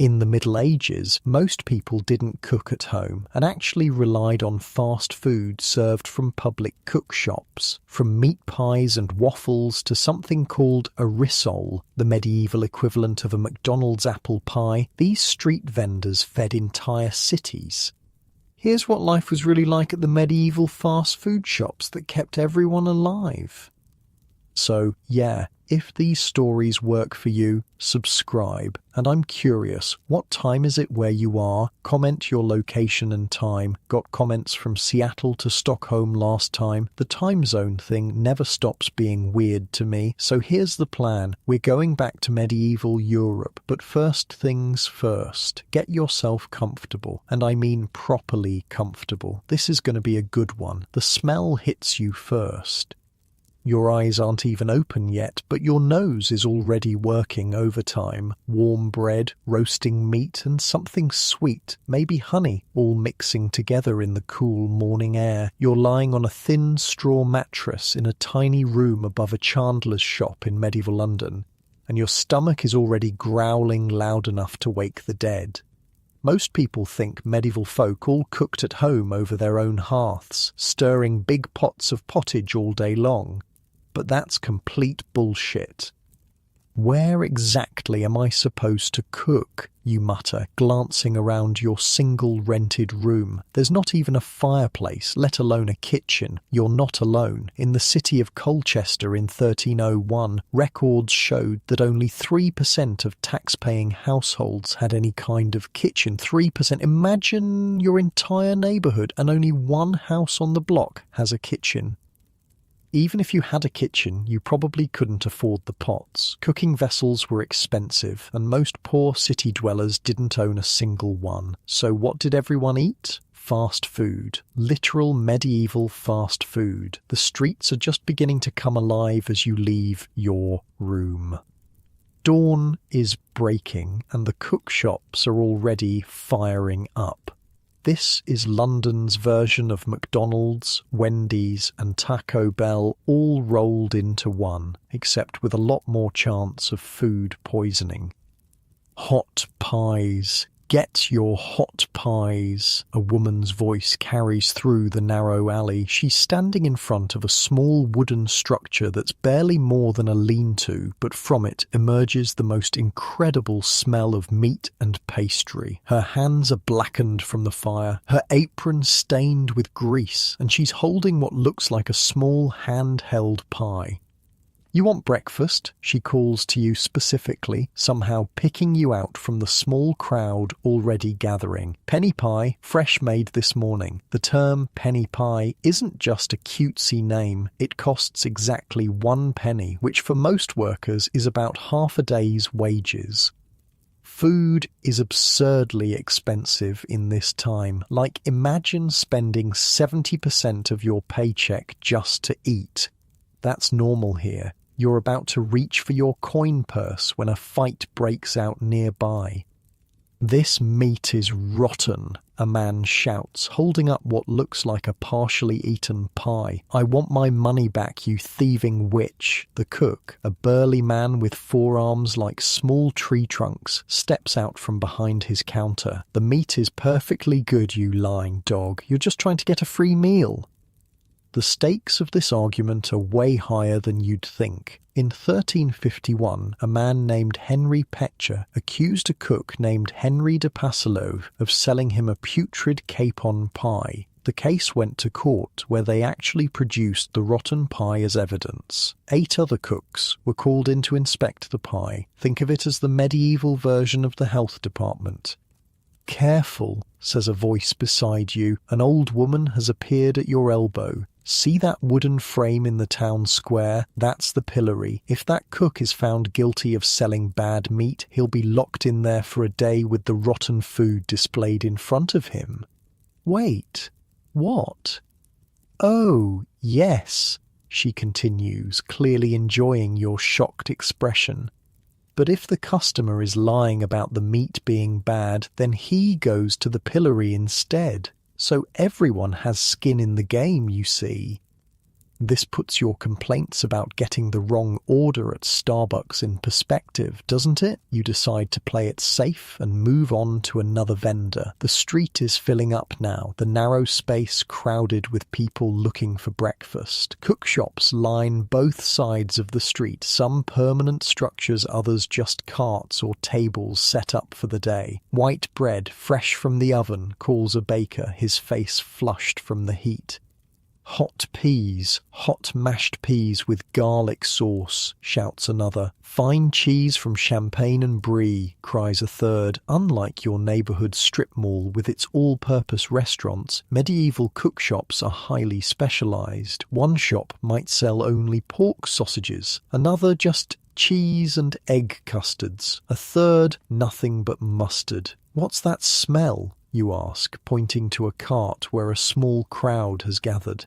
In the Middle Ages, most people didn't cook at home and actually relied on fast food served from public cook shops. From meat pies and waffles to something called a rissole, the medieval equivalent of a McDonald's apple pie, these street vendors fed entire cities. Here's what life was really like at the medieval fast food shops that kept everyone alive. So, yeah, if these stories work for you, subscribe. And I'm curious, what time is it where you are? Comment your location and time. Got comments from Seattle to Stockholm last time. The time zone thing never stops being weird to me. So here's the plan. We're going back to medieval Europe. But first things first. Get yourself comfortable. And I mean properly comfortable. This is going to be a good one. The smell hits you first. Your eyes aren't even open yet, but your nose is already working overtime. Warm bread, roasting meat, and something sweet, maybe honey, all mixing together in the cool morning air. You're lying on a thin straw mattress in a tiny room above a chandler's shop in medieval London, and your stomach is already growling loud enough to wake the dead. Most people think medieval folk all cooked at home over their own hearths, stirring big pots of pottage all day long. But that's complete bullshit. Where exactly am I supposed to cook? You mutter, glancing around your single rented room. There's not even a fireplace, let alone a kitchen. You're not alone. In the city of Colchester in 1301, records showed that only 3% of tax-paying households had any kind of kitchen. 3%. Imagine your entire neighbourhood and only one house on the block has a kitchen. Even if you had a kitchen, you probably couldn't afford the pots. Cooking vessels were expensive, and most poor city dwellers didn't own a single one. So what did everyone eat? Fast food. Literal medieval fast food. The streets are just beginning to come alive as you leave your room. Dawn is breaking, and the cook shops are already firing up. This is London's version of McDonald's, Wendy's and Taco Bell all rolled into one, except with a lot more chance of food poisoning. Hot pies. Get your hot pies. A woman's voice carries through the narrow alley. She's standing in front of a small wooden structure that's barely more than a lean-to, but from it emerges the most incredible smell of meat and pastry. Her hands are blackened from the fire, her apron stained with grease, and she's holding what looks like a small hand-held pie. You want breakfast? She calls to you specifically, somehow picking you out from the small crowd already gathering. Penny pie, fresh made this morning. The term penny pie isn't just a cutesy name. It costs exactly 1 penny, which for most workers is about half a day's wages. Food is absurdly expensive in this time. Like, imagine spending 70% of your paycheck just to eat. That's normal here. You're about to reach for your coin purse when a fight breaks out nearby. "This meat is rotten," a man shouts, holding up what looks like a partially eaten pie. "I want my money back, you thieving witch." The cook, a burly man with forearms like small tree trunks, steps out from behind his counter. "The meat is perfectly good, you lying dog. You're just trying to get a free meal." The stakes of this argument are way higher than you'd think. In 1351, a man named Henry Petcher accused a cook named Henry de Passalov of selling him a putrid capon pie. The case went to court, where they actually produced the rotten pie as evidence. 8 other cooks were called in to inspect the pie. Think of it as the medieval version of the health department. "Careful," says a voice beside you. An old woman has appeared at your elbow. "See that wooden frame in the town square? That's the pillory. If that cook is found guilty of selling bad meat, he'll be locked in there for a day with the rotten food displayed in front of him." Wait, what? "Oh, yes," she continues, clearly enjoying your shocked expression. "But if the customer is lying about the meat being bad, then he goes to the pillory instead. So everyone has skin in the game, you see." This puts your complaints about getting the wrong order at Starbucks in perspective, doesn't it? You decide to play it safe and move on to another vendor. The street is filling up now, the narrow space crowded with people looking for breakfast. Cookshops line both sides of the street, some permanent structures, others just carts or tables set up for the day. White bread, fresh from the oven, calls a baker, his face flushed from the heat. Hot peas, hot mashed peas with garlic sauce, shouts another. Fine cheese from Champagne and Brie, cries a third. Unlike your neighbourhood strip mall with its all-purpose restaurants, medieval cookshops are highly specialised. One shop might sell only pork sausages, another just cheese and egg custards, a third nothing but mustard. What's that smell? You ask, pointing to a cart where a small crowd has gathered.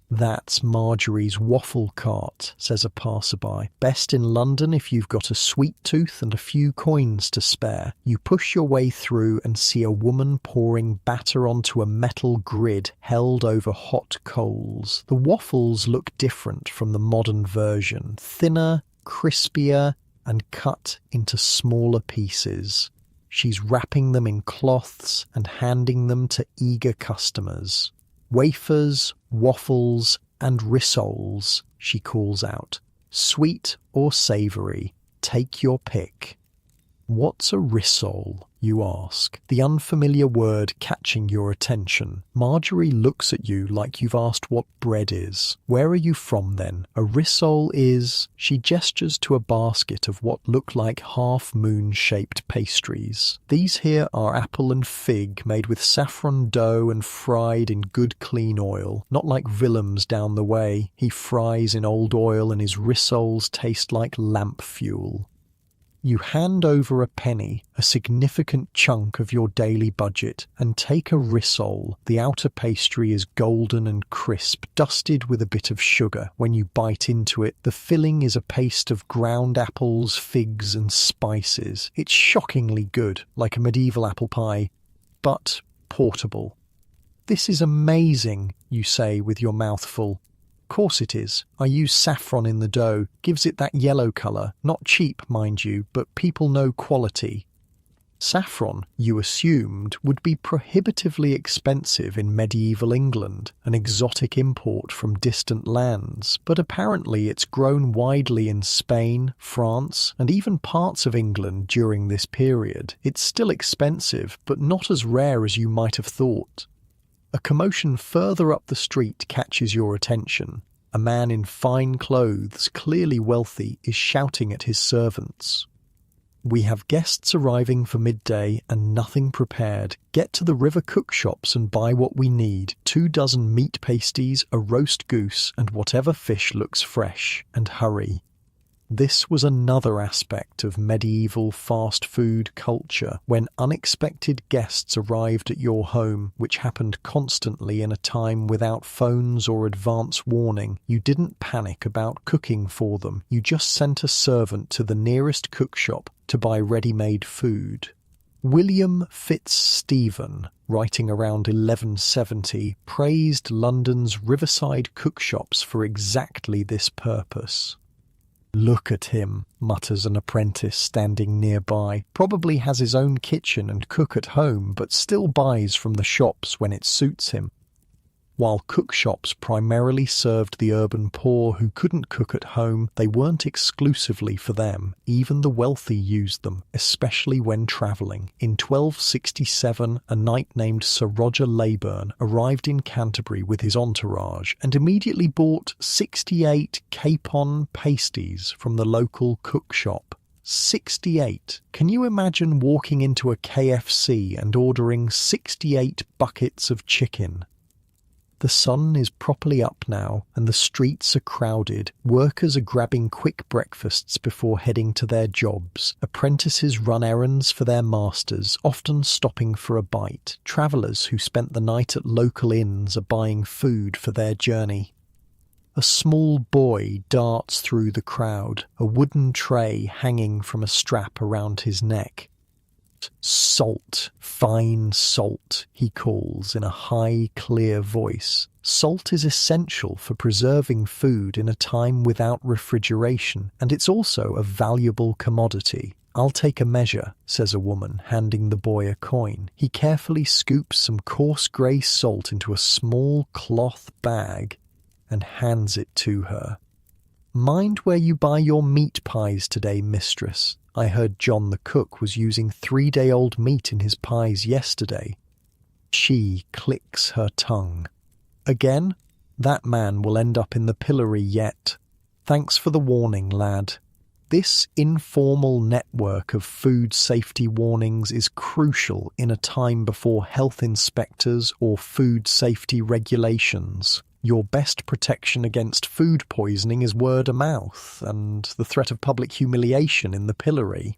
That's Marjorie's waffle cart, says a passerby. Best in London if you've got a sweet tooth and a few coins to spare. You push your way through and see a woman pouring batter onto a metal grid held over hot coals. The waffles look different from the modern version, thinner, crispier, and cut into smaller pieces. She's wrapping them in cloths and handing them to eager customers. Wafers, waffles, and rissoles, she calls out. Sweet or savoury, take your pick. What's a rissole, you ask, the unfamiliar word catching your attention. Marjorie looks at you like you've asked what bread is. Where are you from then? A rissole is... She gestures to a basket of what look like half-moon-shaped pastries. These here are apple and fig made with saffron dough and fried in good clean oil. Not like Willem's down the way. He fries in old oil and his rissoles taste like lamp fuel. You hand over a penny, a significant chunk of your daily budget, and take a rissole. The outer pastry is golden and crisp, dusted with a bit of sugar. When you bite into it, the filling is a paste of ground apples, figs, and spices. It's shockingly good, like a medieval apple pie, but portable. This is amazing, you say with your mouth full. Course it is. I use saffron in the dough. Gives it that yellow colour. Not cheap, mind you, but people know quality. Saffron, you assumed, would be prohibitively expensive in medieval England, an exotic import from distant lands, but apparently it's grown widely in Spain, France, and even parts of England during this period. It's still expensive, but not as rare as you might have thought. A commotion further up the street catches your attention. A man in fine clothes, clearly wealthy, is shouting at his servants. We have guests arriving for midday and nothing prepared. Get to the river cookshops and buy what we need. 24 meat pasties, a roast goose, and whatever fish looks fresh. And hurry. This was another aspect of medieval fast food culture, when unexpected guests arrived at your home, which happened constantly in a time without phones or advance warning. You didn't panic about cooking for them. You just sent a servant to the nearest cookshop to buy ready-made food. William Fitzstephen, writing around 1170, praised London's riverside cookshops for exactly this purpose. Look at him, mutters an apprentice standing nearby. Probably has his own kitchen and cook at home, but still buys from the shops when it suits him. While cookshops primarily served the urban poor who couldn't cook at home, they weren't exclusively for them. Even the wealthy used them, especially when travelling. In 1267, a knight named Sir Roger Leyburn arrived in Canterbury with his entourage and immediately bought 68 capon pasties from the local cookshop. 68. Can you imagine walking into a KFC and ordering 68 buckets of chicken? The sun is properly up now, and the streets are crowded. Workers are grabbing quick breakfasts before heading to their jobs. Apprentices run errands for their masters, often stopping for a bite. Travellers who spent the night at local inns are buying food for their journey. A small boy darts through the crowd, a wooden tray hanging from a strap around his neck. Salt, Fine salt, he calls in a high, clear voice. Salt is essential for preserving food in a time without refrigeration, and it's also a valuable commodity. I'll take a measure, says a woman, handing the boy a coin. He carefully scoops some coarse grey salt into a small cloth bag and hands it to her. Mind where you buy your meat pies today, mistress. I heard John the cook was using 3-day-old meat in his pies yesterday. She clicks her tongue. Again? That man will end up in the pillory yet. Thanks for the warning, lad. This informal network of food safety warnings is crucial in a time before health inspectors or food safety regulations. Your best protection against food poisoning is word of mouth and the threat of public humiliation in the pillory.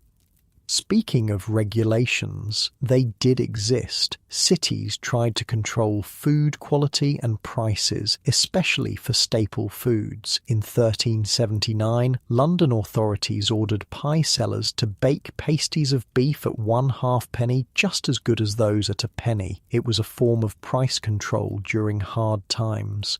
Speaking of regulations, they did exist. Cities tried to control food quality and prices, especially for staple foods. In 1379, London authorities ordered pie sellers to bake pasties of beef at 1/2 penny, just as good as those at a penny. It was a form of price control during hard times.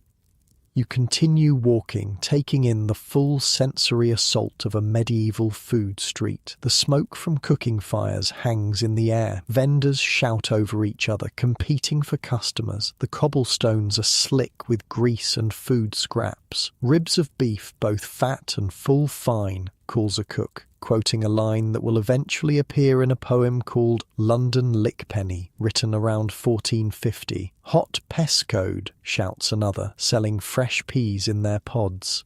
You continue walking, taking in the full sensory assault of a medieval food street. The smoke from cooking fires hangs in the air. Vendors shout over each other, competing for customers. The cobblestones are slick with grease and food scraps. Ribs of beef, both fat and full fine, calls a cook, quoting a line that will eventually appear in a poem called London Lickpenny, written around 1450. Hot pescode, shouts another, selling fresh peas in their pods.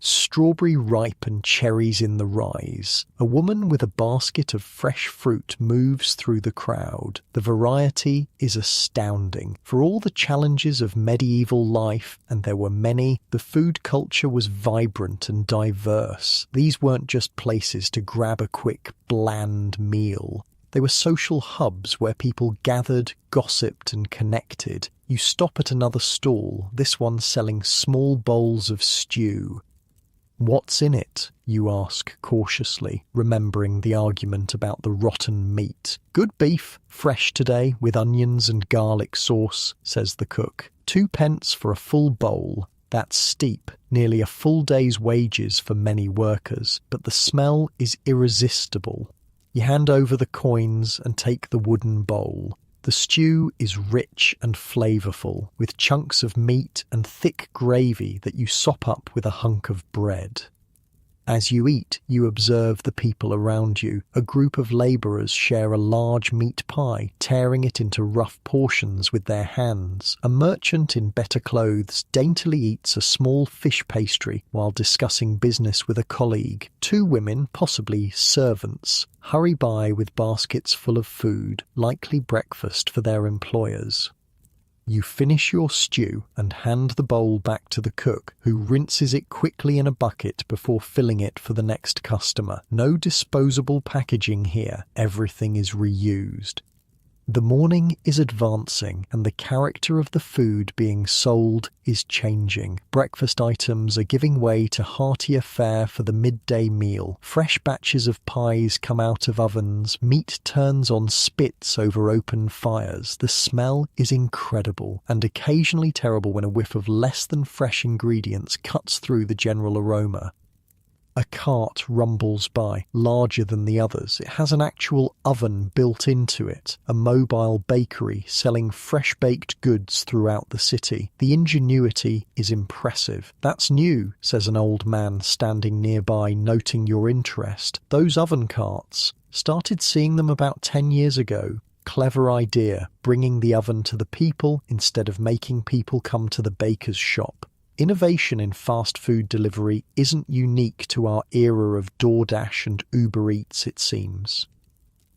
Strawberry ripe and cherries in the rise. A woman with a basket of fresh fruit moves through the crowd. The variety is astounding. For all the challenges of medieval life, and there were many, the food culture was vibrant and diverse. These weren't just places to grab a quick, bland meal. They were social hubs where people gathered, gossiped and connected. You stop at another stall, this one selling small bowls of stew. What's in it? You ask cautiously, remembering the argument about the rotten meat. Good beef, fresh today, with onions and garlic sauce, says the cook. 2 pence for a full bowl. That's steep, nearly a full day's wages for many workers, but the smell is irresistible. You hand over the coins and take the wooden bowl. The stew is rich and flavourful, with chunks of meat and thick gravy that you sop up with a hunk of bread. As you eat, you observe the people around you. A group of labourers share a large meat pie, tearing it into rough portions with their hands. A merchant in better clothes daintily eats a small fish pastry while discussing business with a colleague. 2 women, possibly servants, hurry by with baskets full of food, likely breakfast for their employers. You finish your stew and hand the bowl back to the cook, who rinses it quickly in a bucket before filling it for the next customer. No disposable packaging here. Everything is reused. The morning is advancing, and the character of the food being sold is changing. Breakfast items are giving way to heartier fare for the midday meal. Fresh batches of pies come out of ovens. Meat turns on spits over open fires. The smell is incredible, and occasionally terrible when a whiff of less than fresh ingredients cuts through the general aroma. A cart rumbles by, larger than the others. It has an actual oven built into it, a mobile bakery selling fresh-baked goods throughout the city. The ingenuity is impressive. That's new, says an old man standing nearby, noting your interest. Those oven carts. Started seeing them about 10 years ago. Clever idea, bringing the oven to the people instead of making people come to the baker's shop. Innovation in fast food delivery isn't unique to our era of DoorDash and Uber Eats, it seems.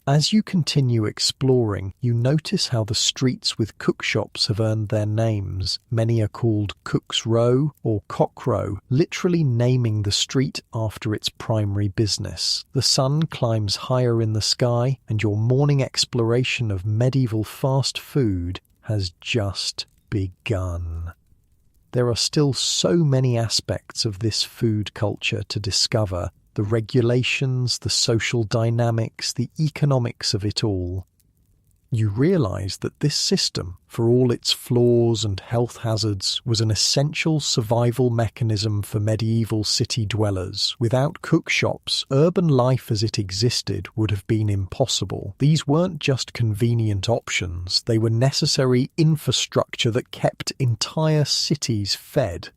As you continue exploring, you notice how the streets with cook shops have earned their names. Many are called Cook's Row or Cock Row, literally naming the street after its primary business. The sun climbs higher in the sky, and your morning exploration of medieval fast food has just begun. There are still so many aspects of this food culture to discover, the regulations, the social dynamics, the economics of it all. You realise that this system, for all its flaws and health hazards, was an essential survival mechanism for medieval city dwellers. Without cookshops, urban life as it existed would have been impossible. These weren't just convenient options, they were necessary infrastructure that kept entire cities fed.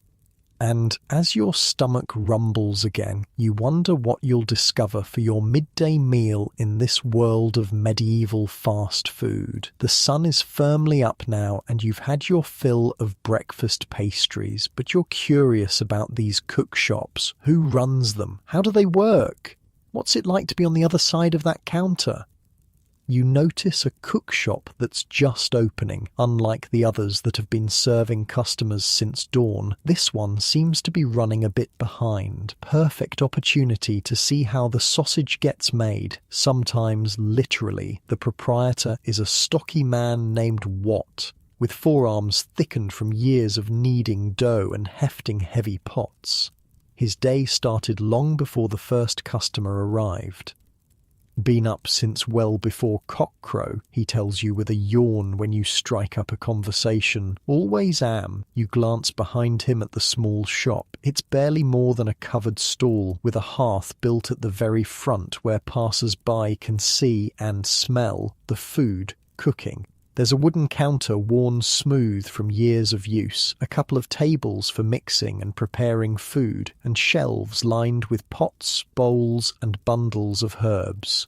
And as your stomach rumbles again, you wonder what you'll discover for your midday meal in this world of medieval fast food. The sun is firmly up now and you've had your fill of breakfast pastries, but you're curious about these cookshops. Who runs them? How do they work? What's it like to be on the other side of that counter? You notice a cookshop that's just opening. Unlike the others that have been serving customers since dawn, this one seems to be running a bit behind. Perfect opportunity to see how the sausage gets made, sometimes literally. The proprietor is a stocky man named Watt, with forearms thickened from years of kneading dough and hefting heavy pots. His day started long before the first customer arrived. Been up since well before cockcrow, he tells you with a yawn when you strike up a conversation. Always am. You glance behind him at the small shop. It's barely more than a covered stall, with a hearth built at the very front where passers-by can see and smell the food cooking. There's a wooden counter worn smooth from years of use, a couple of tables for mixing and preparing food, and shelves lined with pots, bowls, and bundles of herbs.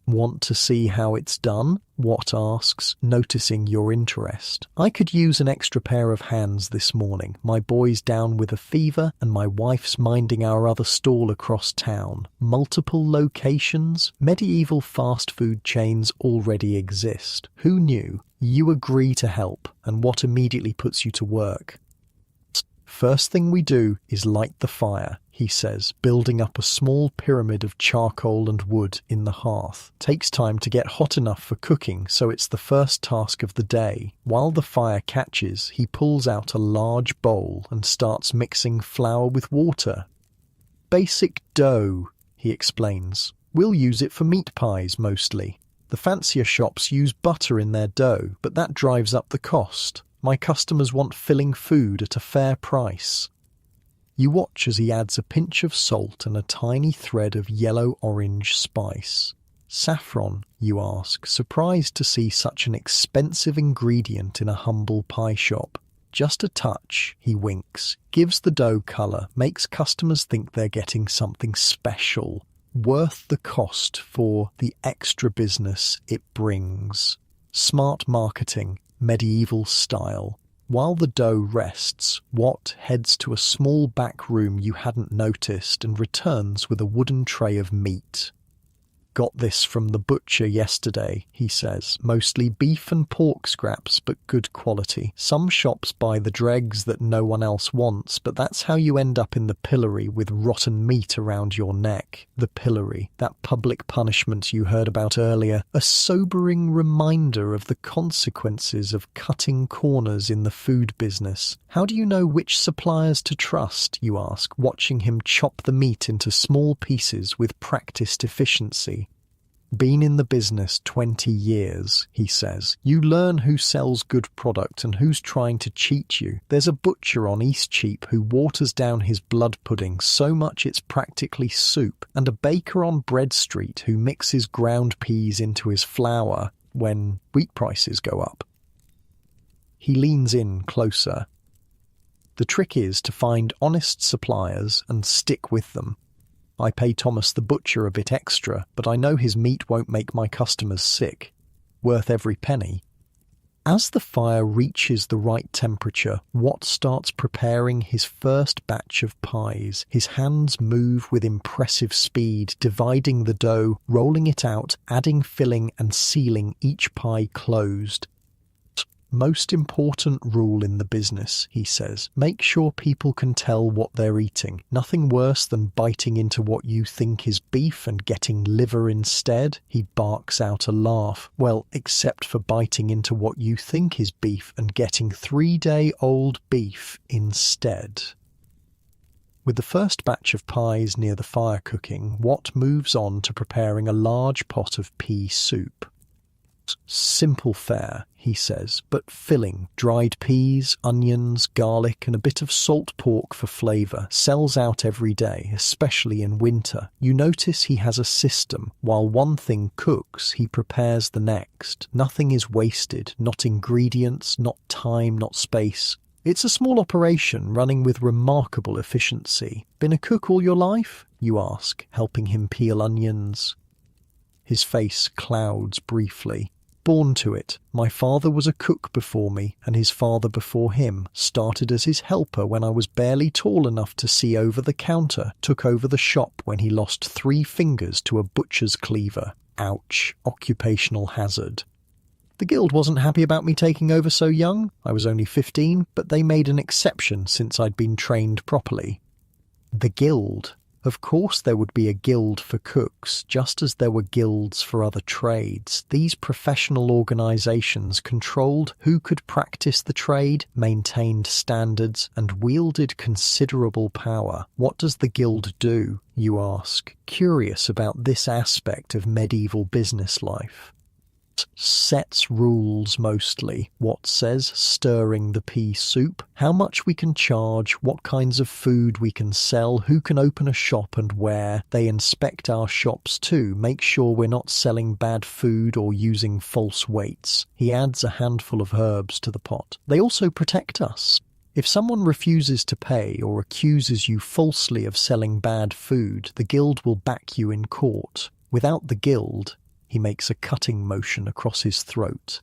Want to see how it's done? Watt asks, noticing your interest. I could use an extra pair of hands this morning. My boy's down with a fever and my wife's minding our other stall across town. Multiple locations? Medieval fast food chains already exist. Who knew? You agree to help, and Watt immediately puts you to work. First thing we do is light the fire, he says, building up a small pyramid of charcoal and wood in the hearth. Takes time to get hot enough for cooking, so it's the first task of the day. While the fire catches, he pulls out a large bowl and starts mixing flour with water. Basic dough, he explains. We'll use it for meat pies mostly. The fancier shops use butter in their dough, but that drives up the cost. My customers want filling food at a fair price. You watch as he adds a pinch of salt and a tiny thread of yellow-orange spice. Saffron, you ask, surprised to see such an expensive ingredient in a humble pie shop. Just a touch, he winks, gives the dough colour, makes customers think they're getting something special, worth the cost for the extra business it brings. Smart marketing. Medieval style. While the dough rests, Watt heads to a small back room you hadn't noticed and returns with a wooden tray of meat. Got this from the butcher yesterday, he says. Mostly beef and pork scraps, but good quality. Some shops buy the dregs that no one else wants, but that's how you end up in the pillory with rotten meat around your neck. The pillory, that public punishment you heard about earlier. A sobering reminder of the consequences of cutting corners in the food business. How do you know which suppliers to trust, you ask, watching him chop the meat into small pieces with practiced efficiency. Been in the business 20 years, he says. You learn who sells good product and who's trying to cheat you. There's a butcher on Eastcheap who waters down his blood pudding so much it's practically soup, and a baker on Bread Street who mixes ground peas into his flour when wheat prices go up. He leans in closer. The trick is to find honest suppliers and stick with them. I pay Thomas the butcher a bit extra, but I know his meat won't make my customers sick. Worth every penny. As the fire reaches the right temperature, Watt starts preparing his first batch of pies. His hands move with impressive speed, dividing the dough, rolling it out, adding filling and sealing each pie closed. Most important rule in the business, he says. Make sure people can tell what they're eating. Nothing worse than biting into what you think is beef and getting liver instead. He barks out a laugh. Well, except for biting into what you think is beef and getting 3-day-old beef instead. With the first batch of pies near the fire cooking, Watt moves on to preparing a large pot of pea soup. Simple fare, he says, but filling. Dried peas, onions, garlic, and a bit of salt pork for flavour. Sells out every day, especially in winter. You notice he has a system. While one thing cooks, he prepares the next. Nothing is wasted, not ingredients, not time, not space. It's a small operation running with remarkable efficiency. Been a cook all your life? You ask, helping him peel onions. His face clouds briefly. Born to it. My father was a cook before me, and his father before him. Started as his helper when I was barely tall enough to see over the counter. Took over the shop when he lost 3 fingers to a butcher's cleaver. Ouch. Occupational hazard. The guild wasn't happy about me taking over so young. I was only 15, but they made an exception since I'd been trained properly. The guild. Of course there would be a guild for cooks, just as there were guilds for other trades. These professional organisations controlled who could practice the trade, maintained standards, and wielded considerable power. What does the guild do, you ask, curious about this aspect of medieval business life? Sets rules mostly. What says stirring the pea soup, how much we can charge, what kinds of food we can sell, who can open a shop and where. They inspect our shops too, make sure we're not selling bad food or using false weights. He adds a handful of herbs to the pot. They also protect us. If someone refuses to pay or accuses you falsely of selling bad food, the guild will back you in court. Without the guild, he makes a cutting motion across his throat.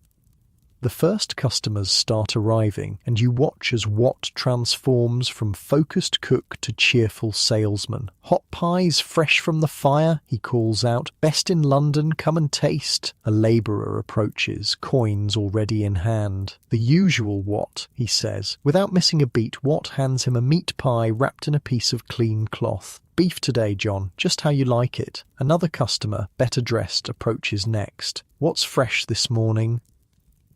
The first customers start arriving, and you watch as Watt transforms from focused cook to cheerful salesman. Hot pies fresh from the fire, he calls out. Best in London, come and taste. A labourer approaches, coins already in hand. The usual Watt, he says. Without missing a beat, Watt hands him a meat pie wrapped in a piece of clean cloth. Beef today, John, just how you like it. Another customer, better dressed, approaches next. What's fresh this morning?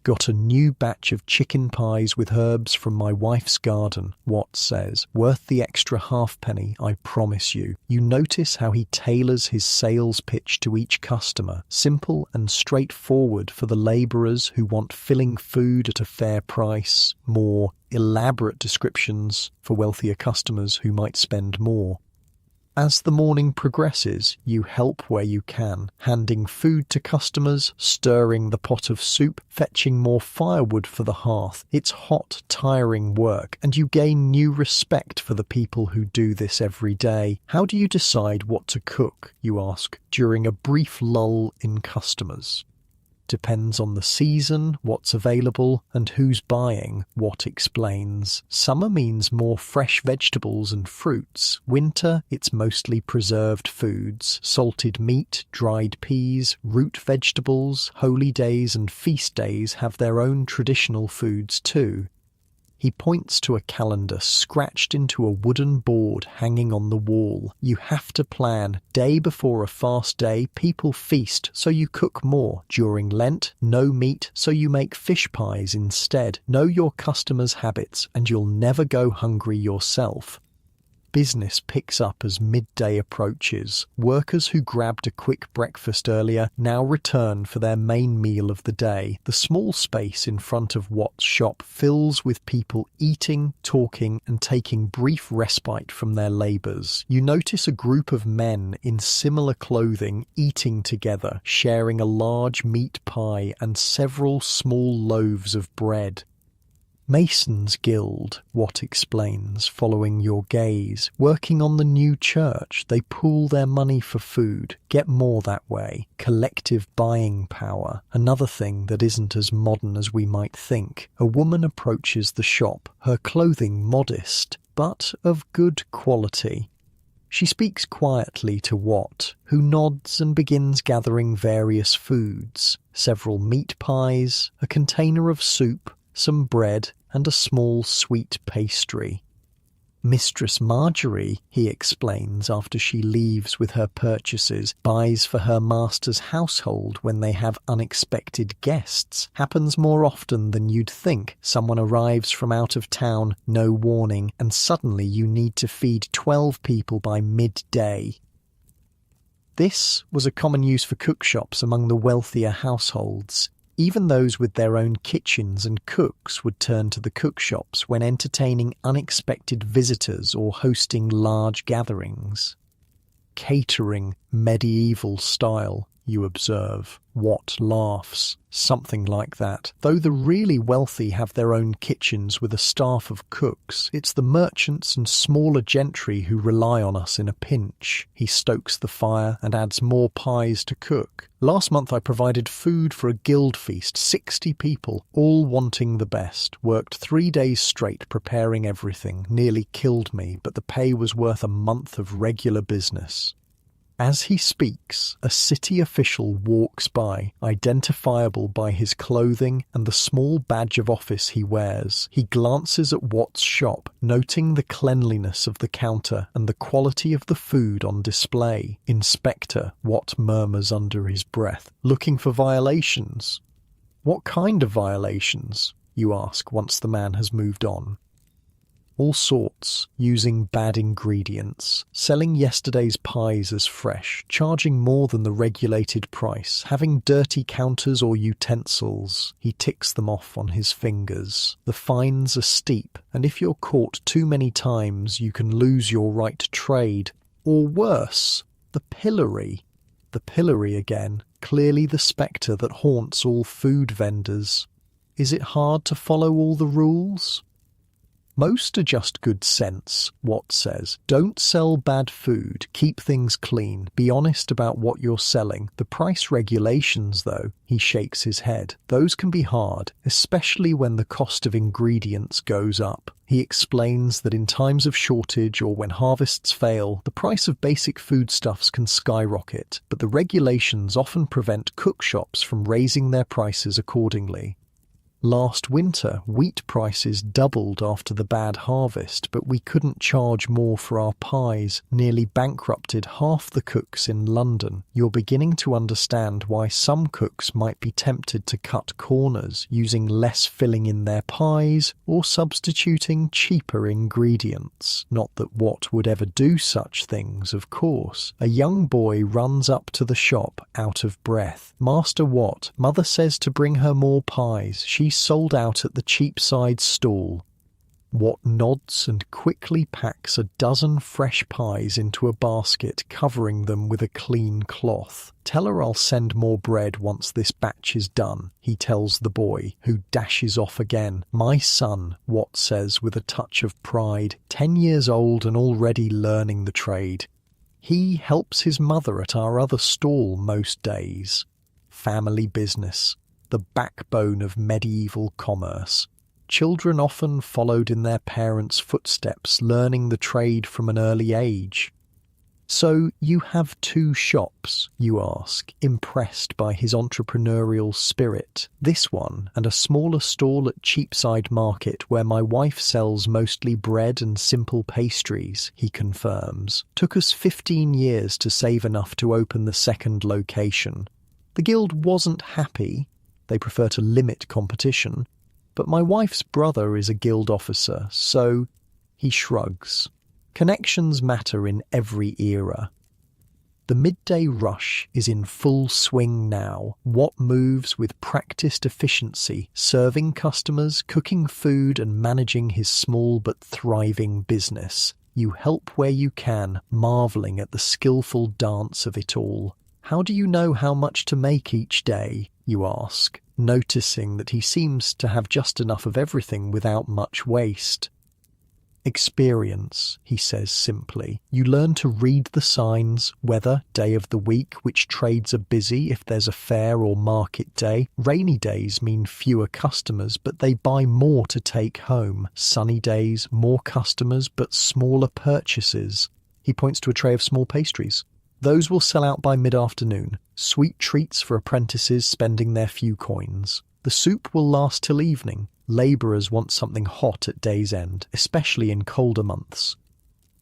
Got a new batch of chicken pies with herbs from my wife's garden, Watt says. Worth the extra halfpenny, I promise you. You notice how he tailors his sales pitch to each customer. Simple and straightforward for the labourers who want filling food at a fair price. More elaborate descriptions for wealthier customers who might spend more. As the morning progresses, you help where you can, handing food to customers, stirring the pot of soup, fetching more firewood for the hearth. It's hot, tiring work, and you gain new respect for the people who do this every day. How do you decide what to cook, you ask, during a brief lull in customers? Depends on the season, what's available, and who's buying, Watt explains. Summer means more fresh vegetables and fruits. Winter, it's mostly preserved foods, salted meat, dried peas, root vegetables. Holy days and feast days have their own traditional foods too. He points to a calendar scratched into a wooden board hanging on the wall. You have to plan. Day before a fast day, people feast, so you cook more. During Lent, no meat, so you make fish pies instead. Know your customers' habits, and you'll never go hungry yourself. Business picks up as midday approaches. Workers who grabbed a quick breakfast earlier now return for their main meal of the day. The small space in front of Watt's shop fills with people eating, talking, and taking brief respite from their labours. You notice a group of men in similar clothing eating together, sharing a large meat pie and several small loaves of bread. Mason's Guild, Watt explains, following your gaze. Working on the new church, they pool their money for food, get more that way. Collective buying power. Another thing that isn't as modern as we might think. A woman approaches the shop, her clothing modest, but of good quality. She speaks quietly to Watt, who nods and begins gathering various foods. Several meat pies, a container of soup, some bread, and a small sweet pastry. Mistress Marjorie, he explains after she leaves with her purchases, buys for her master's household when they have unexpected guests. Happens more often than you'd think. Someone arrives from out of town, no warning, and suddenly you need to feed 12 people by midday. This was a common use for cookshops among the wealthier households. Even those with their own kitchens and cooks would turn to the cookshops when entertaining unexpected visitors or hosting large gatherings. Catering medieval style, you observe. What laughs? Something like that. Though the really wealthy have their own kitchens with a staff of cooks, it's the merchants and smaller gentry who rely on us in a pinch. He stokes the fire and adds more pies to cook. Last month I provided food for a guild feast, 60 people, all wanting the best. Worked 3 days straight preparing everything. Nearly killed me, but the pay was worth a month of regular business. As he speaks, a city official walks by, identifiable by his clothing and the small badge of office he wears. He glances at Watt's shop, noting the cleanliness of the counter and the quality of the food on display. Inspector, Watt murmurs under his breath, looking for violations. What kind of violations? You ask once the man has moved on. All sorts, using bad ingredients, selling yesterday's pies as fresh, charging more than the regulated price, having dirty counters or utensils. He ticks them off on his fingers. The fines are steep, and if you're caught too many times, you can lose your right to trade. Or worse, the pillory. The pillory again, clearly the spectre that haunts all food vendors. Is it hard to follow all the rules? Most are just good sense, Watt says. Don't sell bad food, keep things clean, be honest about what you're selling. The price regulations, though, he shakes his head. Those can be hard, especially when the cost of ingredients goes up. He explains that in times of shortage or when harvests fail, the price of basic foodstuffs can skyrocket, but the regulations often prevent cookshops from raising their prices accordingly. Last winter, wheat prices doubled after the bad harvest, but we couldn't charge more for our pies, nearly bankrupted half the cooks in London. You're beginning to understand why some cooks might be tempted to cut corners, using less filling in their pies or substituting cheaper ingredients. Not that Watt would ever do such things, of course. A young boy runs up to the shop, out of breath. Master Watt, mother says to bring her more pies. She's sold out at the Cheapside stall. Watt nods and quickly packs a dozen fresh pies into a basket, covering them with a clean cloth. Tell her I'll send more bread once this batch is done, he tells the boy, who dashes off again. My son, Watt says with a touch of pride, 10 years old and already learning the trade. He helps his mother at our other stall most days. Family business. The backbone of medieval commerce. Children often followed in their parents' footsteps, learning the trade from an early age. So you have 2 shops, you ask, impressed by his entrepreneurial spirit. This one and a smaller stall at Cheapside Market where my wife sells mostly bread and simple pastries, he confirms. Took us 15 years to save enough to open the second location. The guild wasn't happy. They prefer to limit competition. But my wife's brother is a guild officer, so he shrugs. Connections matter in every era. The midday rush is in full swing now. Watt moves with practiced efficiency, serving customers, cooking food and managing his small but thriving business. You help where you can, marvelling at the skillful dance of it all. How do you know how much to make each day, you ask, noticing that he seems to have just enough of everything without much waste. Experience, he says simply. You learn to read the signs, weather, day of the week, which trades are busy if there's a fair or market day. Rainy days mean fewer customers, but they buy more to take home. Sunny days, more customers, but smaller purchases. He points to a tray of small pastries. Those will sell out by mid-afternoon. Sweet treats for apprentices spending their few coins. The soup will last till evening. Labourers want something hot at day's end, especially in colder months.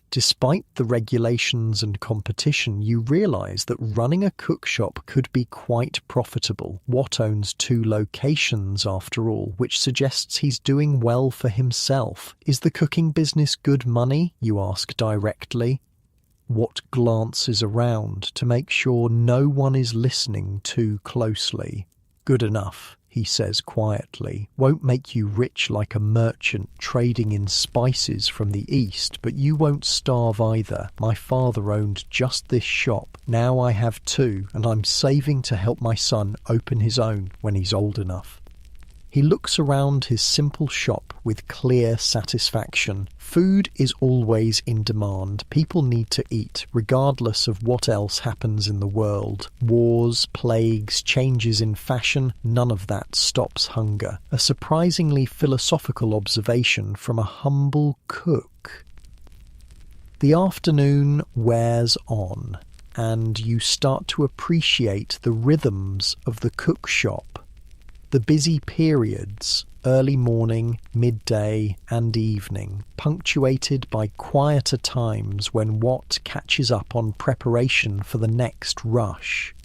Despite the regulations and competition, you realise that running a cookshop could be quite profitable. Watt owns 2 locations after all, which suggests he's doing well for himself. Is the cooking business good money? You ask directly. Watt glances around to make sure no one is listening too closely. Good enough, he says quietly, won't make you rich like a merchant trading in spices from the East, but you won't starve either. My father owned just this shop. Now I have two, and I'm saving to help my son open his own when he's old enough. He looks around his simple shop with clear satisfaction. Food is always in demand. People need to eat, regardless of what else happens in the world. Wars, plagues, changes in fashion, none of that stops hunger. A surprisingly philosophical observation from a humble cook. The afternoon wears on, and you start to appreciate the rhythms of the cook shop. The busy periods, early morning, midday and evening, punctuated by quieter times when Watt catches up on preparation for the next rush.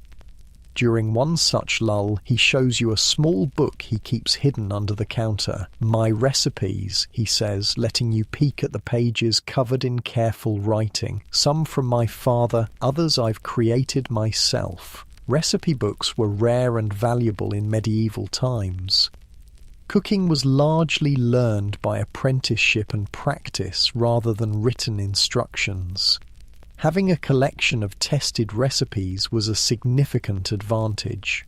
During one such lull, he shows you a small book he keeps hidden under the counter. My recipes, he says, letting you peek at the pages covered in careful writing. Some from my father, others I've created myself. Recipe books were rare and valuable in medieval times. Cooking was largely learned by apprenticeship and practice rather than written instructions. Having a collection of tested recipes was a significant advantage.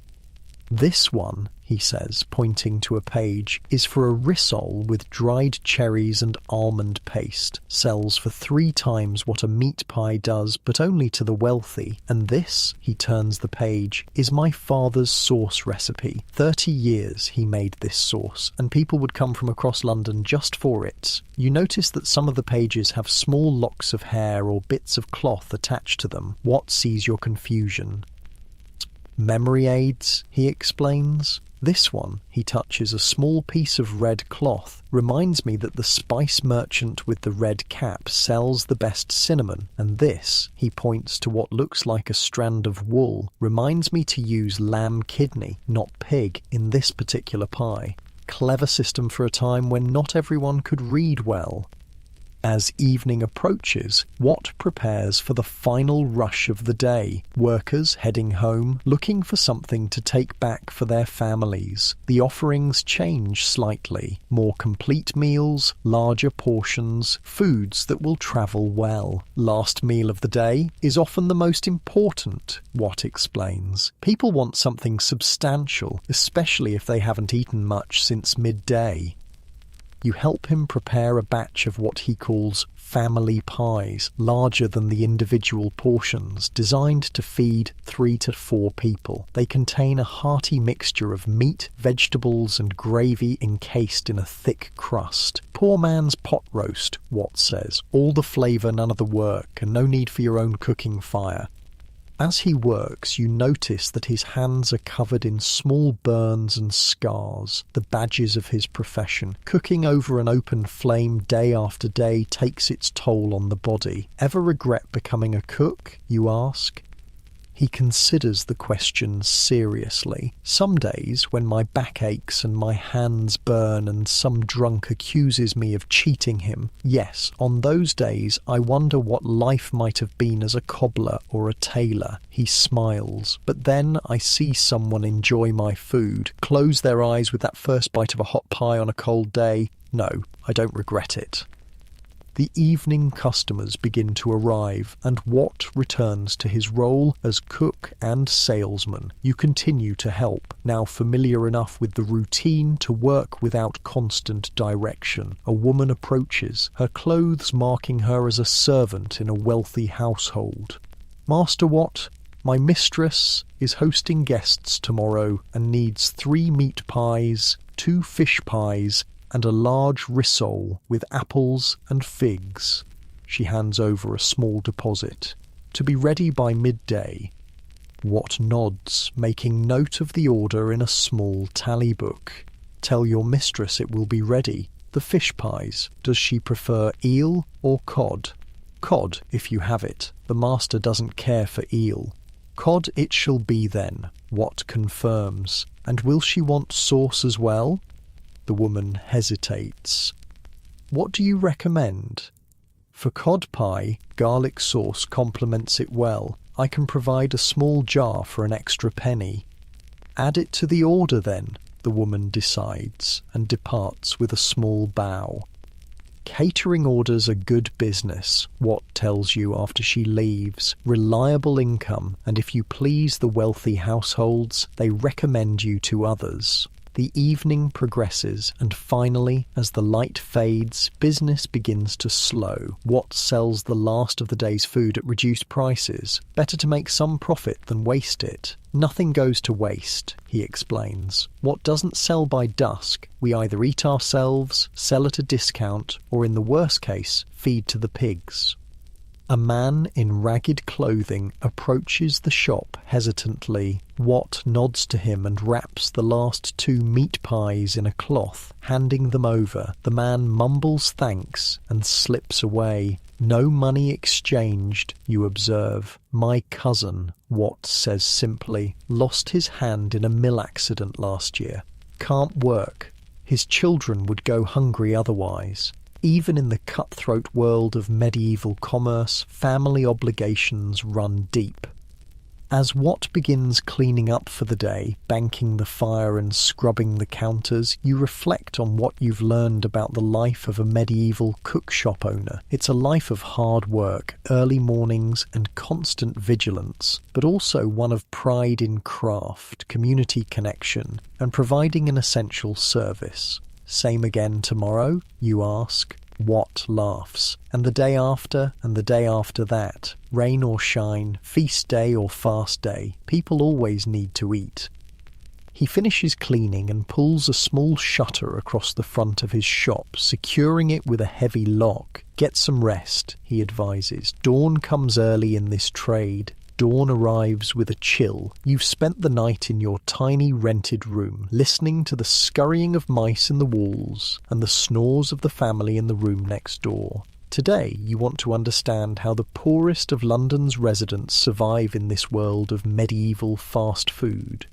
This one, he says, pointing to a page, is for a rissole with dried cherries and almond paste. Sells for 3 times what a meat pie does, but only to the wealthy. And this, he turns the page, is my father's sauce recipe. 30 years he made this sauce, and people would come from across London just for it. You notice that some of the pages have small locks of hair or bits of cloth attached to them. What sees your confusion? Memory aids, he explains. This one, he touches a small piece of red cloth, reminds me that the spice merchant with the red cap sells the best cinnamon, and this, he points to what looks like a strand of wool, reminds me to use lamb kidney, not pig, in this particular pie. Clever system for a time when not everyone could read well. As evening approaches, Watt prepares for the final rush of the day. Workers heading home, looking for something to take back for their families. The offerings change slightly. More complete meals, larger portions, foods that will travel well. Last meal of the day is often the most important, Watt explains. People want something substantial, especially if they haven't eaten much since midday. You help him prepare a batch of what he calls family pies, larger than the individual portions, designed to feed 3 to 4 people. They contain a hearty mixture of meat, vegetables and gravy encased in a thick crust. Poor man's pot roast, Watt says. All the flavour, none of the work, and no need for your own cooking fire. As he works, you notice that his hands are covered in small burns and scars, the badges of his profession. Cooking over an open flame day after day takes its toll on the body. Ever regret becoming a cook, you ask? He considers the question seriously. Some days, when my back aches and my hands burn and some drunk accuses me of cheating him, yes, on those days I wonder what life might have been as a cobbler or a tailor. He smiles. But then I see someone enjoy my food, close their eyes with that first bite of a hot pie on a cold day. No, I don't regret it. The evening customers begin to arrive, and Watt returns to his role as cook and salesman. You continue to help, now familiar enough with the routine to work without constant direction. A woman approaches, her clothes marking her as a servant in a wealthy household. Master Watt, my mistress is hosting guests tomorrow and needs 3 meat pies, 2 fish pies, and a large rissole with apples and figs. She hands over a small deposit. To be ready by midday. Watt nods, making note of the order in a small tally book. Tell your mistress it will be ready. The fish pies. Does she prefer eel or cod? Cod, if you have it. The master doesn't care for eel. Cod it shall be then, Watt confirms. And will she want sauce as well? The woman hesitates. What do you recommend? For cod pie, garlic sauce complements it well. I can provide a small jar for an extra penny. Add it to the order then. The the woman decides, and departs with a small bow. Catering orders are good business, Watt tells you after she leaves, reliable income, and if you please the wealthy households, they recommend you to others. The evening progresses, and finally, as the light fades, business begins to slow. Watt sells the last of the day's food at reduced prices. Better to make some profit than waste it. Nothing goes to waste, he explains. What doesn't sell by dusk, we either eat ourselves, sell at a discount, or in the worst case, feed to the pigs. A man in ragged clothing approaches the shop hesitantly. Watt nods to him and wraps the last 2 meat pies in a cloth, handing them over. The man mumbles thanks and slips away. No money exchanged, you observe. My cousin, Watt says simply, lost his hand in a mill accident last year. Can't work. His children would go hungry otherwise. Even in the cutthroat world of medieval commerce, family obligations run deep. As Watt begins cleaning up for the day, banking the fire and scrubbing the counters, you reflect on what you've learned about the life of a medieval cookshop owner. It's a life of hard work, early mornings and constant vigilance, but also one of pride in craft, community connection, and providing an essential service. Same again tomorrow, you ask. Watt laughs. And the day after, and the day after that. Rain or shine, feast day or fast day, people always need to eat. He finishes cleaning and pulls a small shutter across the front of his shop, securing it with a heavy lock. Get some rest, he advises. Dawn comes early in this trade. Dawn arrives with a chill. You've spent the night in your tiny rented room, listening to the scurrying of mice in the walls and the snores of the family in the room next door. Today, you want to understand how the poorest of London's residents survive in this world of medieval fast food.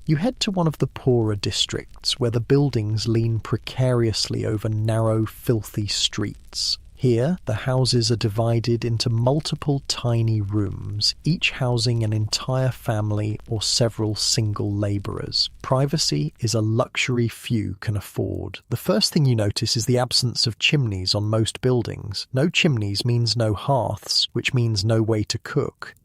You head to one of the poorer districts, where the buildings lean precariously over narrow, filthy streets. Here, the houses are divided into multiple tiny rooms, each housing an entire family or several single labourers. Privacy is a luxury few can afford. The first thing you notice is the absence of chimneys on most buildings. No chimneys means no hearths, which means no way to cook.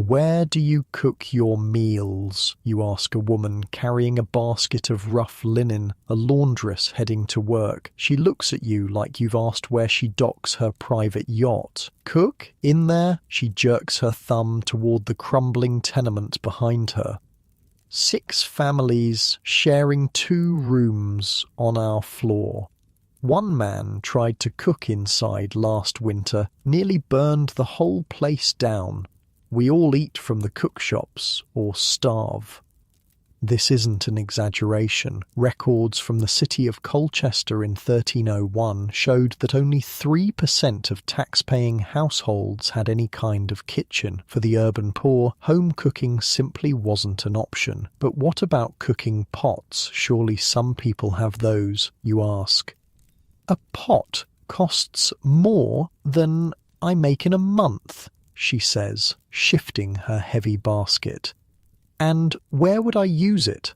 Where do you cook your meals? You ask a woman carrying a basket of rough linen, a laundress heading to work. She looks at you like you've asked where she docks her private yacht. Cook? In there? She jerks her thumb toward the crumbling tenement behind her. 6 families sharing 2 rooms on our floor. One man tried to cook inside last winter, nearly burned the whole place down. We all eat from the cookshops or starve. This isn't an exaggeration. Records from the city of Colchester in 1301 showed that only 3% of tax-paying households had any kind of kitchen. For the urban poor, home cooking simply wasn't an option. But what about cooking pots? Surely some people have those, you ask. A pot costs more than I make in a month, she says, shifting her heavy basket. And where would I use it?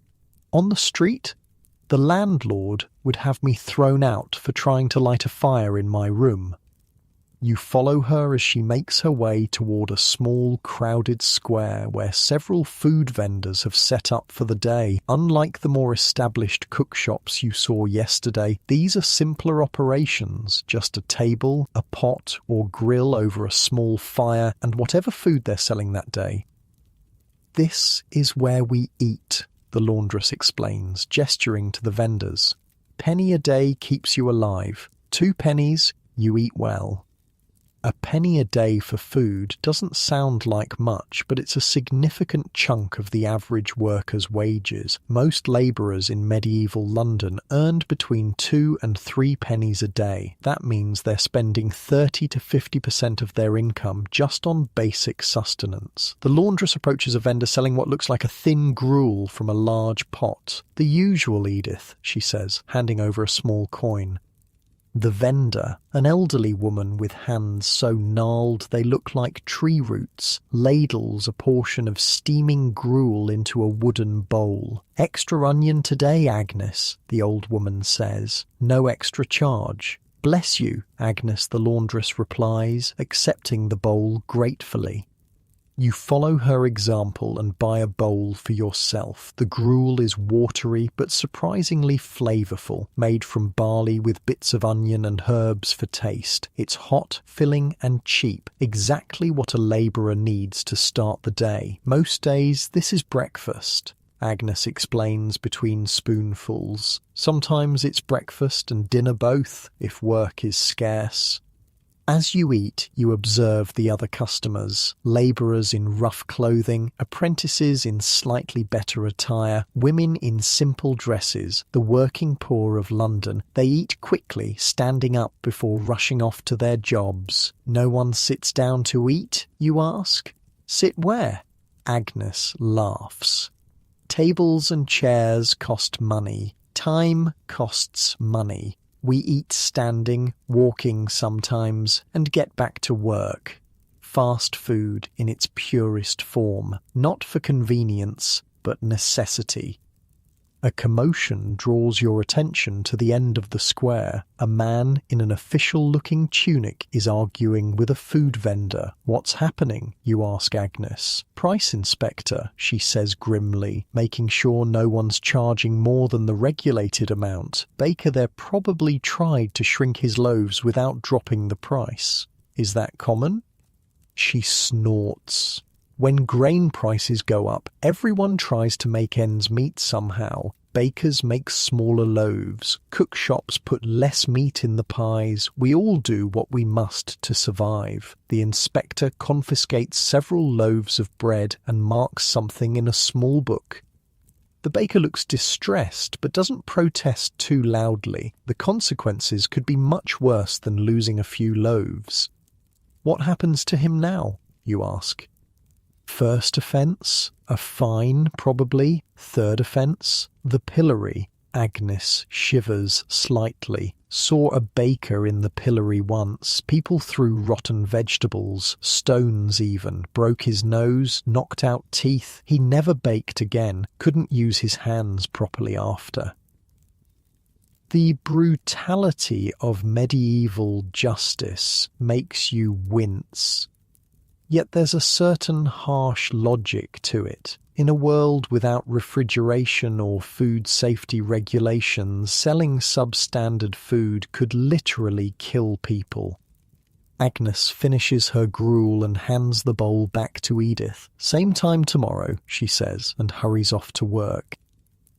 On the street? The landlord would have me thrown out for trying to light a fire in my room. You follow her as she makes her way toward a small, crowded square where several food vendors have set up for the day. Unlike the more established cookshops you saw yesterday, these are simpler operations, just a table, a pot or grill over a small fire, and whatever food they're selling that day. This is where we eat, the laundress explains, gesturing to the vendors. Penny a day keeps you alive. 2 pennies, you eat well. A penny a day for food doesn't sound like much, but it's a significant chunk of the average worker's wages. Most labourers in medieval London earned between 2 and 3 pennies a day. That means they're spending 30 to 50% of their income just on basic sustenance. The laundress approaches a vendor selling what looks like a thin gruel from a large pot. The usual, Edith, she says, handing over a small coin. The vendor, an elderly woman with hands so gnarled they look like tree roots, ladles a portion of steaming gruel into a wooden bowl. "Extra onion today, Agnes," the old woman says. "No extra charge." "Bless you," Agnes the laundress replies, accepting the bowl gratefully. You follow her example and buy a bowl for yourself. The gruel is watery but surprisingly flavorful, made from barley with bits of onion and herbs for taste. It's hot, filling and cheap, exactly what a labourer needs to start the day. Most days this is breakfast, Agnes explains between spoonfuls. Sometimes it's breakfast and dinner both, if work is scarce. As you eat, you observe the other customers, labourers in rough clothing, apprentices in slightly better attire, women in simple dresses, the working poor of London. They eat quickly, standing up before rushing off to their jobs. No one sits down to eat, you ask? Sit where? Agnes laughs. Tables and chairs cost money. Time costs money. We eat standing, walking sometimes, and get back to work. Fast food in its purest form, not for convenience, but necessity. A commotion draws your attention to the end of the square. A man in an official-looking tunic is arguing with a food vendor. "What's happening?" you ask Agnes. "Price inspector," she says grimly, making sure no one's charging more than the regulated amount. Baker there probably tried to shrink his loaves without dropping the price. Is that common? She snorts. When grain prices go up, everyone tries to make ends meet somehow. Bakers make smaller loaves. Cook shops put less meat in the pies. We all do what we must to survive. The inspector confiscates several loaves of bread and marks something in a small book. The baker looks distressed, but doesn't protest too loudly. The consequences could be much worse than losing a few loaves. What happens to him now, you ask? First offence? A fine, probably. Third offence? The pillory. Agnes shivers slightly. Saw a baker in the pillory once. People threw rotten vegetables, stones even, broke his nose, knocked out teeth. He never baked again, couldn't use his hands properly after. The brutality of medieval justice makes you wince. Yet there's a certain harsh logic to it. In a world without refrigeration or food safety regulations, selling substandard food could literally kill people. Agnes finishes her gruel and hands the bowl back to Edith. "Same time tomorrow," she says, and hurries off to work.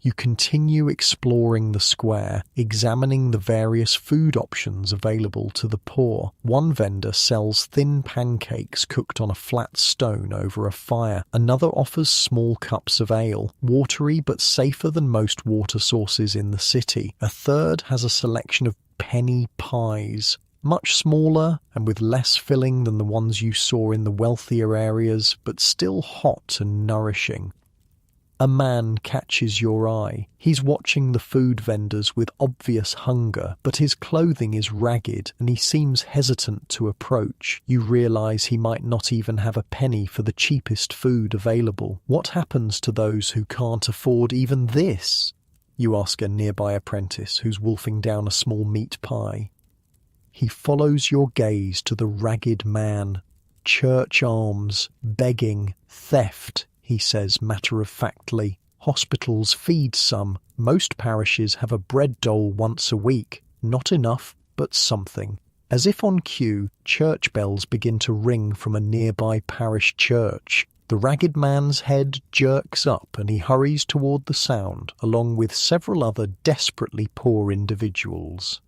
You continue exploring the square, examining the various food options available to the poor. One vendor sells thin pancakes cooked on a flat stone over a fire. Another offers small cups of ale, watery but safer than most water sources in the city. A third has a selection of penny pies, much smaller and with less filling than the ones you saw in the wealthier areas, but still hot and nourishing. A man catches your eye. He's watching the food vendors with obvious hunger, but his clothing is ragged and he seems hesitant to approach. You realise he might not even have a penny for the cheapest food available. What happens to those who can't afford even this? You ask a nearby apprentice who's wolfing down a small meat pie. He follows your gaze to the ragged man. Church alms, begging, theft, he says matter-of-factly. Hospitals feed some. Most parishes have a bread dole once a week. Not enough, but something. As if on cue, church bells begin to ring from a nearby parish church. The ragged man's head jerks up and he hurries toward the sound, along with several other desperately poor individuals.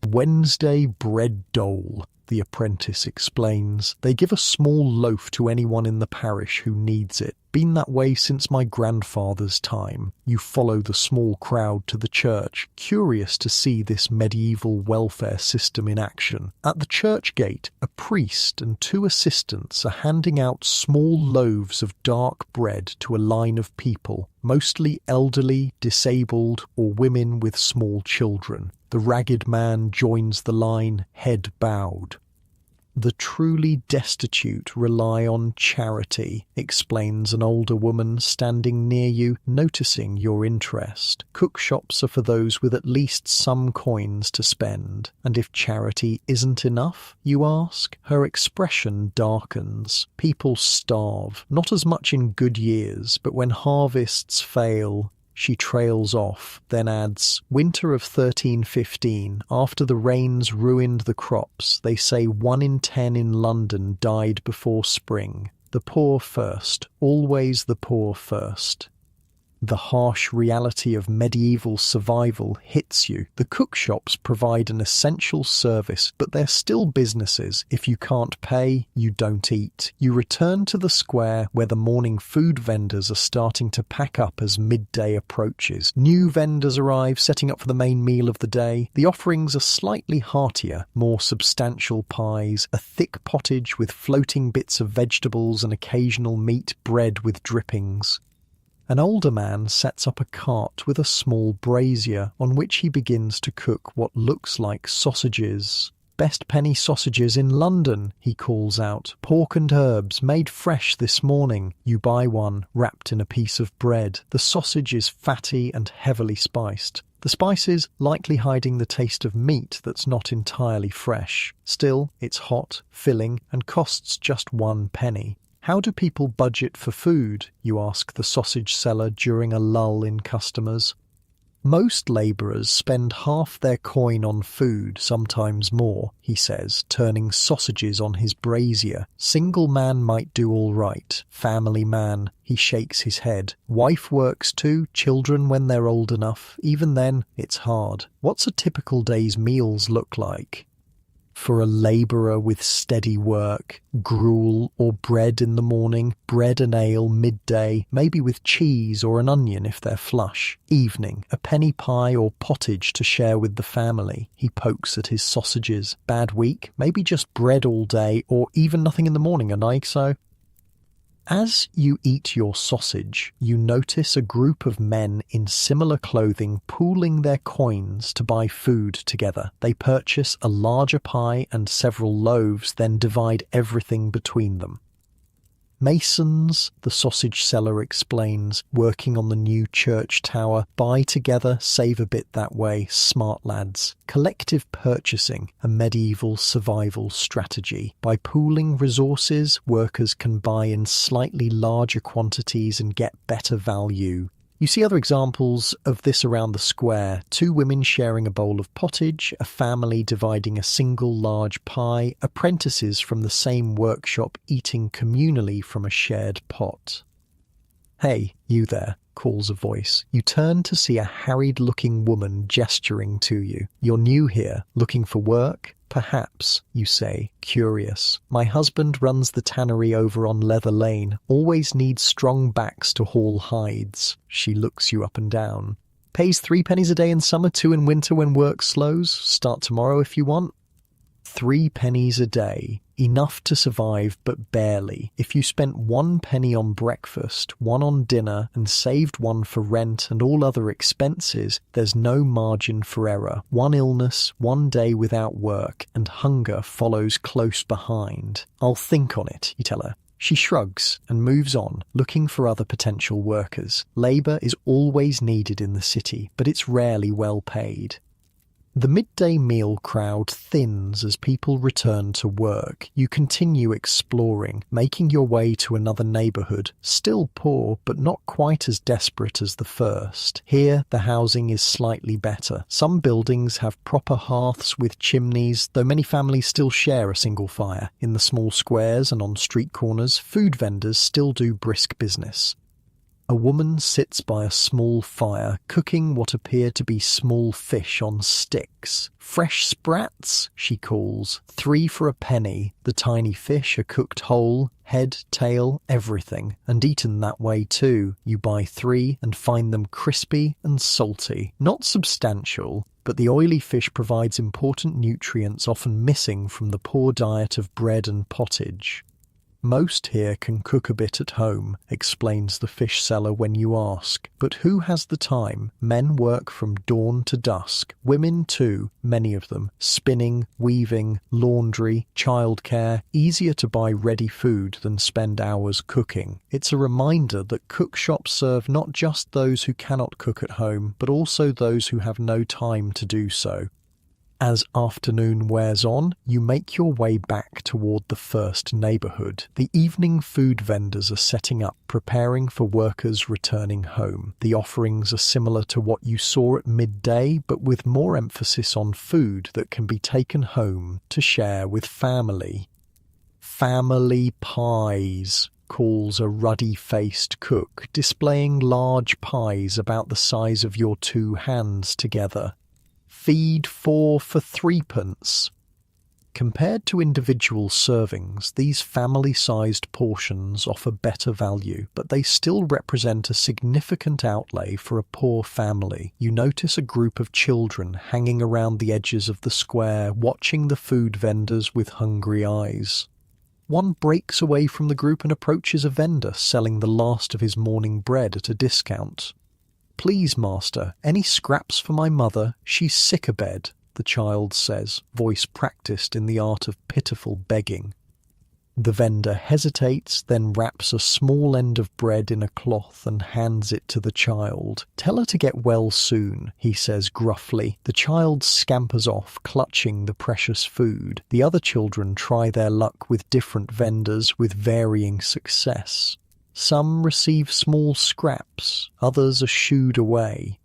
Wednesday bread dole, the apprentice explains. They give a small loaf to anyone in the parish who needs it. Been that way since my grandfather's time. You follow the small crowd to the church, curious to see this medieval welfare system in action. At the church gate, a priest and two assistants are handing out small loaves of dark bread to a line of people, mostly elderly, disabled, or women with small children. The ragged man joins the line, head bowed. The truly destitute rely on charity, explains an older woman standing near you, noticing your interest. Cookshops are for those with at least some coins to spend. And if charity isn't enough, you ask? Her expression darkens. People starve, not as much in good years, but when harvests fail. She trails off, then adds, winter of 1315, after the rains ruined the crops, they say 1 in 10 in London died before spring. The poor first, always the poor first. The harsh reality of medieval survival hits you. The cookshops provide an essential service, but they're still businesses. If you can't pay, you don't eat. You return to the square where the morning food vendors are starting to pack up as midday approaches. New vendors arrive, setting up for the main meal of the day. The offerings are slightly heartier, more substantial pies, a thick pottage with floating bits of vegetables and occasional meat, bread with drippings. An older man sets up a cart with a small brazier on which he begins to cook what looks like sausages. "Best penny sausages in London," he calls out. "Pork and herbs, made fresh this morning." You buy one, wrapped in a piece of bread. The sausage is fatty and heavily spiced. The spices likely hiding the taste of meat that's not entirely fresh. Still, it's hot, filling, and costs just 1 penny. "How do people budget for food?" you ask the sausage seller during a lull in customers. "Most labourers spend half their coin on food, sometimes more," he says, turning sausages on his brazier. "Single man might do all right. Family man," he shakes his head. "Wife works too, children when they're old enough. Even then, it's hard." What's a typical day's meals look like? For a labourer with steady work, gruel or bread in the morning, bread and ale midday, maybe with cheese or an onion if they're flush. Evening, a penny pie or pottage to share with the family. He pokes at his sausages. Bad week, maybe just bread all day or even nothing in the morning, a night so. As you eat your sausage, you notice a group of men in similar clothing pooling their coins to buy food together. They purchase a larger pie and several loaves, then divide everything between them. "Masons," the sausage seller explains, working on the new church tower, "buy together, save a bit that way, smart lads." Collective purchasing, a medieval survival strategy. By pooling resources, workers can buy in slightly larger quantities and get better value. You see other examples of this around the square. 2 women sharing a bowl of pottage, a family dividing a single large pie, apprentices from the same workshop eating communally from a shared pot. "Hey, you there," calls a voice. You turn to see a harried-looking woman gesturing to you. "You're new here, looking for work?" "Perhaps," you say, curious. "My husband runs the tannery over on Leather Lane. Always needs strong backs to haul hides." She looks you up and down. "Pays 3 pennies a day in summer, 2 in winter when work slows. Start tomorrow if you want." 3 pennies a day. Enough to survive, but barely. If you spent 1 penny on breakfast, 1 on dinner, and saved 1 for rent and all other expenses, there's no margin for error. 1 illness, 1 day without work, and hunger follows close behind. "I'll think on it," you tell her. She shrugs and moves on, looking for other potential workers. Labour is always needed in the city, but it's rarely well paid. The midday meal crowd thins as people return to work. You continue exploring, making your way to another neighbourhood, still poor but not quite as desperate as the first. Here, the housing is slightly better. Some buildings have proper hearths with chimneys, though many families still share a single fire. In the small squares and on street corners, food vendors still do brisk business. A woman sits by a small fire, cooking what appear to be small fish on sticks. "Fresh sprats," she calls. 3 for a penny. The tiny fish are cooked whole, head, tail, everything, and eaten that way too. You buy 3 and find them crispy and salty. Not substantial, but the oily fish provides important nutrients often missing from the poor diet of bread and pottage. Most here can cook a bit at home, explains the fish seller when you ask. But who has the time? Men work from dawn to dusk. Women too, many of them. Spinning, weaving, laundry, childcare. Easier to buy ready food than spend hours cooking. It's a reminder that cook shops serve not just those who cannot cook at home, but also those who have no time to do so. As afternoon wears on, you make your way back toward the first neighborhood. The evening food vendors are setting up, preparing for workers returning home. The offerings are similar to what you saw at midday, but with more emphasis on food that can be taken home to share with family. Family pies, calls a ruddy-faced cook, displaying large pies about the size of your two hands together. Feed 4 for 3p. Compared to individual servings, these family-sized portions offer better value, but they still represent a significant outlay for a poor family. You notice a group of children hanging around the edges of the square, watching the food vendors with hungry eyes. One breaks away from the group and approaches a vendor selling the last of his morning bread at a discount. "Please, master, any scraps for my mother? She's sick abed," the child says, voice practiced in the art of pitiful begging. The vendor hesitates, then wraps a small end of bread in a cloth and hands it to the child. "Tell her to get well soon," he says gruffly. The child scampers off, clutching the precious food. The other children try their luck with different vendors with varying success. Some receive small scraps, others are shooed away.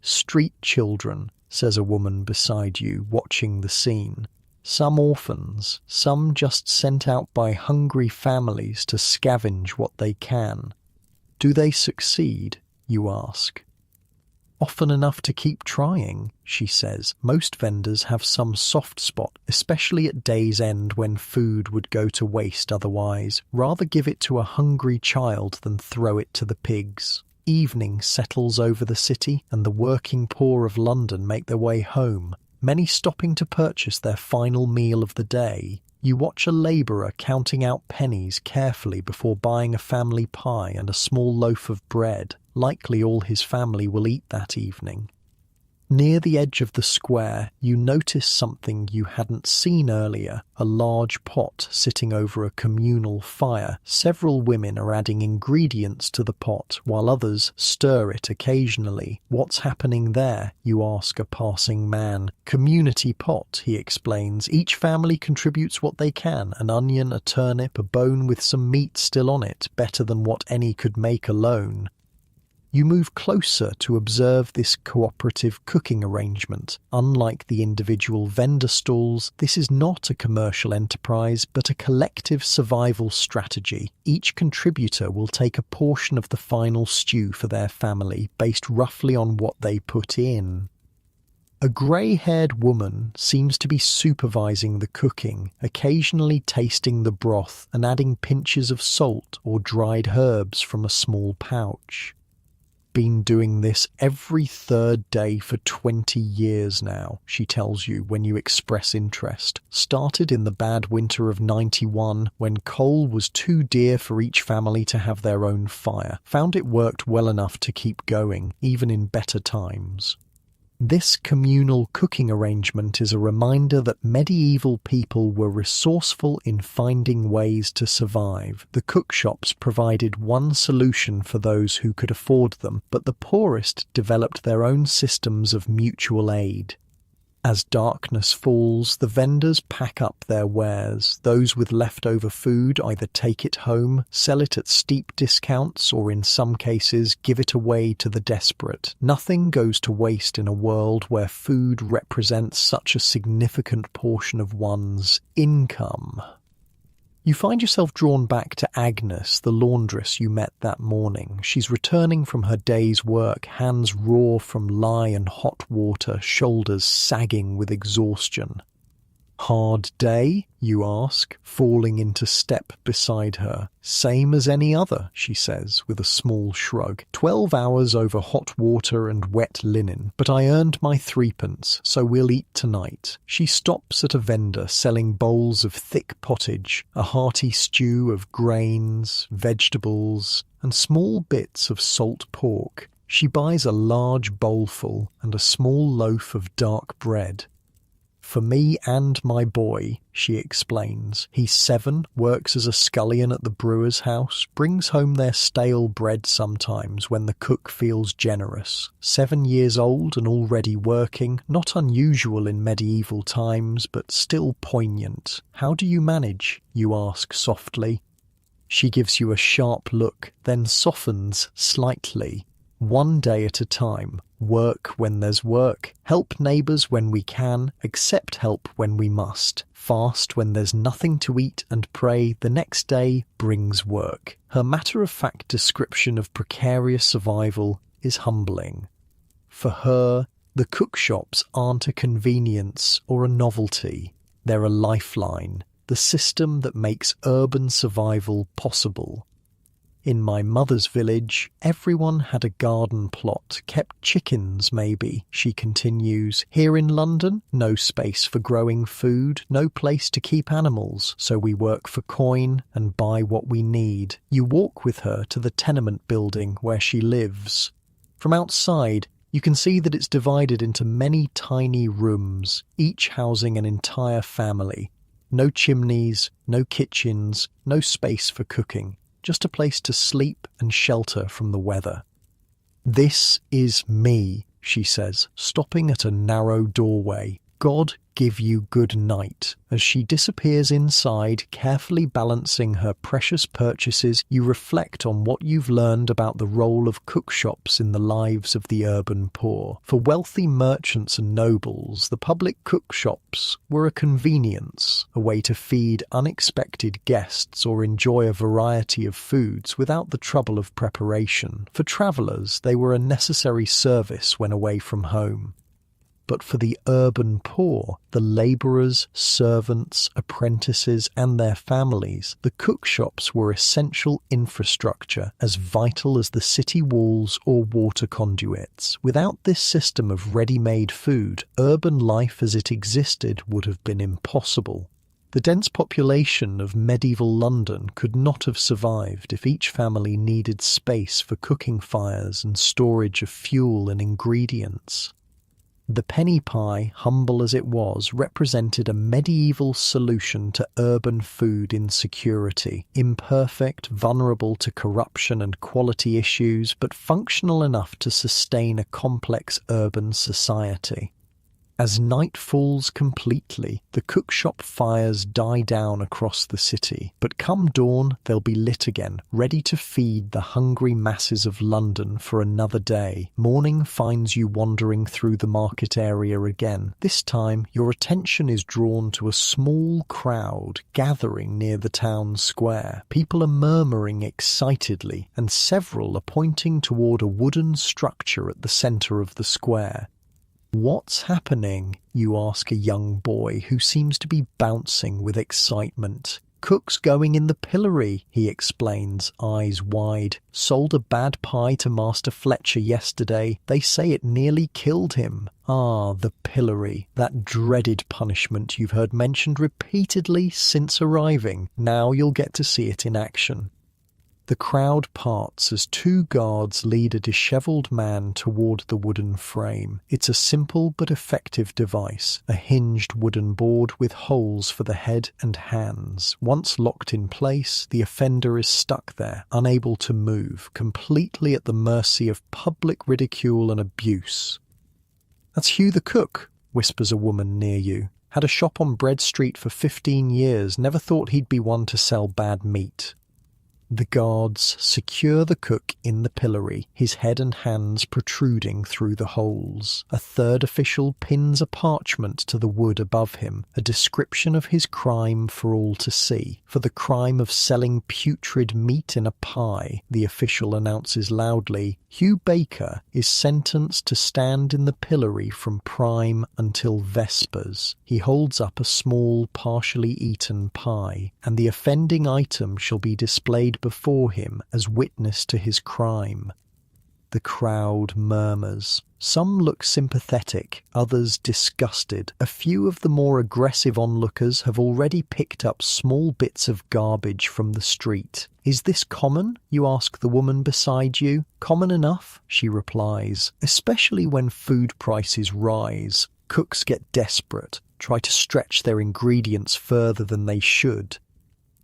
"Street children," says a woman beside you, watching the scene. Some orphans, some just sent out by hungry families to scavenge what they can. "Do they succeed?" you ask. "Often enough to keep trying," she says. Most vendors have some soft spot, especially at day's end when food would go to waste otherwise. Rather give it to a hungry child than throw it to the pigs. Evening settles over the city, and the working poor of London make their way home, many stopping to purchase their final meal of the day. You watch a labourer counting out pennies carefully before buying a family pie and a small loaf of bread. Likely all his family will eat that evening. Near the edge of the square, you notice something you hadn't seen earlier, a large pot sitting over a communal fire. Several women are adding ingredients to the pot, while others stir it occasionally. "What's happening there?" you ask a passing man. "Community pot," he explains. "Each family contributes what they can, an onion, a turnip, a bone with some meat still on it, better than what any could make alone." You move closer to observe this cooperative cooking arrangement. Unlike the individual vendor stalls, this is not a commercial enterprise, but a collective survival strategy. Each contributor will take a portion of the final stew for their family, based roughly on what they put in. A grey-haired woman seems to be supervising the cooking, occasionally tasting the broth and adding pinches of salt or dried herbs from a small pouch. "Been doing this every third day for 20 years now," she tells you when you express interest. "Started in the bad winter of 91 when coal was too dear for each family to have their own fire. Found it worked well enough to keep going, even in better times." This communal cooking arrangement is a reminder that medieval people were resourceful in finding ways to survive. The cookshops provided one solution for those who could afford them, but the poorest developed their own systems of mutual aid. As darkness falls, the vendors pack up their wares. Those with leftover food either take it home, sell it at steep discounts, or in some cases give it away to the desperate. Nothing goes to waste in a world where food represents such a significant portion of one's income. You find yourself drawn back to Agnes, the laundress you met that morning. She's returning from her day's work, hands raw from lye and hot water, shoulders sagging with exhaustion. Hard day, you ask, falling into step beside her. Same as any other, she says, with a small shrug. 12 hours over hot water and wet linen, but I earned my threepence, so we'll eat tonight. She stops at a vendor selling bowls of thick pottage, a hearty stew of grains, vegetables, and small bits of salt pork. She buys a large bowlful and a small loaf of dark bread. For me and my boy, she explains. He's 7, works as a scullion at the brewer's house, brings home their stale bread sometimes when the cook feels generous. 7 years old and already working, not unusual in medieval times, but still poignant. How do you manage? You ask softly. She gives you a sharp look, then softens slightly. One day at a time. Work when there's work, help neighbours when we can, accept help when we must, fast when there's nothing to eat and pray the next day brings work. Her matter-of-fact description of precarious survival is humbling. For her, the cookshops aren't a convenience or a novelty. They're a lifeline, the system that makes urban survival possible. In my mother's village, everyone had a garden plot, kept chickens maybe, she continues. Here in London, no space for growing food, no place to keep animals, so we work for coin and buy what we need. You walk with her to the tenement building where she lives. From outside, you can see that it's divided into many tiny rooms, each housing an entire family. No chimneys, no kitchens, no space for cooking. Just a place to sleep and shelter from the weather. This is me, she says, stopping at a narrow doorway. God give you good night. As she disappears inside, carefully balancing her precious purchases, you reflect on what you've learned about the role of cookshops in the lives of the urban poor. For wealthy merchants and nobles, the public cookshops were a convenience, a way to feed unexpected guests or enjoy a variety of foods without the trouble of preparation. For travellers, they were a necessary service when away from home. But for the urban poor, the labourers, servants, apprentices and their families, the cookshops were essential infrastructure as vital as the city walls or water conduits. Without this system of ready-made food, urban life as it existed would have been impossible. The dense population of medieval London could not have survived if each family needed space for cooking fires and storage of fuel and ingredients. The penny pie, humble as it was, represented a medieval solution to urban food insecurity, imperfect, vulnerable to corruption and quality issues, but functional enough to sustain a complex urban society. As night falls completely, the cookshop fires die down across the city, but come dawn they'll be lit again, ready to feed the hungry masses of London for another day. Morning finds you wandering through the market area again. This time your attention is drawn to a small crowd gathering near the town square. People are murmuring excitedly, and several are pointing toward a wooden structure at the centre of the square. What's happening? You ask a young boy who seems to be bouncing with excitement. Cook's going in the pillory, he explains, eyes wide. Sold a bad pie to Master Fletcher yesterday. They say it nearly killed him. Ah, the pillory, that dreaded punishment you've heard mentioned repeatedly since arriving. Now you'll get to see it in action. The crowd parts as 2 guards lead a dishevelled man toward the wooden frame. It's a simple but effective device, a hinged wooden board with holes for the head and hands. Once locked in place, the offender is stuck there, unable to move, completely at the mercy of public ridicule and abuse. "That's Hugh the cook," whispers a woman near you. "Had a shop on Bread Street for 15 years, never thought he'd be one to sell bad meat." The guards secure the cook in the pillory, his head and hands protruding through the holes. A third official pins a parchment to the wood above him, a description of his crime for all to see. For the crime of selling putrid meat in a pie, the official announces loudly, Hugh Baker is sentenced to stand in the pillory from prime until vespers. He holds up a small, partially eaten pie, and the offending item shall be displayed before him as witness to his crime. The crowd murmurs. Some look sympathetic, others disgusted. A few of the more aggressive onlookers have already picked up small bits of garbage from the street. Is this common? You ask the woman beside you. Common enough, she replies, especially when food prices rise. Cooks get desperate, try to stretch their ingredients further than they should.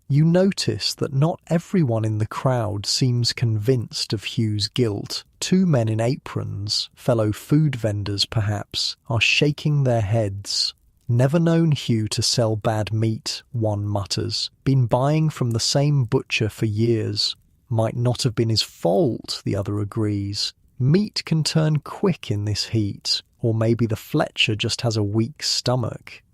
You notice that not everyone in the crowd seems convinced of Hugh's guilt. Two men in aprons, fellow food vendors perhaps, are shaking their heads. Never known Hugh to sell bad meat, one mutters. Been buying from the same butcher for years. Might not have been his fault, the other agrees. Meat can turn quick in this heat, or maybe the Fletcher just has a weak stomach.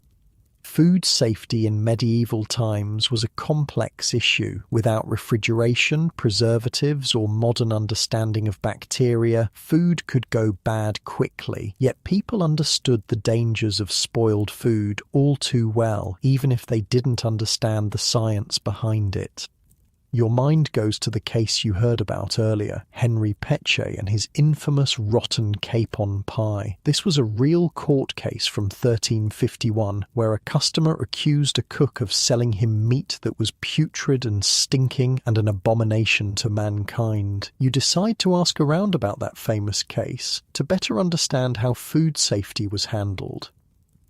Food safety in medieval times was a complex issue. Without refrigeration, preservatives, or modern understanding of bacteria, food could go bad quickly. Yet people understood the dangers of spoiled food all too well, even if they didn't understand the science behind it. Your mind goes to the case you heard about earlier, Henry Peche and his infamous rotten capon pie. This was a real court case from 1351, where a customer accused a cook of selling him meat that was putrid and stinking and an abomination to mankind. You decide to ask around about that famous case to better understand how food safety was handled.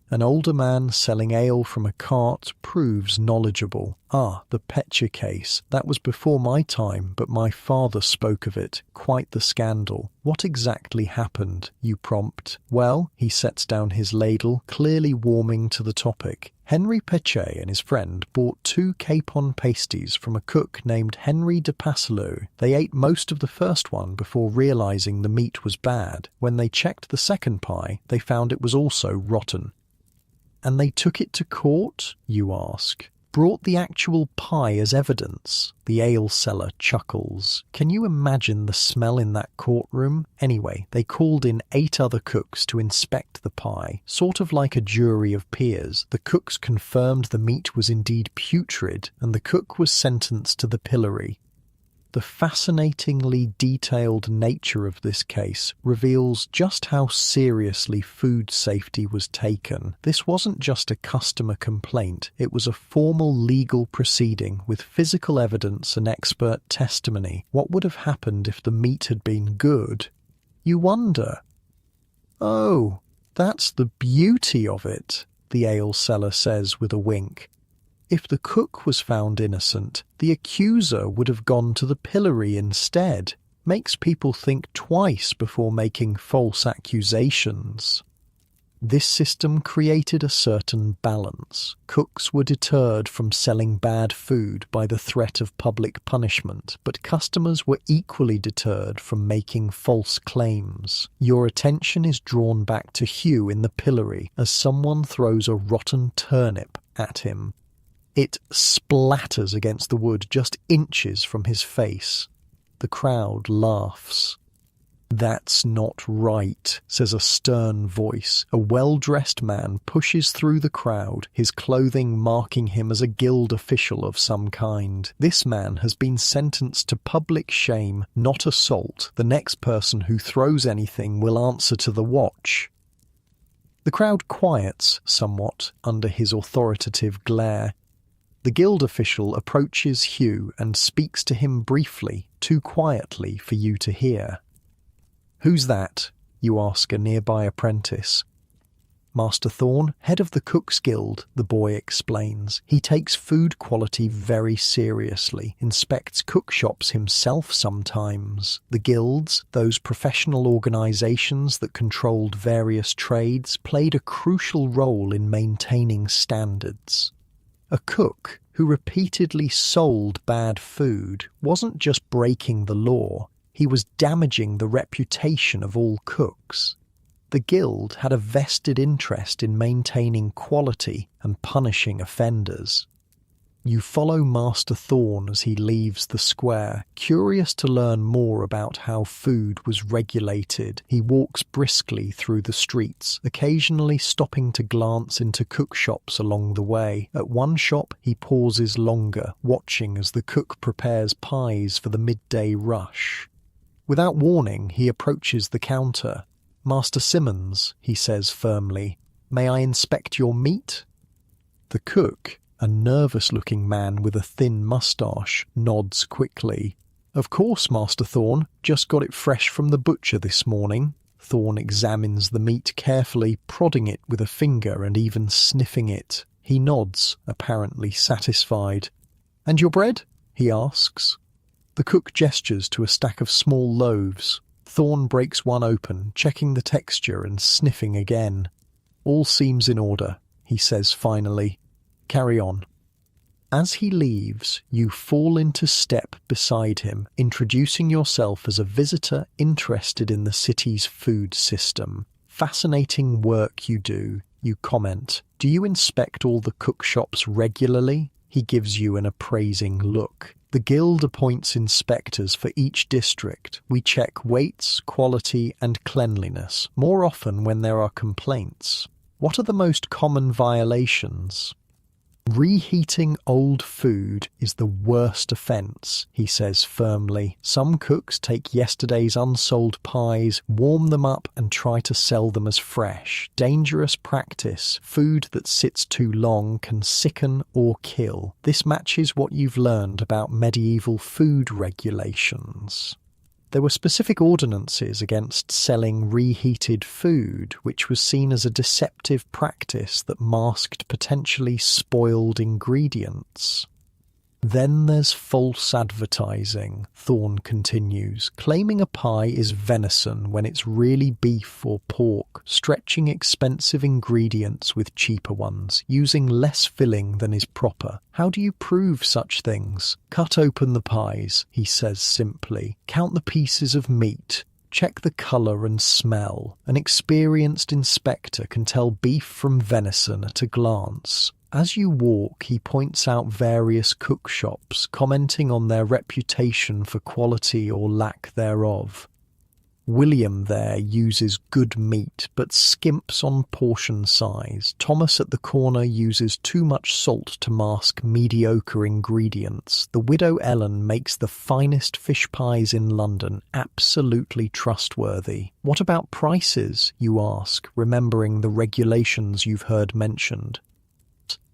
An older man selling ale from a cart proves knowledgeable. Ah, the Peche case. That was before my time, but my father spoke of it. Quite the scandal. What exactly happened? You prompt. Well, he sets down his ladle, clearly warming to the topic. Henry Peche and his friend bought 2 capon pasties from a cook named Henry de Passelot. They ate most of the first one before realizing the meat was bad. When they checked the second pie, they found it was also rotten. And they took it to court, you ask? Brought the actual pie as evidence? The ale seller chuckles. Can you imagine the smell in that courtroom? Anyway, they called in 8 other cooks to inspect the pie, sort of like a jury of peers. The cooks confirmed the meat was indeed putrid, and the cook was sentenced to the pillory. The fascinatingly detailed nature of this case reveals just how seriously food safety was taken. This wasn't just a customer complaint, it was a formal legal proceeding with physical evidence and expert testimony. What would have happened if the meat had been good? You wonder. Oh, that's the beauty of it, the ale seller says with a wink. If the cook was found innocent, the accuser would have gone to the pillory instead. Makes people think twice before making false accusations. This system created a certain balance. Cooks were deterred from selling bad food by the threat of public punishment, but customers were equally deterred from making false claims. Your attention is drawn back to Hugh in the pillory as someone throws a rotten turnip at him. It splatters against the wood just inches from his face. The crowd laughs. That's not right, says a stern voice. A well-dressed man pushes through the crowd, his clothing marking him as a guild official of some kind. This man has been sentenced to public shame, not assault. The next person who throws anything will answer to the watch. The crowd quiets somewhat under his authoritative glare. The guild official approaches Hugh and speaks to him briefly, too quietly for you to hear. "Who's that?" you ask a nearby apprentice. "Master Thorne, head of the Cook's Guild," the boy explains. He takes food quality very seriously, inspects cook shops himself sometimes. The guilds, those professional organizations that controlled various trades, played a crucial role in maintaining standards. A cook, who repeatedly sold bad food, wasn't just breaking the law, he was damaging the reputation of all cooks. The guild had a vested interest in maintaining quality and punishing offenders. You follow Master Thorn as he leaves the square, curious to learn more about how food was regulated. He walks briskly through the streets, occasionally stopping to glance into cook shops along the way. At one shop, he pauses longer, watching as the cook prepares pies for the midday rush. Without warning, he approaches the counter. "Master Simmons," he says firmly, "may I inspect your meat?" The cook, a nervous-looking man with a thin moustache, nods quickly. "Of course, Master Thorn. Just got it fresh from the butcher this morning." Thorn examines the meat carefully, prodding it with a finger and even sniffing it. He nods, apparently satisfied. "And your bread?" he asks. The cook gestures to a stack of small loaves. Thorn breaks one open, checking the texture and sniffing again. "All seems in order," he says finally. "Carry on." As he leaves, you fall into step beside him, introducing yourself as a visitor interested in the city's food system. "Fascinating work you do," you comment. "Do you inspect all the cook shops regularly?" He gives you an appraising look. "The guild appoints inspectors for each district. We check weights, quality, and cleanliness, more often when there are complaints." "What are the most common violations?" "Reheating old food is the worst offence," he says firmly. "Some cooks take yesterday's unsold pies, warm them up and try to sell them as fresh. Dangerous practice. Food that sits too long can sicken or kill. This matches what you've learned about medieval food regulations." There were specific ordinances against selling reheated food, which was seen as a deceptive practice that masked potentially spoiled ingredients. "Then there's false advertising," Thorn continues, "claiming a pie is venison when it's really beef or pork, stretching expensive ingredients with cheaper ones, using less filling than is proper. How do you prove such things? Cut open the pies," he says simply. "Count the pieces of meat. Check the colour and smell. An experienced inspector can tell beef from venison at a glance." As you walk, he points out various cook shops, commenting on their reputation for quality or lack thereof. William there uses good meat, but skimps on portion size. Thomas at the corner uses too much salt to mask mediocre ingredients. The widow Ellen makes the finest fish pies in London, absolutely trustworthy. "What about prices?" you ask, remembering the regulations you've heard mentioned.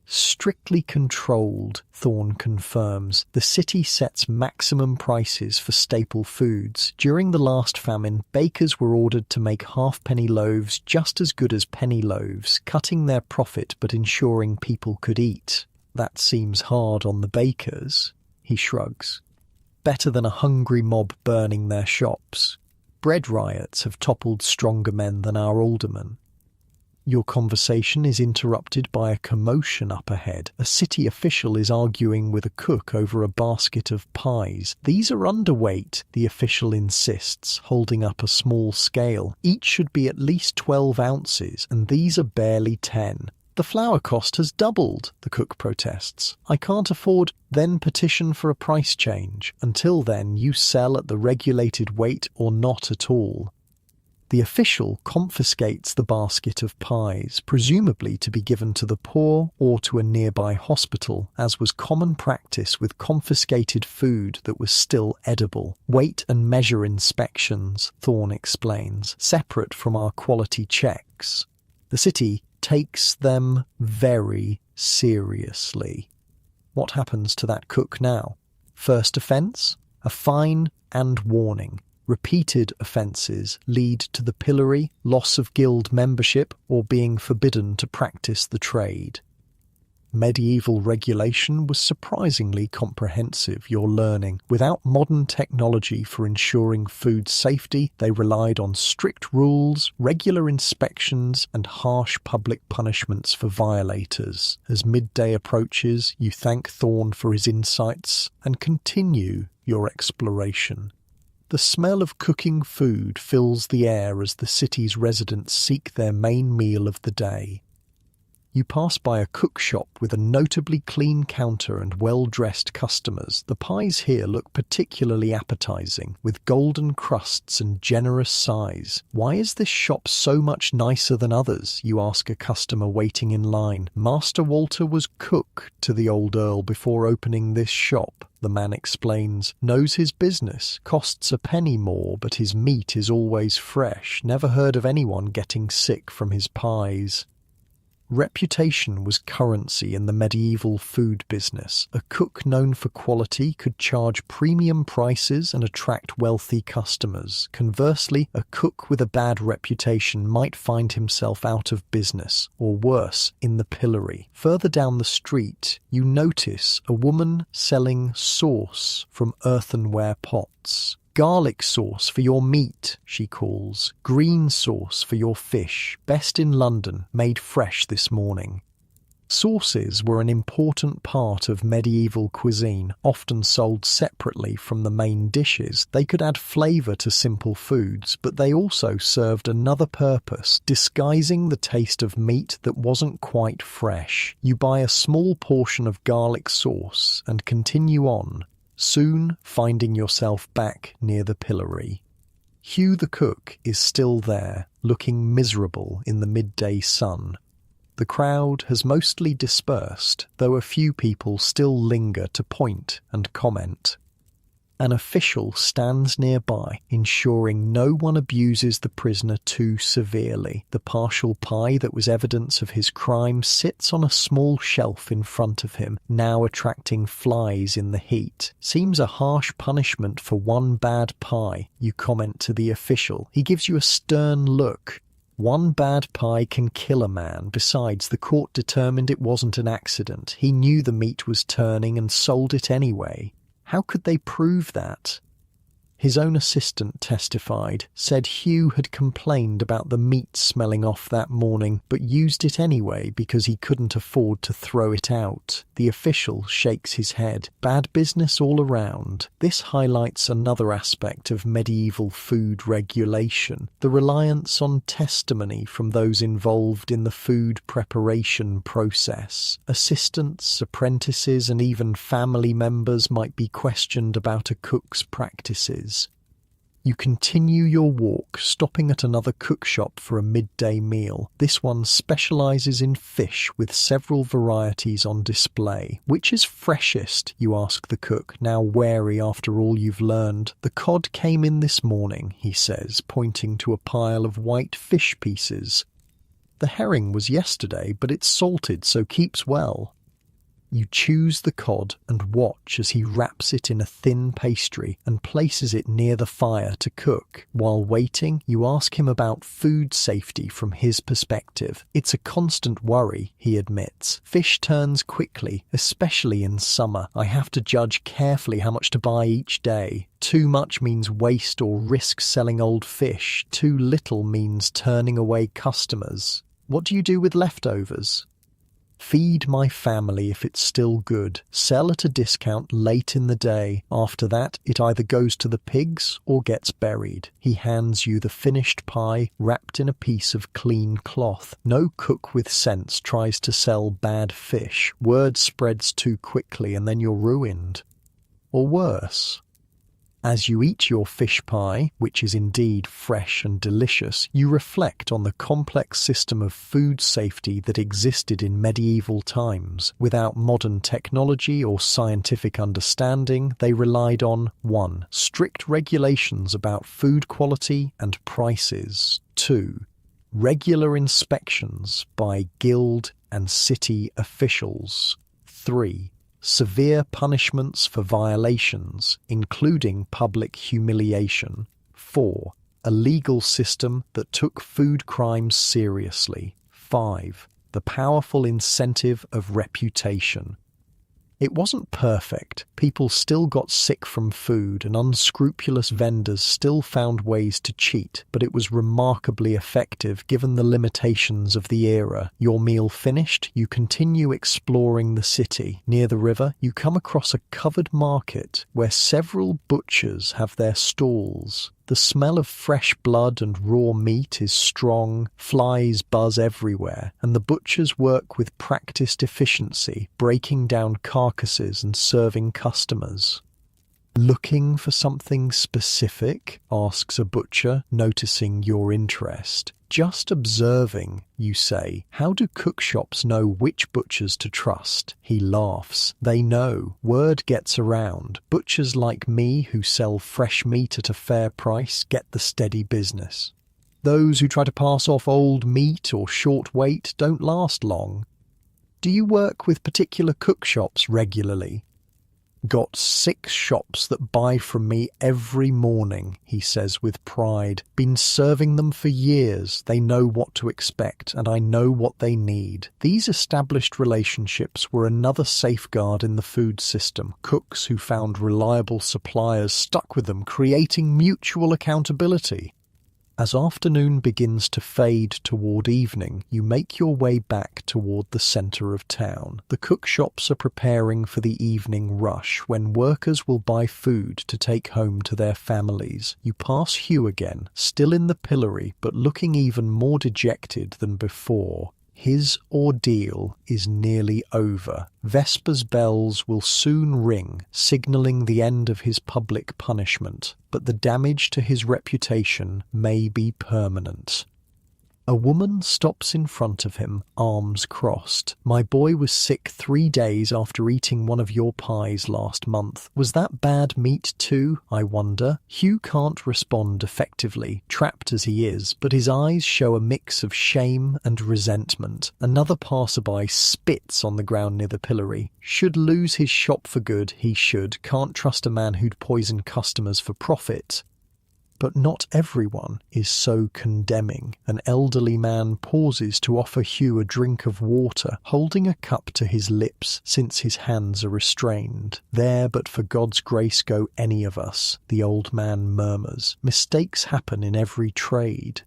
"Strictly controlled," Thorn confirms. "The city sets maximum prices for staple foods. During the last famine, bakers were ordered to make halfpenny loaves just as good as penny loaves, cutting their profit but ensuring people could eat." "That seems hard on the bakers," he shrugs. "Better than a hungry mob burning their shops. Bread riots have toppled stronger men than our aldermen." Your conversation is interrupted by a commotion up ahead. A city official is arguing with a cook over a basket of pies. "These are underweight," the official insists, holding up a small scale. "Each should be at least 12 ounces, and these are barely 10. "The flour cost has doubled," the cook protests. "I can't afford." "Then petition for a price change. Until then, you sell at the regulated weight or not at all." The official confiscates the basket of pies, presumably to be given to the poor or to a nearby hospital, as was common practice with confiscated food that was still edible. "Weight and measure inspections," Thorn explains, "separate from our quality checks. The city takes them very seriously." What happens to that cook now? First offence? A fine and warning. Repeated offences lead to the pillory, loss of guild membership, or being forbidden to practice the trade. Medieval regulation was surprisingly comprehensive, you're learning. Without modern technology for ensuring food safety, they relied on strict rules, regular inspections, and harsh public punishments for violators. As midday approaches, you thank Thorne for his insights and continue your exploration. The smell of cooking food fills the air as the city's residents seek their main meal of the day. You pass by a cook shop with a notably clean counter and well-dressed customers. The pies here look particularly appetizing, with golden crusts and generous size. Why is this shop so much nicer than others? You ask a customer waiting in line. Master Walter was cook to the old Earl before opening this shop. The man explains, knows his business, costs a penny more, but his meat is always fresh. Never heard of anyone getting sick from his pies. Reputation was currency in the medieval food business. A cook known for quality could charge premium prices and attract wealthy customers. Conversely, a cook with a bad reputation might find himself out of business, or worse, in the pillory. Further down the street, you notice a woman selling sauce from earthenware pots. Garlic sauce for your meat, she calls. Green sauce for your fish. Best in London, made fresh this morning. Sauces were an important part of medieval cuisine, often sold separately from the main dishes. They could add flavour to simple foods, but they also served another purpose, disguising the taste of meat that wasn't quite fresh. You buy a small portion of garlic sauce and continue on, soon finding yourself back near the pillory. Hugh the cook is still there, looking miserable in the midday sun. The crowd has mostly dispersed, though a few people still linger to point and comment. An official stands nearby, ensuring no one abuses the prisoner too severely. The partial pie that was evidence of his crime sits on a small shelf in front of him, now attracting flies in the heat. Seems a harsh punishment for one bad pie, you comment to the official. He gives you a stern look. One bad pie can kill a man. Besides, the court determined it wasn't an accident. He knew the meat was turning and sold it anyway. How could they prove that? His own assistant testified, said Hugh had complained about the meat smelling off that morning, but used it anyway because he couldn't afford to throw it out. The official shakes his head. Bad business all around. This highlights another aspect of medieval food regulation, the reliance on testimony from those involved in the food preparation process. Assistants, apprentices, and even family members might be questioned about a cook's practices. You continue your walk, stopping at another cook shop for a midday meal. This one specialises in fish with several varieties on display. Which is freshest, you ask the cook, now wary after all you've learned. The cod came in this morning, he says, pointing to a pile of white fish pieces. The herring was yesterday, but it's salted, so keeps well. You choose the cod and watch as he wraps it in a thin pastry and places it near the fire to cook. While waiting, you ask him about food safety from his perspective. It's a constant worry, he admits. Fish turns quickly, especially in summer. I have to judge carefully how much to buy each day. Too much means waste or risk selling old fish. Too little means turning away customers. What do you do with leftovers? Feed my family if it's still good. Sell at a discount late in the day. After that, it either goes to the pigs or gets buried. He hands you the finished pie wrapped in a piece of clean cloth. No cook with sense tries to sell bad fish. Word spreads too quickly and then you're ruined. Or worse. As you eat your fish pie, which is indeed fresh and delicious, you reflect on the complex system of food safety that existed in medieval times. Without modern technology or scientific understanding, they relied on 1. Strict regulations about food quality and prices. 2. Regular inspections by guild and city officials. 3. Severe punishments for violations, including public humiliation. 4. A legal system that took food crimes seriously. 5. the powerful incentive of reputation. It wasn't perfect. People still got sick from food and unscrupulous vendors still found ways to cheat, but it was remarkably effective given the limitations of the era. Your meal finished, you continue exploring the city. Near the river, you come across a covered market where several butchers have their stalls. The smell of fresh blood and raw meat is strong, flies buzz everywhere, and the butchers work with practiced efficiency, breaking down carcasses and serving customers. "Looking for something specific?" asks a butcher, noticing your interest. "Just observing," you say. "How do cook shops know which butchers to trust?" He laughs. "They know. Word gets around. Butchers like me who sell fresh meat at a fair price get the steady business. Those who try to pass off old meat or short weight don't last long." "Do you work with particular cook shops regularly?" "Got 6 shops that buy from me every morning," he says with pride. "Been serving them for years. They know what to expect, and I know what they need." These established relationships were another safeguard in the food system. Cooks who found reliable suppliers stuck with them, creating mutual accountability. As afternoon begins to fade toward evening, you make your way back toward the center of town. The cook shops are preparing for the evening rush, when workers will buy food to take home to their families. You pass Hugh again, still in the pillory, but looking even more dejected than before. His ordeal is nearly over. Vesper's bells will soon ring, signalling the end of his public punishment, but the damage to his reputation may be permanent. A woman stops in front of him, arms crossed. "My boy was sick 3 days after eating one of your pies last month. Was that bad meat too, I wonder?" Hugh can't respond effectively, trapped as he is, but his eyes show a mix of shame and resentment. Another passerby spits on the ground near the pillory. Should lose his shop for good, he should. Can't trust a man who'd poison customers for profit. But not everyone is so condemning. An elderly man pauses to offer Hugh a drink of water, holding a cup to his lips since his hands are restrained. "There but for God's grace go any of us," the old man murmurs. "Mistakes happen in every trade."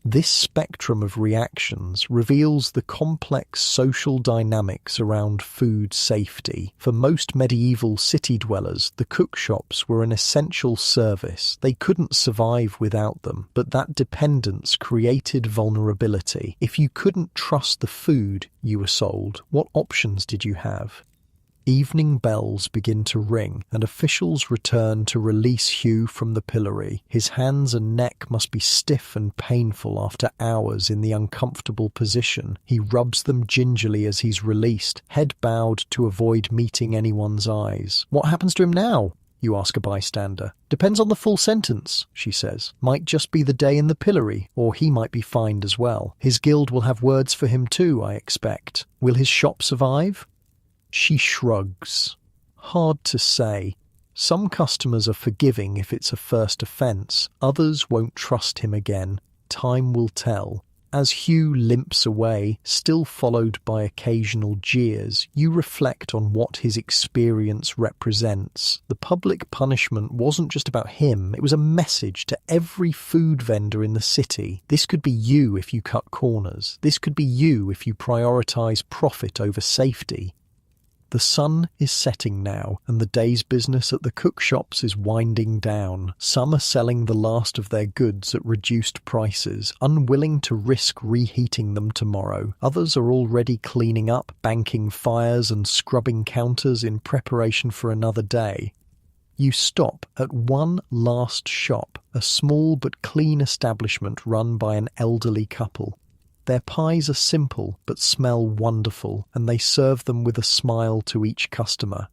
This spectrum of reactions reveals the complex social dynamics around food safety. For most medieval city dwellers, the cook shops were an essential service. They couldn't survive without them, but that dependence created vulnerability. If you couldn't trust the food you were sold, what options did you have? Evening bells begin to ring, and officials return to release Hugh from the pillory. His hands and neck must be stiff and painful after hours in the uncomfortable position. He rubs them gingerly as he's released, head bowed to avoid meeting anyone's eyes. "What happens to him now?" you ask a bystander. "Depends on the full sentence," she says. "Might just be the day in the pillory, or he might be fined as well. His guild will have words for him too, I expect. Will his shop survive?" She shrugs. Hard to say. Some customers are forgiving if it's a first offence. Others won't trust him again. Time will tell. As Hugh limps away, still followed by occasional jeers, you reflect on what his experience represents. The public punishment wasn't just about him, it was a message to every food vendor in the city. This could be you if you cut corners. This could be you if you prioritise profit over safety. The sun is setting now, and the day's business at the cook shops is winding down. Some are selling the last of their goods at reduced prices, unwilling to risk reheating them tomorrow. Others are already cleaning up, banking fires and scrubbing counters in preparation for another day. You stop at one last shop, a small but clean establishment run by an elderly couple. Their pies are simple but smell wonderful, and they serve them with a smile to each customer.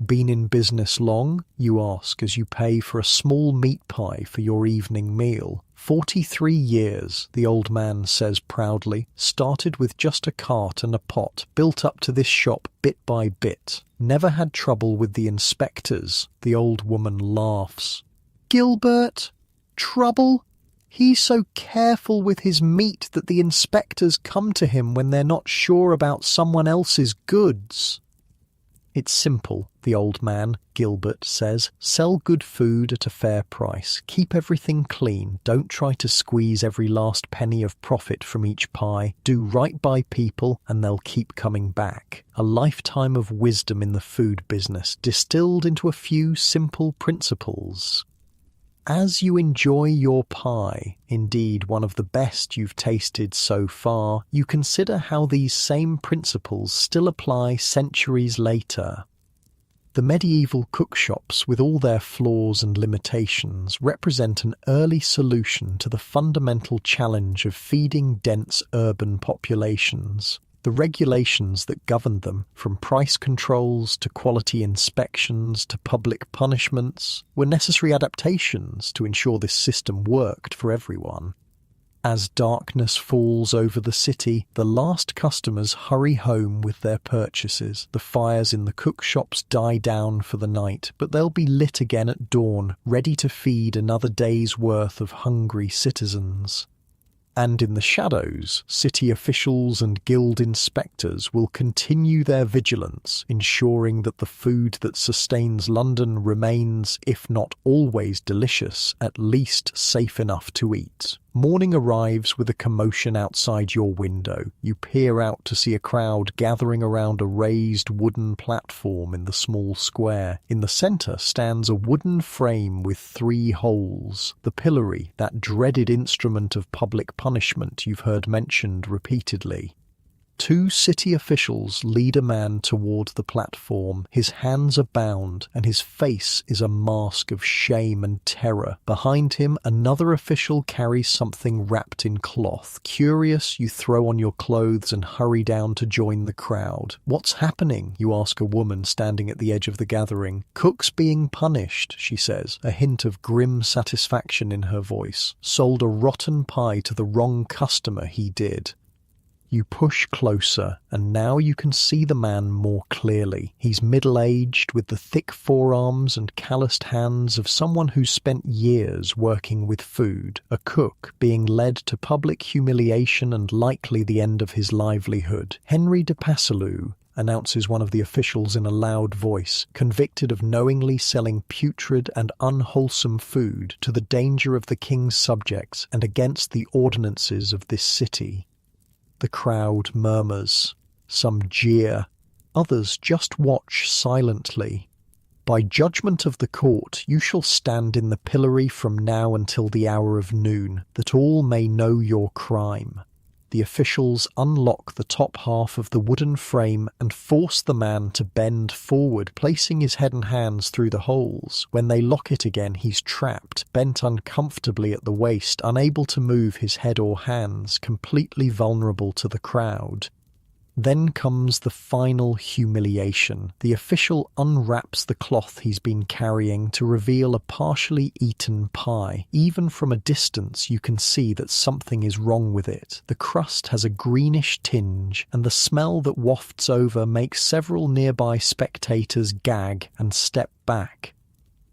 "Been in business long?" you ask as you pay for a small meat pie for your evening meal. 43 years, the old man says proudly. "Started with just a cart and a pot, built up to this shop bit by bit. Never had trouble with the inspectors." The old woman laughs. "Gilbert? Trouble? He's so careful with his meat that the inspectors come to him when they're not sure about someone else's goods. It's simple, the old man, Gilbert, says. Sell good food at a fair price. Keep everything clean. Don't try to squeeze every last penny of profit from each pie. Do right by people and they'll keep coming back. A lifetime of wisdom in the food business, distilled into a few simple principles. As you enjoy your pie, indeed one of the best you've tasted so far, you consider how these same principles still apply centuries later. The medieval cookshops, with all their flaws and limitations, represent an early solution to the fundamental challenge of feeding dense urban populations. The regulations that governed them, from price controls to quality inspections to public punishments, were necessary adaptations to ensure this system worked for everyone. As darkness falls over the city, the last customers hurry home with their purchases. The fires in the cookshops die down for the night, but they'll be lit again at dawn, ready to feed another day's worth of hungry citizens. And in the shadows, city officials and guild inspectors will continue their vigilance, ensuring that the food that sustains London remains, if not always delicious, at least safe enough to eat. Morning arrives with a commotion outside your window. You peer out to see a crowd gathering around a raised wooden platform in the small square. In the centre stands a wooden frame with 3 holes. The pillory, that dreaded instrument of public punishment you've heard mentioned repeatedly. 2 city officials lead a man toward the platform. His hands are bound, and his face is a mask of shame and terror. Behind him, another official carries something wrapped in cloth. Curious, you throw on your clothes and hurry down to join the crowd. What's happening? You ask a woman standing at the edge of the gathering. Cook's being punished, she says, a hint of grim satisfaction in her voice. Sold a rotten pie to the wrong customer, he did. You push closer, and now you can see the man more clearly. He's middle-aged, with the thick forearms and calloused hands of someone who's spent years working with food, a cook, being led to public humiliation and likely the end of his livelihood. Henry de Passalou, announces one of the officials in a loud voice, convicted of knowingly selling putrid and unwholesome food to the danger of the king's subjects and against the ordinances of this city. The crowd murmurs. Some jeer. Others just watch silently. By judgment of the court, you shall stand in the pillory from now until the hour of noon, that all may know your crime. The officials unlock the top half of the wooden frame and force the man to bend forward, placing his head and hands through the holes. When they lock it again, he's trapped, bent uncomfortably at the waist, unable to move his head or hands, completely vulnerable to the crowd. Then comes the final humiliation. The official unwraps the cloth he's been carrying to reveal a partially eaten pie. Even from a distance you can see that something is wrong with it. The crust has a greenish tinge, and the smell that wafts over makes several nearby spectators gag and step back.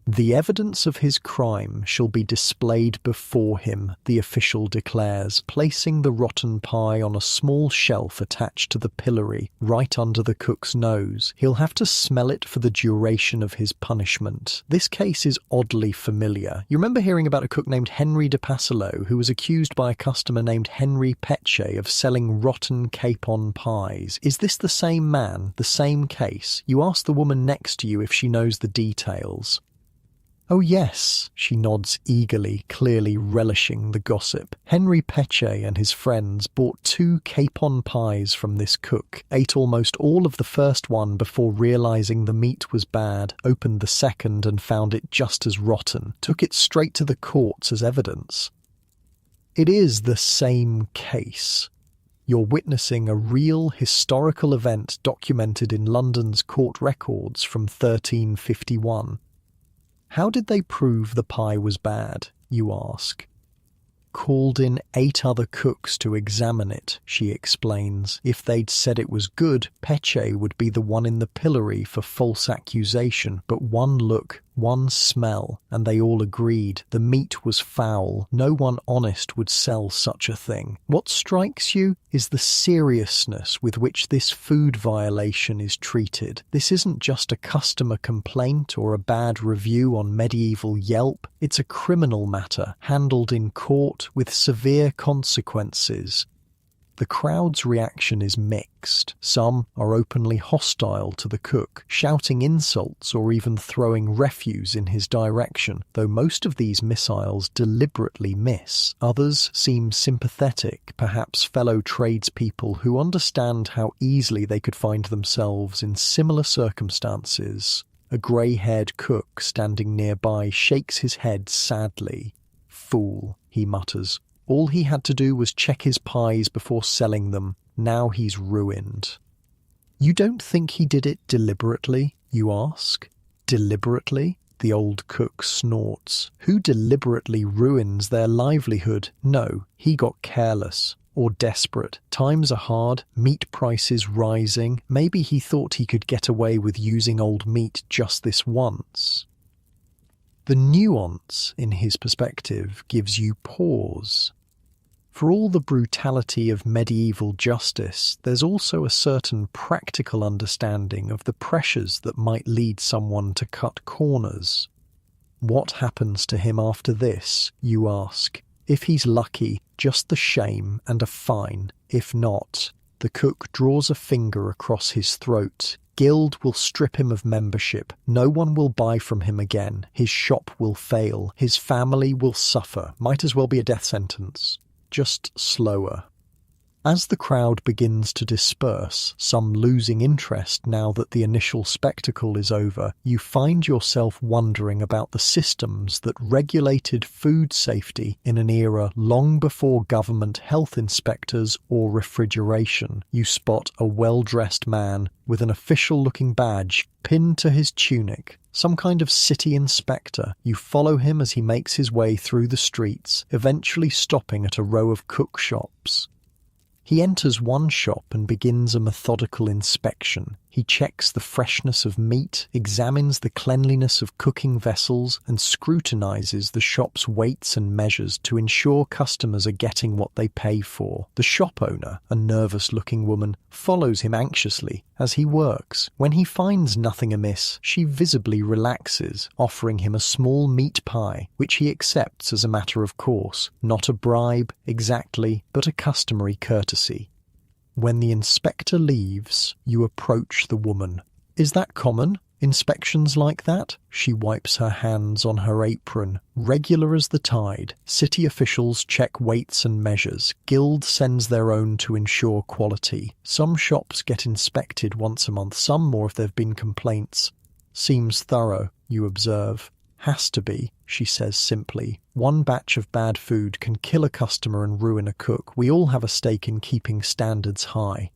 The evidence of his crime shall be displayed before him, the official declares, placing the rotten pie on a small shelf attached to the pillory, right under the cook's nose. He'll have to smell it for the duration of his punishment. This case is oddly familiar. You remember hearing about a cook named Henry de Passalou, who was accused by a customer named Henry Peche of selling rotten capon pies. Is this the same man, the same case? You ask the woman next to you if she knows the details. Oh yes, she nods eagerly, clearly relishing the gossip. Henry Peche and his friends bought 2 capon pies from this cook, ate almost all of the first one before realizing the meat was bad, opened the second and found it just as rotten, took it straight to the courts as evidence. It is the same case. You're witnessing a real historical event documented in London's court records from 1351. How did they prove the pie was bad, you ask? Called in 8 other cooks to examine it, she explains. If they'd said it was good, Peche would be the one in the pillory for false accusation, but one look One smell, and they all agreed the meat was foul. No one honest would sell such a thing. What strikes you is the seriousness with which this food violation is treated. This isn't just a customer complaint or a bad review on medieval Yelp. It's a criminal matter, handled in court with severe consequences. The crowd's reaction is mixed. Some are openly hostile to the cook, shouting insults or even throwing refuse in his direction, though most of these missiles deliberately miss. Others seem sympathetic, perhaps fellow tradespeople who understand how easily they could find themselves in similar circumstances. A grey-haired cook standing nearby shakes his head sadly. "Fool," he mutters. "All he had to do was check his pies before selling them. Now he's ruined." "You don't think he did it deliberately?" you ask. "Deliberately?" the old cook snorts. "Who deliberately ruins their livelihood? No, he got careless. Or desperate. Times are hard, meat prices rising. Maybe he thought he could get away with using old meat just this once." The nuance in his perspective gives you pause. For all the brutality of medieval justice, there's also a certain practical understanding of the pressures that might lead someone to cut corners. What happens to him after this, you ask? If he's lucky, just the shame and a fine. If not, the cook draws a finger across his throat. Guild will strip him of membership. No one will buy from him again. His shop will fail. His family will suffer. Might as well be a death sentence. Just slower. As the crowd begins to disperse, some losing interest now that the initial spectacle is over, you find yourself wondering about the systems that regulated food safety in an era long before government health inspectors or refrigeration. You spot a well-dressed man with an official-looking badge pinned to his tunic, some kind of city inspector. You follow him as he makes his way through the streets, eventually stopping at a row of cook shops. He enters one shop and begins a methodical inspection. He checks the freshness of meat, examines the cleanliness of cooking vessels, and scrutinizes the shop's weights and measures to ensure customers are getting what they pay for. The shop owner, a nervous-looking woman, follows him anxiously as he works. When he finds nothing amiss, she visibly relaxes, offering him a small meat pie, which he accepts as a matter of course. Not a bribe, exactly, but a customary courtesy. When the inspector leaves, you approach the woman. "Is that common? Inspections like that?" She wipes her hands on her apron. "Regular as the tide. City officials check weights and measures. Guild sends their own to ensure quality. Some shops get inspected once a month, some more if there have been complaints." "Seems thorough," you observe. "Has to be," she says simply. "One batch of bad food can kill a customer and ruin a cook. We all have a stake in keeping standards high."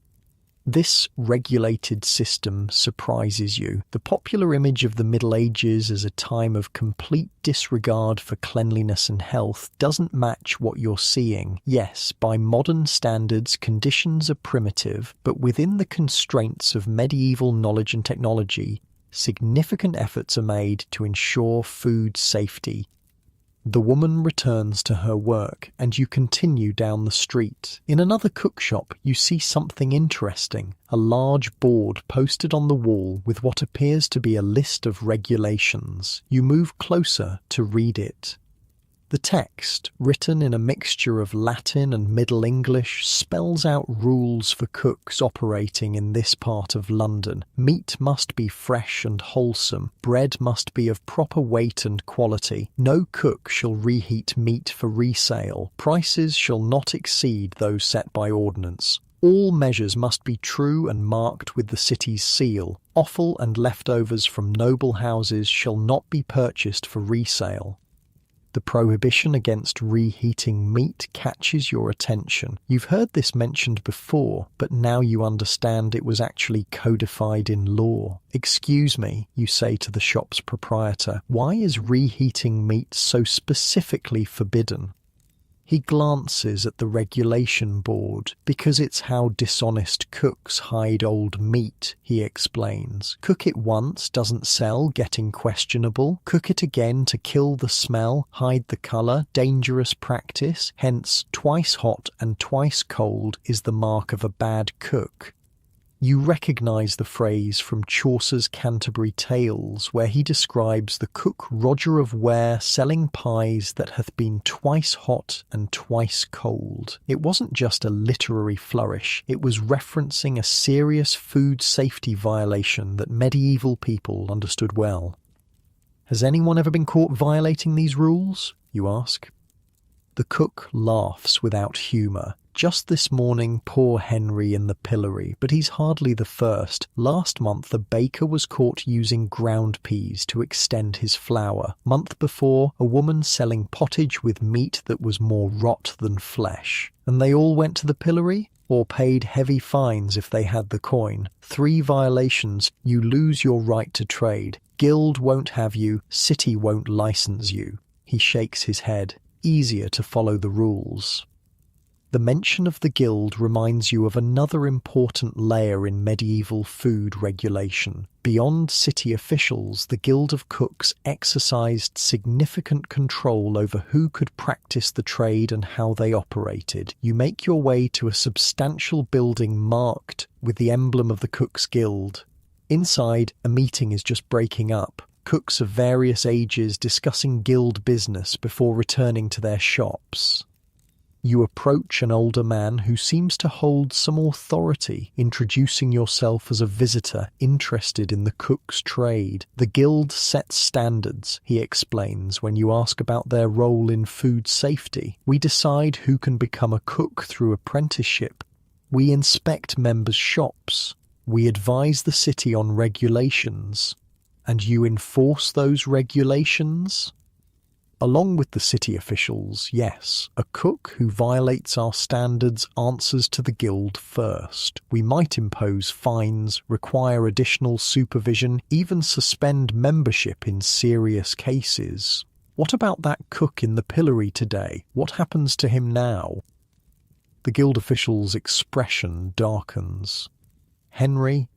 This regulated system surprises you. The popular image of the Middle Ages as a time of complete disregard for cleanliness and health doesn't match what you're seeing. Yes, by modern standards, conditions are primitive, but within the constraints of medieval knowledge and technology, significant efforts are made to ensure food safety. The woman returns to her work, and you continue down the street. In another cook shop, you see something interesting. A large board posted on the wall with what appears to be a list of regulations. You move closer to read it. The text, written in a mixture of Latin and Middle English, spells out rules for cooks operating in this part of London. Meat must be fresh and wholesome. Bread must be of proper weight and quality. No cook shall reheat meat for resale. Prices shall not exceed those set by ordinance. All measures must be true and marked with the city's seal. Offal and leftovers from noble houses shall not be purchased for resale. The prohibition against reheating meat catches your attention. You've heard this mentioned before, but now you understand it was actually codified in law. "Excuse me," you say to the shop's proprietor, "why is reheating meat so specifically forbidden?" He glances at the regulation board. Because it's how dishonest cooks hide old meat, he explains. Cook it once, doesn't sell, getting questionable. Cook it again to kill the smell, hide the colour, dangerous practice. Hence, twice hot and twice cold is the mark of a bad cook. You recognise the phrase from Chaucer's Canterbury Tales, where he describes the cook Roger of Ware selling pies that hath been twice hot and twice cold. It wasn't just a literary flourish, it was referencing a serious food safety violation that medieval people understood well. Has anyone ever been caught violating these rules? You ask. The cook laughs without humour. Just this morning, poor Henry in the pillory, but he's hardly the first. Last month, a baker was caught using ground peas to extend his flour. Month before, a woman selling pottage with meat that was more rot than flesh. And they all went to the pillory? Or paid heavy fines if they had the coin. 3 violations, you lose your right to trade. Guild won't have you, city won't license you. He shakes his head. Easier to follow the rules. The mention of the guild reminds you of another important layer in medieval food regulation. Beyond city officials, the Guild of Cooks exercised significant control over who could practice the trade and how they operated. You make your way to a substantial building marked with the emblem of the Cooks Guild. Inside, a meeting is just breaking up. Cooks of various ages discussing guild business before returning to their shops. You approach an older man who seems to hold some authority, introducing yourself as a visitor interested in the cook's trade. The guild sets standards, he explains when you ask about their role in food safety. We decide who can become a cook through apprenticeship. We inspect members' shops. We advise the city on regulations. And you enforce those regulations? Along with the city officials, yes, a cook who violates our standards answers to the guild first. We might impose fines, require additional supervision, even suspend membership in serious cases. What about that cook in the pillory today? What happens to him now? The guild official's expression darkens. Henry?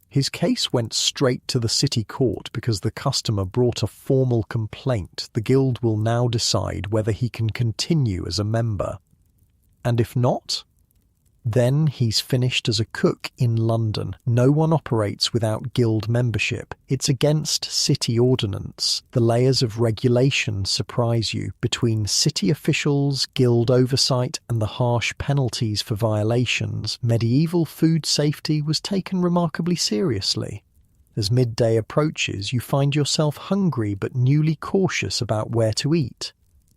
His case went straight to the city court because the customer brought a formal complaint. The guild will now decide whether he can continue as a member. And if not, then he's finished as a cook in London. No one operates without guild membership. It's against city ordinance. The layers of regulation surprise you. Between city officials, guild oversight, and the harsh penalties for violations, medieval food safety was taken remarkably seriously. As midday approaches, you find yourself hungry but newly cautious about where to eat.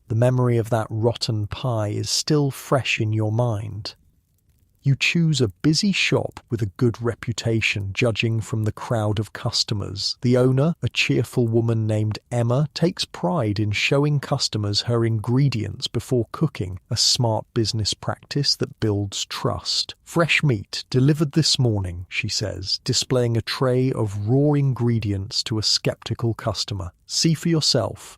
The memory of that rotten pie is still fresh in your mind. You choose a busy shop with a good reputation, judging from the crowd of customers. The owner, a cheerful woman named Emma, takes pride in showing customers her ingredients before cooking, a smart business practice that builds trust. Fresh meat, delivered this morning, she says, displaying a tray of raw ingredients to a skeptical customer. See for yourself.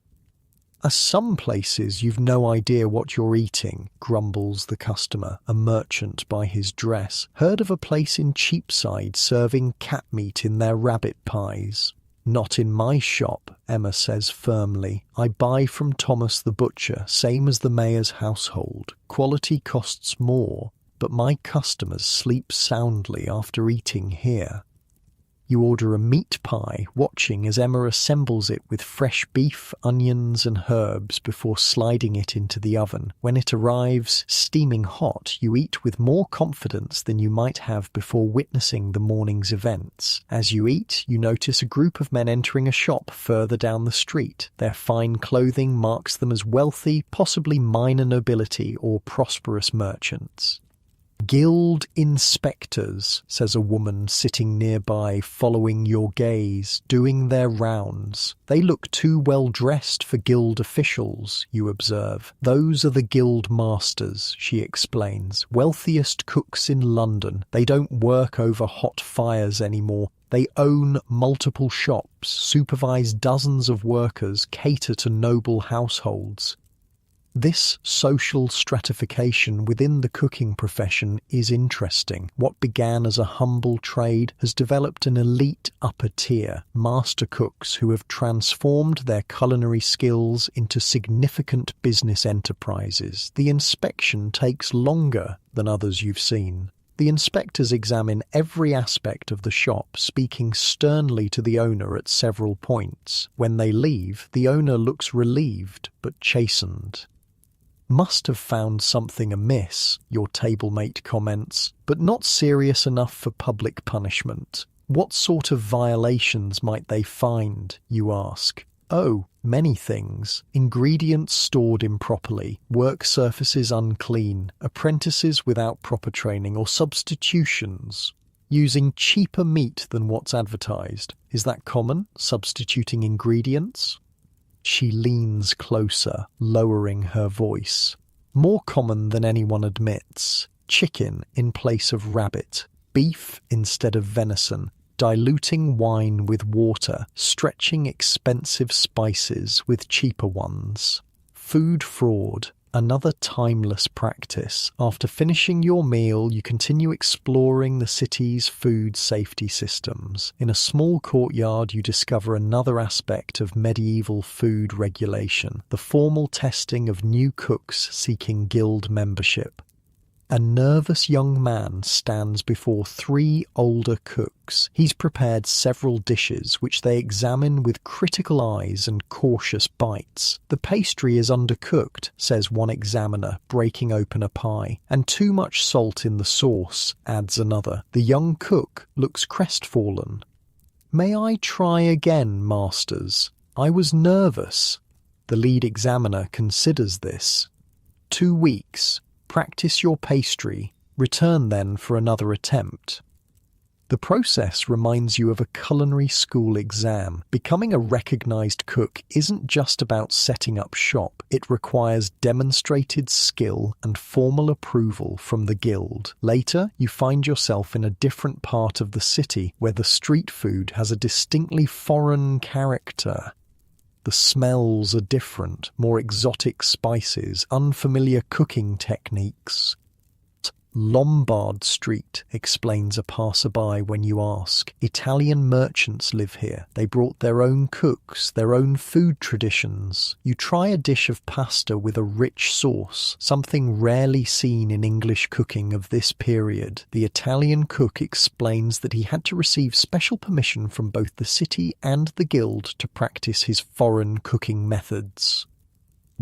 Some places you've no idea what you're eating, grumbles the customer, a merchant by his dress. Heard of a place in Cheapside serving cat meat in their rabbit pies? Not in my shop, Emma says firmly. I buy from Thomas the butcher, same as the mayor's household. Quality costs more, but my customers sleep soundly after eating here. You order a meat pie, watching as Emma assembles it with fresh beef, onions and herbs before sliding it into the oven. When it arrives, steaming hot, you eat with more confidence than you might have before witnessing the morning's events. As you eat, you notice a group of men entering a shop further down the street. Their fine clothing marks them as wealthy, possibly minor nobility or prosperous merchants. Guild inspectors, says a woman sitting nearby, following your gaze, doing their rounds. They look too well dressed for guild officials, you observe. Those are the guild masters, she explains. Wealthiest cooks in London. They don't work over hot fires anymore. They own multiple shops, supervise dozens of workers, cater to noble households. This social stratification within the cooking profession is interesting. What began as a humble trade has developed an elite upper tier, master cooks who have transformed their culinary skills into significant business enterprises. The inspection takes longer than others you've seen. The inspectors examine every aspect of the shop, speaking sternly to the owner at several points. When they leave, the owner looks relieved but chastened. "Must have found something amiss," your table-mate comments, "but not serious enough for public punishment." "What sort of violations might they find?" you ask. "Oh, many things. Ingredients stored improperly, work surfaces unclean, apprentices without proper training, or substitutions. Using cheaper meat than what's advertised. Is that common? Substituting ingredients?" She leans closer, lowering her voice. "More common than anyone admits. Chicken in place of rabbit, beef instead of venison, diluting wine with water, stretching expensive spices with cheaper ones. Food fraud, another timeless practice. After finishing your meal, you continue exploring the city's food safety systems. In a small courtyard, you discover another aspect of medieval food regulation, the formal testing of new cooks seeking guild membership. A nervous young man stands before 3 older cooks. He's prepared several dishes which they examine with critical eyes and cautious bites. "The pastry is undercooked," says one examiner, breaking open a pie. "And too much salt in the sauce," adds another. The young cook looks crestfallen. "May I try again, masters? I was nervous." The lead examiner considers this. 2 weeks. Practice your pastry, return then for another attempt. The process reminds you of a culinary school exam. Becoming a recognized cook isn't just about setting up shop. It requires demonstrated skill and formal approval from the guild. Later, you find yourself in a different part of the city where the street food has a distinctly foreign character. The smells are different, more exotic spices, unfamiliar cooking techniques. "Lombard Street," explains a passerby when you ask. "Italian merchants live here. They brought their own cooks, their own food traditions." You try a dish of pasta with a rich sauce, something rarely seen in English cooking of this period. The Italian cook explains that he had to receive special permission from both the city and the guild to practice his foreign cooking methods.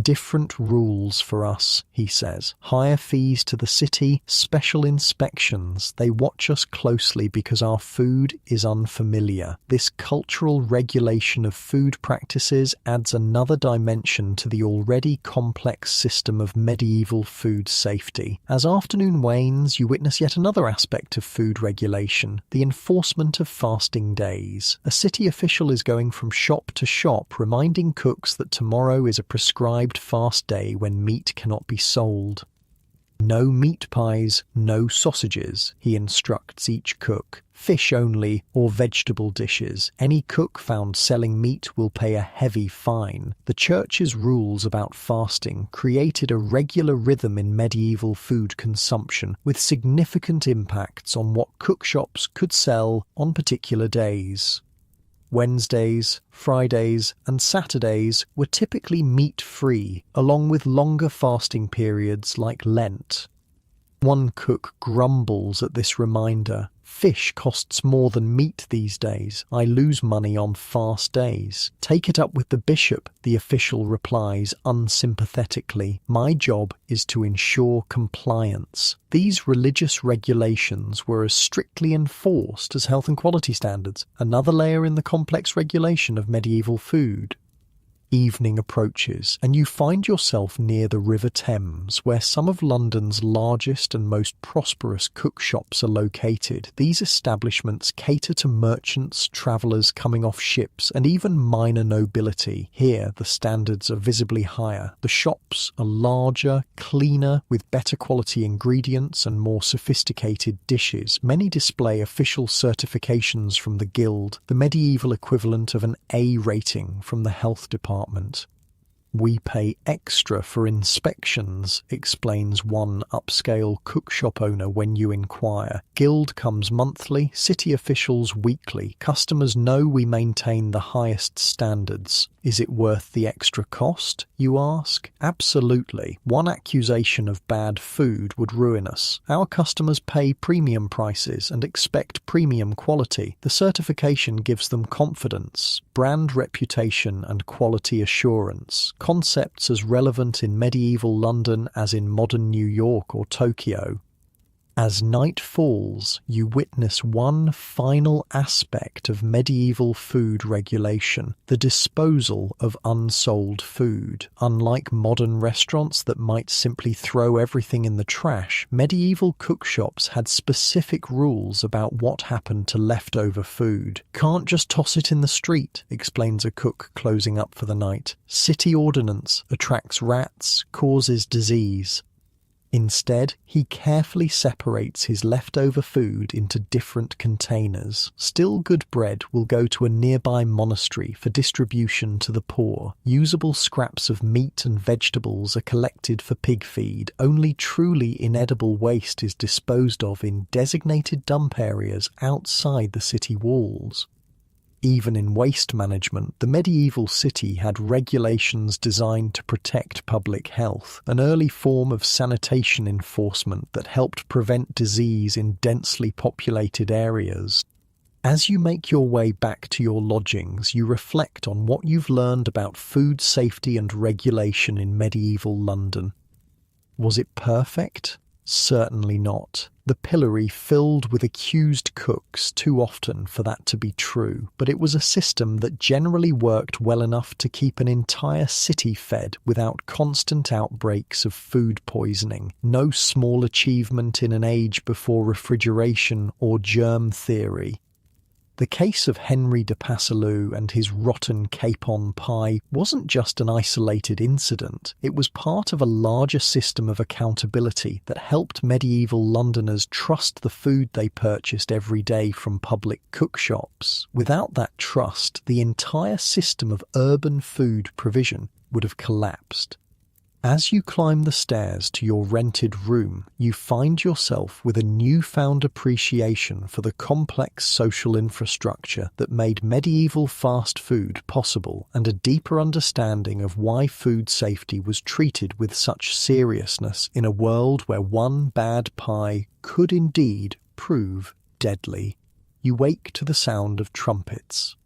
"Different rules for us," he says. "Higher fees to the city, special inspections. They watch us closely because our food is unfamiliar." This cultural regulation of food practices adds another dimension to the already complex system of medieval food safety. As afternoon wanes, you witness yet another aspect of food regulation, the enforcement of fasting days. A city official is going from shop to shop, reminding cooks that tomorrow is a prescribed fast day when meat cannot be sold. "No meat pies, no sausages," he instructs each cook. "Fish only or vegetable dishes. Any cook found selling meat will pay a heavy fine." The church's rules about fasting created a regular rhythm in medieval food consumption, with significant impacts on what cookshops could sell on particular days. Wednesdays, Fridays, and Saturdays were typically meat-free, along with longer fasting periods like Lent. One cook grumbles at this reminder. "Fish costs more than meat these days. I lose money on fast days." "Take it up with the bishop," the official replies unsympathetically. "My job is to ensure compliance." These religious regulations were as strictly enforced as health and quality standards, another layer in the complex regulation of medieval food. Evening approaches, and you find yourself near the River Thames, where some of London's largest and most prosperous cook shops are located. These establishments cater to merchants, travellers coming off ships, and even minor nobility. Here, the standards are visibly higher. The shops are larger, cleaner, with better quality ingredients and more sophisticated dishes. Many display official certifications from the Guild, the medieval equivalent of an A rating from the health department. "We pay extra for inspections," explains one upscale cookshop owner when you inquire. "Guild comes monthly, city officials weekly. Customers know we maintain the highest standards." "Is it worth the extra cost?" you ask. "Absolutely. One accusation of bad food would ruin us. Our customers pay premium prices and expect premium quality. The certification gives them confidence, brand reputation and quality assurance. Concepts as relevant in medieval London as in modern New York or Tokyo." As night falls, you witness one final aspect of medieval food regulation: the disposal of unsold food. Unlike modern restaurants that might simply throw everything in the trash, medieval cookshops had specific rules about what happened to leftover food. "Can't just toss it in the street," explains a cook closing up for the night. "City ordinance attracts rats, causes disease." Instead, he carefully separates his leftover food into different containers. Still good bread will go to a nearby monastery for distribution to the poor. Usable scraps of meat and vegetables are collected for pig feed. Only truly inedible waste is disposed of in designated dump areas outside the city walls. Even in waste management, the medieval city had regulations designed to protect public health, an early form of sanitation enforcement that helped prevent disease in densely populated areas. As you make your way back to your lodgings, you reflect on what you've learned about food safety and regulation in medieval London. Was it perfect? Certainly not. The pillory filled with accused cooks too often for that to be true, but it was a system that generally worked well enough to keep an entire city fed without constant outbreaks of food poisoning. No small achievement in an age before refrigeration or germ theory. The case of Henry de Passalou and his rotten capon pie wasn't just an isolated incident. It was part of a larger system of accountability that helped medieval Londoners trust the food they purchased every day from public cookshops. Without that trust, the entire system of urban food provision would have collapsed. As you climb the stairs to your rented room, you find yourself with a newfound appreciation for the complex social infrastructure that made medieval fast food possible, and a deeper understanding of why food safety was treated with such seriousness in a world where one bad pie could indeed prove deadly. You wake to the sound of trumpets.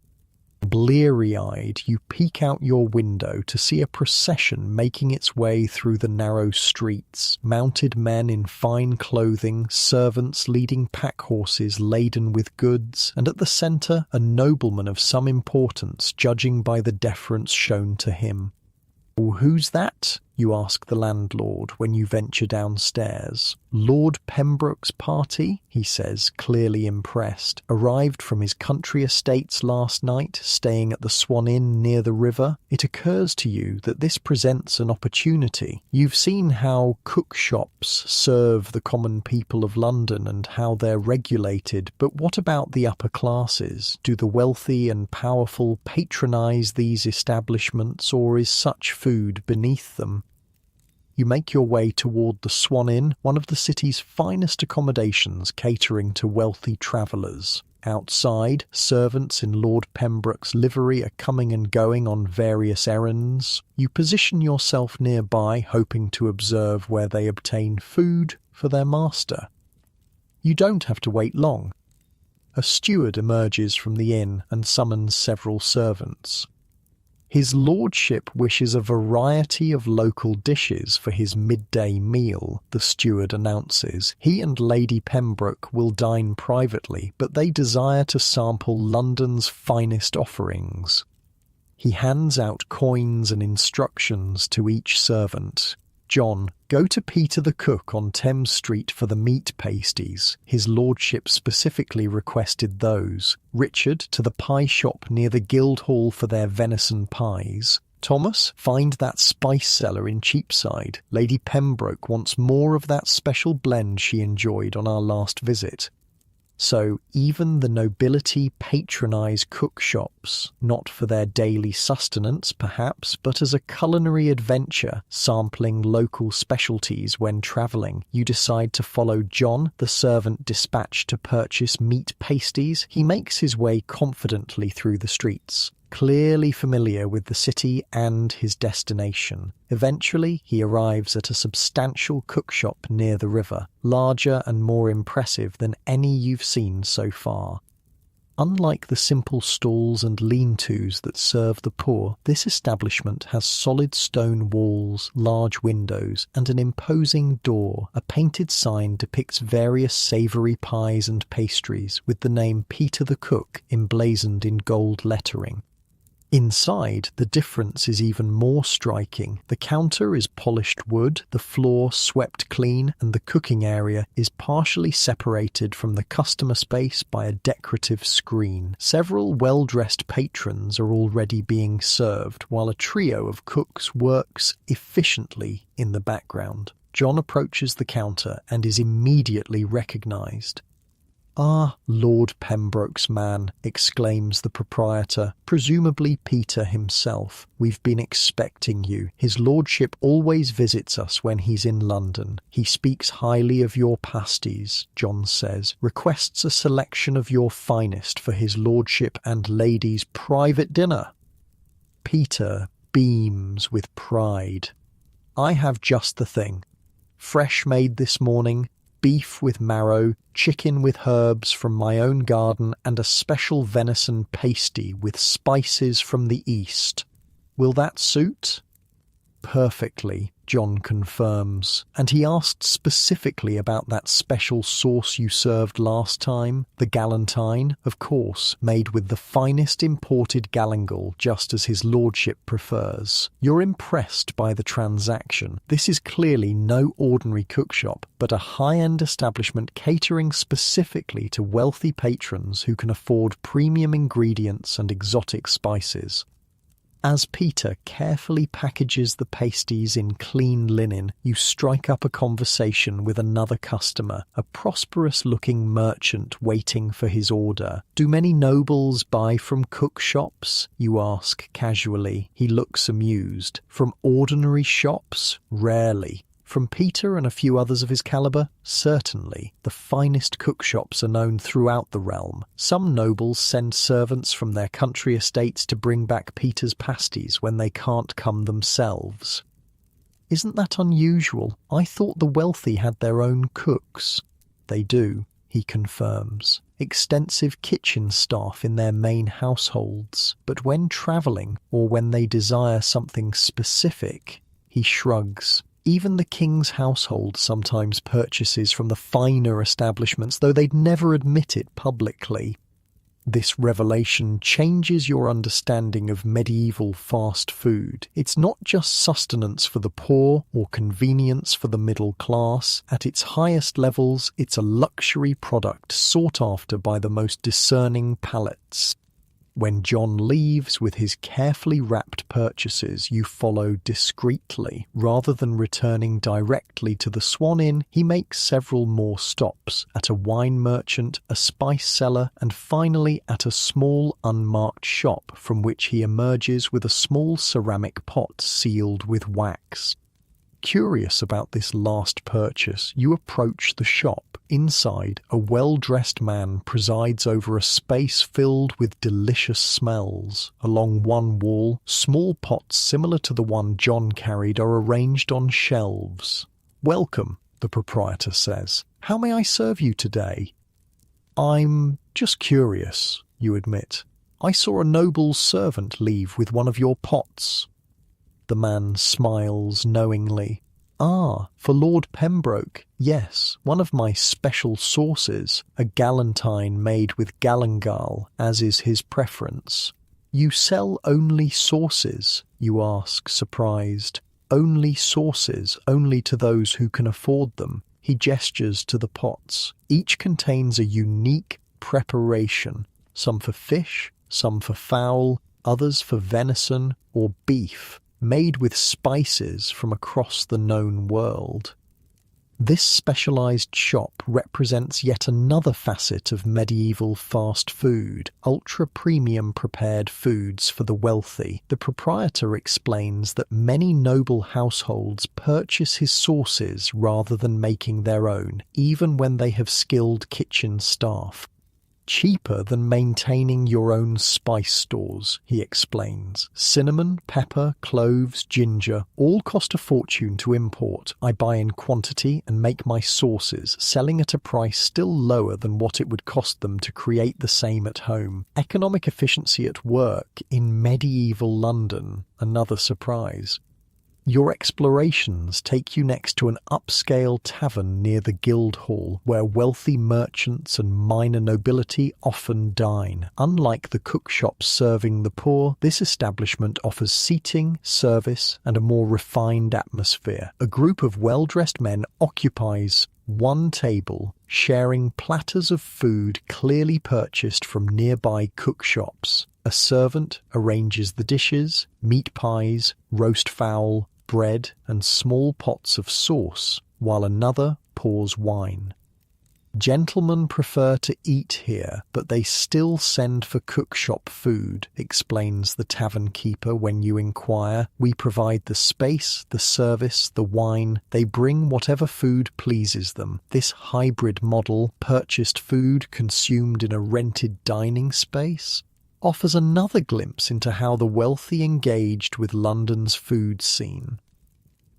Bleary-eyed, you peek out your window to see a procession making its way through the narrow streets. Mounted men in fine clothing, servants leading pack horses laden with goods, and at the centre a nobleman of some importance, judging by the deference shown to him. "Oh, who's that?" you ask the landlord when you venture downstairs. "Lord Pembroke's party," he says, clearly impressed. "Arrived from his country estates last night, staying at the Swan Inn near the river." It occurs to you that this presents an opportunity. You've seen how cookshops serve the common people of London and how they're regulated, but what about the upper classes? Do the wealthy and powerful patronise these establishments, or is such food beneath them? You make your way toward the Swan Inn, one of the city's finest accommodations catering to wealthy travellers. Outside, servants in Lord Pembroke's livery are coming and going on various errands. You position yourself nearby, hoping to observe where they obtain food for their master. You don't have to wait long. A steward emerges from the inn and summons several servants. His lordship wishes a variety of local dishes for his midday meal, the steward announces. He and Lady Pembroke will dine privately, but they desire to sample London's finest offerings. He hands out coins and instructions to each servant. "John, go to Peter the cook on Thames Street for the meat pasties. His lordship specifically requested those. Richard, to the pie shop near the Guildhall for their venison pies. Thomas, find that spice cellar in Cheapside. Lady Pembroke wants more of that special blend she enjoyed on our last visit." So even the nobility patronize cookshops, not for their daily sustenance perhaps, but as a culinary adventure, sampling local specialties when travelling. You decide to follow John, the servant dispatched to purchase meat pasties. He makes his way confidently through the streets, clearly familiar with the city and his destination. Eventually, he arrives at a substantial cookshop near the river, larger and more impressive than any you've seen so far. Unlike the simple stalls and lean-tos that serve the poor, this establishment has solid stone walls, large windows, and an imposing door. A painted sign depicts various savoury pies and pastries, with the name Peter the Cook emblazoned in gold lettering. Inside, the difference is even more striking. The counter is polished wood, the floor swept clean, and the cooking area is partially separated from the customer space by a decorative screen. Several well-dressed patrons are already being served, while a trio of cooks works efficiently in the background. John approaches the counter and is immediately recognised. "Ah, Lord Pembroke's man," exclaims the proprietor, presumably Peter himself. "We've been expecting you. His lordship always visits us when he's in London. He speaks highly of your pasties," John says, "requests a selection of your finest for his lordship and lady's private dinner." Peter beams with pride. "I have just the thing. Fresh made this morning, beef with marrow, chicken with herbs from my own garden, and a special venison pasty with spices from the east. Will that suit?" "Perfectly," John confirms, and he asked specifically about that special sauce you served last time, the galantine, of course, made with the finest imported galangal, just as his lordship prefers. You're impressed by the transaction. This is clearly no ordinary cookshop, but a high-end establishment catering specifically to wealthy patrons who can afford premium ingredients and exotic spices. As Peter carefully packages the pasties in clean linen, you strike up a conversation with another customer, a prosperous-looking merchant waiting for his order. "Do many nobles buy from cook shops?" you ask casually. He looks amused. "From ordinary shops? Rarely. From Peter and a few others of his calibre? Certainly. The finest cookshops are known throughout the realm. Some nobles send servants from their country estates to bring back Peter's pasties when they can't come themselves." "Isn't that unusual? I thought the wealthy had their own cooks." "They do," he confirms. "Extensive kitchen staff in their main households. But when travelling, or when they desire something specific," he shrugs. "Even the king's household sometimes purchases from the finer establishments, though they'd never admit it publicly." This revelation changes your understanding of medieval fast food. It's not just sustenance for the poor or convenience for the middle class. At its highest levels, it's a luxury product sought after by the most discerning palates. When John leaves with his carefully wrapped purchases, you follow discreetly. Rather than returning directly to the Swan Inn, he makes several more stops, at a wine merchant, a spice seller, and finally at a small unmarked shop from which he emerges with a small ceramic pot sealed with wax. Curious about this last purchase, you approach the shop. Inside, a well-dressed man presides over a space filled with delicious smells. Along one wall, small pots similar to the one John carried are arranged on shelves. "Welcome," the proprietor says. "How may I serve you today?" "I'm just curious," you admit. "I saw a noble's servant leave with one of your pots." The man smiles knowingly. "Ah, for Lord Pembroke. Yes, one of my special sauces, a galantine made with galangal, as is his preference." "You sell only sauces?" you ask, surprised. "Only sauces, only to those who can afford them." He gestures to the pots. Each contains a unique preparation, some for fish, some for fowl, others for venison or beef, made with spices from across the known world. This specialized shop represents yet another facet of medieval fast food, ultra-premium prepared foods for the wealthy. The proprietor explains that many noble households purchase his sauces rather than making their own, even when they have skilled kitchen staff. Cheaper than maintaining your own spice stores, he explains. Cinnamon, pepper, cloves, ginger, all cost a fortune to import. I buy in quantity and make my sauces, selling at a price still lower than what it would cost them to create the same at home. Economic efficiency at work in medieval London, another surprise. Your explorations take you next to an upscale tavern near the Guildhall, where wealthy merchants and minor nobility often dine. Unlike the cookshops serving the poor, this establishment offers seating, service, and a more refined atmosphere. A group of well-dressed men occupies one table, sharing platters of food clearly purchased from nearby cookshops. A servant arranges the dishes, meat pies, roast fowl, bread, and small pots of sauce, while another pours wine. Gentlemen prefer to eat here, but they still send for cookshop food, explains the tavern keeper when you inquire. We provide the space, the service, the wine. They bring whatever food pleases them. This hybrid model, purchased food consumed in a rented dining space, offers another glimpse into how the wealthy engaged with London's food scene.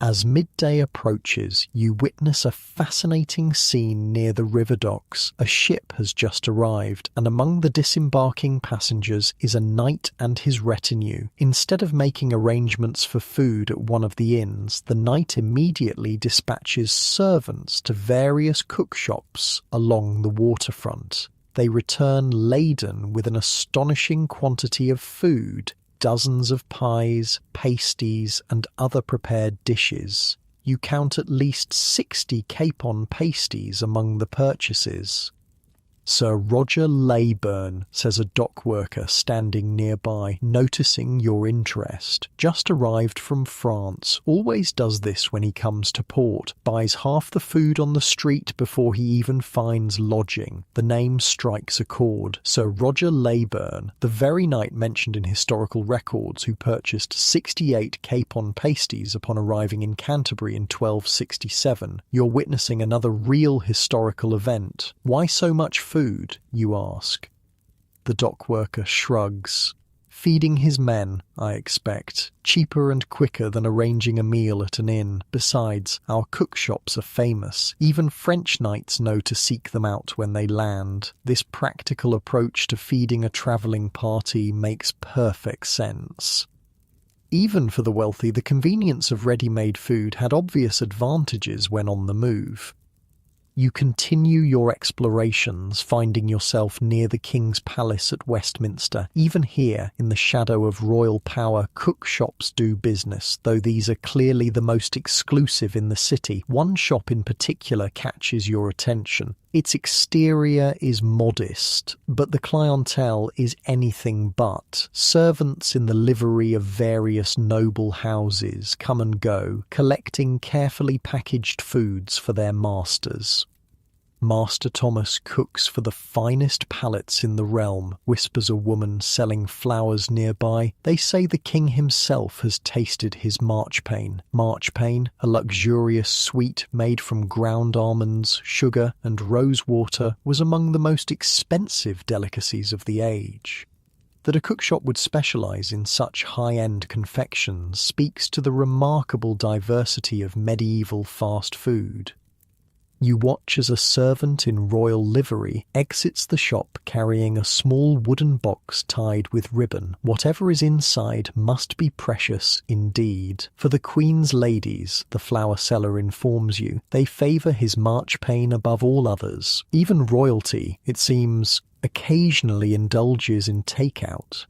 As midday approaches, you witness a fascinating scene near the river docks. A ship has just arrived, and among the disembarking passengers is a knight and his retinue. Instead of making arrangements for food at one of the inns, the knight immediately dispatches servants to various cookshops along the waterfront. They return laden with an astonishing quantity of food, dozens of pies, pasties, and other prepared dishes. You count at least 60 capon pasties among the purchases. Sir Roger Leyburn, says a dock worker standing nearby, noticing your interest. Just arrived from France, always does this when he comes to port, buys half the food on the street before he even finds lodging. The name strikes a chord. Sir Roger Leyburn, the very knight mentioned in historical records who purchased 68 capon pasties upon arriving in Canterbury in 1267. You're witnessing another real historical event. Why so much food, you ask? The dock worker shrugs. Feeding his men, I expect. Cheaper and quicker than arranging a meal at an inn. Besides, our cookshops are famous. Even French knights know to seek them out when they land. This practical approach to feeding a travelling party makes perfect sense. Even for the wealthy, the convenience of ready-made food had obvious advantages when on the move. You continue your explorations, finding yourself near the King's Palace at Westminster. Even here, in the shadow of royal power, cookshops do business, though these are clearly the most exclusive in the city. One shop in particular catches your attention. Its exterior is modest, but the clientele is anything but. Servants in the livery of various noble houses come and go, collecting carefully packaged foods for their masters. Master Thomas cooks for the finest palates in the realm, whispers a woman selling flowers nearby. They say the king himself has tasted his marchpane. Marchpane, a luxurious sweet made from ground almonds, sugar, and rose water, was among the most expensive delicacies of the age. That a cookshop would specialise in such high-end confections speaks to the remarkable diversity of medieval fast food. You watch as a servant in royal livery exits the shop carrying a small wooden box tied with ribbon. Whatever is inside must be precious indeed. For the Queen's ladies, the flower seller informs you, they favour his marchpane above all others. Even royalty, it seems, occasionally indulges in takeout.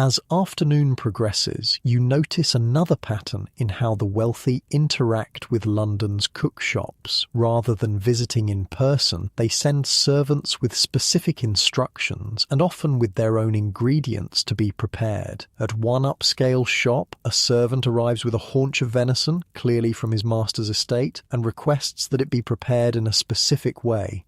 As afternoon progresses, you notice another pattern in how the wealthy interact with London's cookshops. Rather than visiting in person, they send servants with specific instructions and often with their own ingredients to be prepared. At one upscale shop, a servant arrives with a haunch of venison, clearly from his master's estate, and requests that it be prepared in a specific way.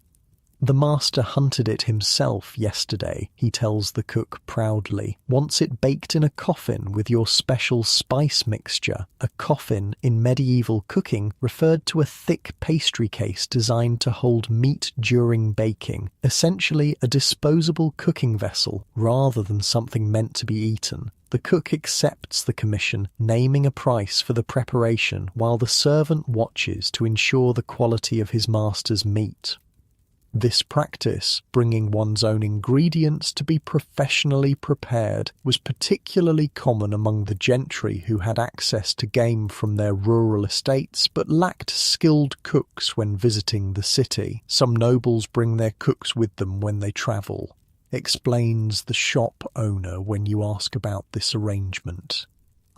"The master hunted it himself yesterday," he tells the cook proudly. "Wants it baked in a coffin with your special spice mixture." A coffin in medieval cooking referred to a thick pastry case designed to hold meat during baking, essentially a disposable cooking vessel rather than something meant to be eaten. The cook accepts the commission, naming a price for the preparation while the servant watches to ensure the quality of his master's meat. This practice, bringing one's own ingredients to be professionally prepared, was particularly common among the gentry who had access to game from their rural estates but lacked skilled cooks when visiting the city. Some nobles bring their cooks with them when they travel, explains the shop owner when you ask about this arrangement.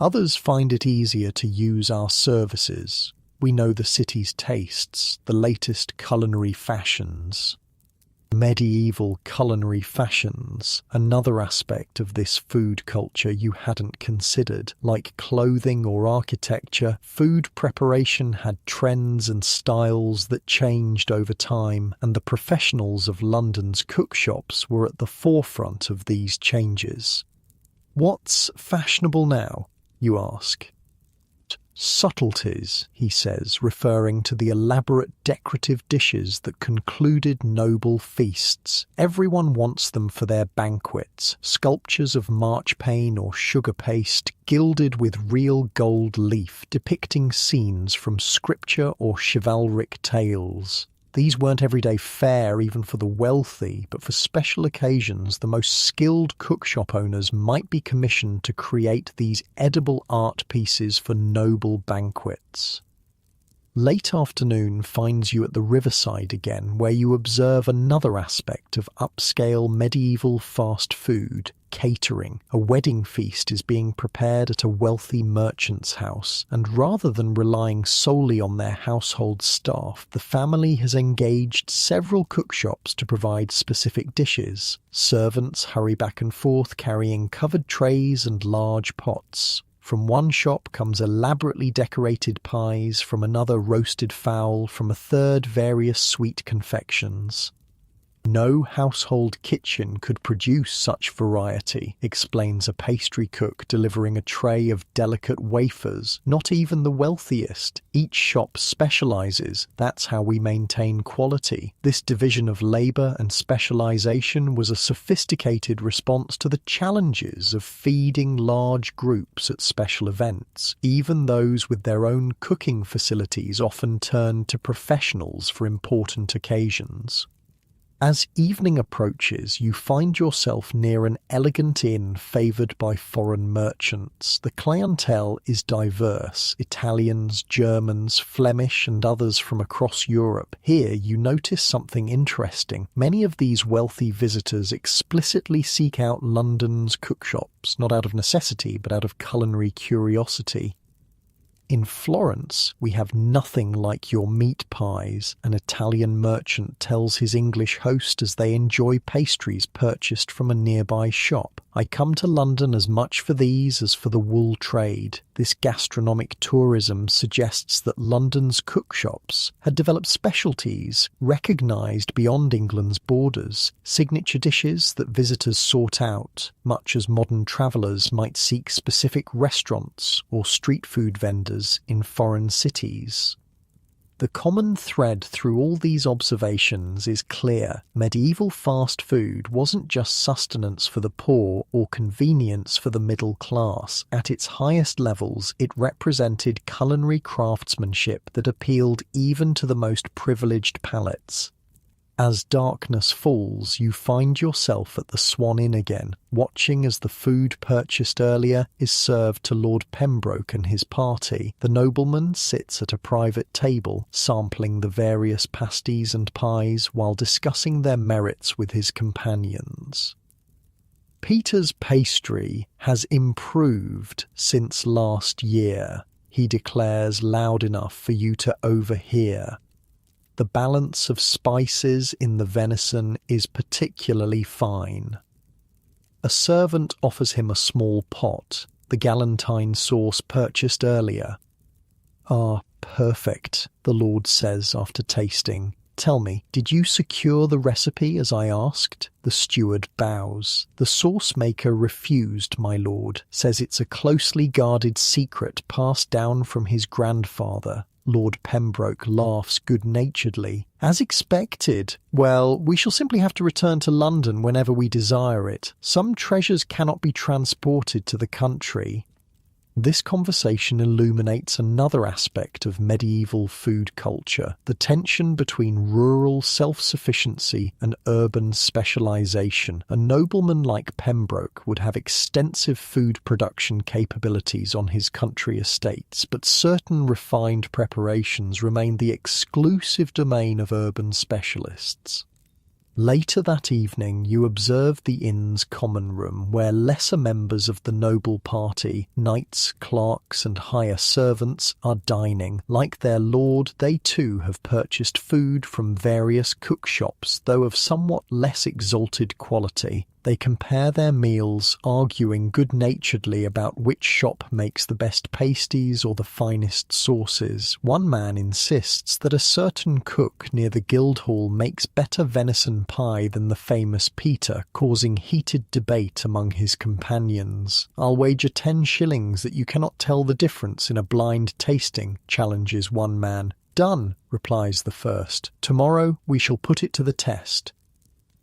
Others find it easier to use our services. We know the city's tastes, the latest culinary fashions. Medieval culinary fashions, another aspect of this food culture you hadn't considered. Like clothing or architecture, food preparation had trends and styles that changed over time, and the professionals of London's cookshops were at the forefront of these changes. What's fashionable now, you ask? Subtleties, he says, referring to the elaborate decorative dishes that concluded noble feasts. Everyone wants them for their banquets, sculptures of marchpane or sugar paste, gilded with real gold leaf, depicting scenes from scripture or chivalric tales. These weren't everyday fare even for the wealthy, but for special occasions the most skilled cookshop owners might be commissioned to create these edible art pieces for noble banquets. Late afternoon finds you at the riverside again, where you observe another aspect of upscale medieval fast food, catering. A wedding feast is being prepared at a wealthy merchant's house, and rather than relying solely on their household staff, the family has engaged several cookshops to provide specific dishes. Servants hurry back and forth carrying covered trays and large pots. From one shop comes elaborately decorated pies, from another roasted fowl, from a third various sweet confections. No household kitchen could produce such variety, explains a pastry cook delivering a tray of delicate wafers. Not even the wealthiest. Each shop specializes. That's how we maintain quality. This division of labor and specialization was a sophisticated response to the challenges of feeding large groups at special events. Even those with their own cooking facilities often turned to professionals for important occasions. As evening approaches, you find yourself near an elegant inn favoured by foreign merchants. The clientele is diverse: Italians, Germans, Flemish, and others from across Europe. Here you notice something interesting. Many of these wealthy visitors explicitly seek out London's cookshops, not out of necessity, but out of culinary curiosity. In Florence, we have nothing like your meat pies, an Italian merchant tells his English host as they enjoy pastries purchased from a nearby shop. I come to London as much for these as for the wool trade. This gastronomic tourism suggests that London's cookshops had developed specialties recognised beyond England's borders, signature dishes that visitors sought out, much as modern travellers might seek specific restaurants or street food vendors in foreign cities. The common thread through all these observations is clear. Medieval fast food wasn't just sustenance for the poor or convenience for the middle class. At its highest levels, it represented culinary craftsmanship that appealed even to the most privileged palates. As darkness falls, you find yourself at the Swan Inn again, watching as the food purchased earlier is served to Lord Pembroke and his party. The nobleman sits at a private table, sampling the various pasties and pies while discussing their merits with his companions. Peter's pastry has improved since last year, he declares loud enough for you to overhear. The balance of spices in the venison is particularly fine. A servant offers him a small pot, the galantine sauce purchased earlier. "Ah, perfect," the Lord says after tasting. "Tell me, did you secure the recipe as I asked?" The steward bows. "The sauce maker refused, my lord, says it's a closely guarded secret passed down from his grandfather." Lord Pembroke laughs good-naturedly. "As expected. Well, we shall simply have to return to London whenever we desire it. Some treasures cannot be transported to the country." This conversation illuminates another aspect of medieval food culture, the tension between rural self-sufficiency and urban specialization. A nobleman like Pembroke would have extensive food production capabilities on his country estates, but certain refined preparations remain the exclusive domain of urban specialists. Later that evening you observe the inn's common room, where lesser members of the noble party, knights, clerks and higher servants, are dining. Like their lord, they too have purchased food from various cook-shops, though of somewhat less exalted quality. They compare their meals, arguing good-naturedly about which shop makes the best pasties or the finest sauces. One man insists that a certain cook near the Guildhall makes better venison pie than the famous Peter, causing heated debate among his companions. "I'll wager 10 shillings that you cannot tell the difference in a blind tasting," challenges one man. "Done," replies the first. "Tomorrow we shall put it to the test."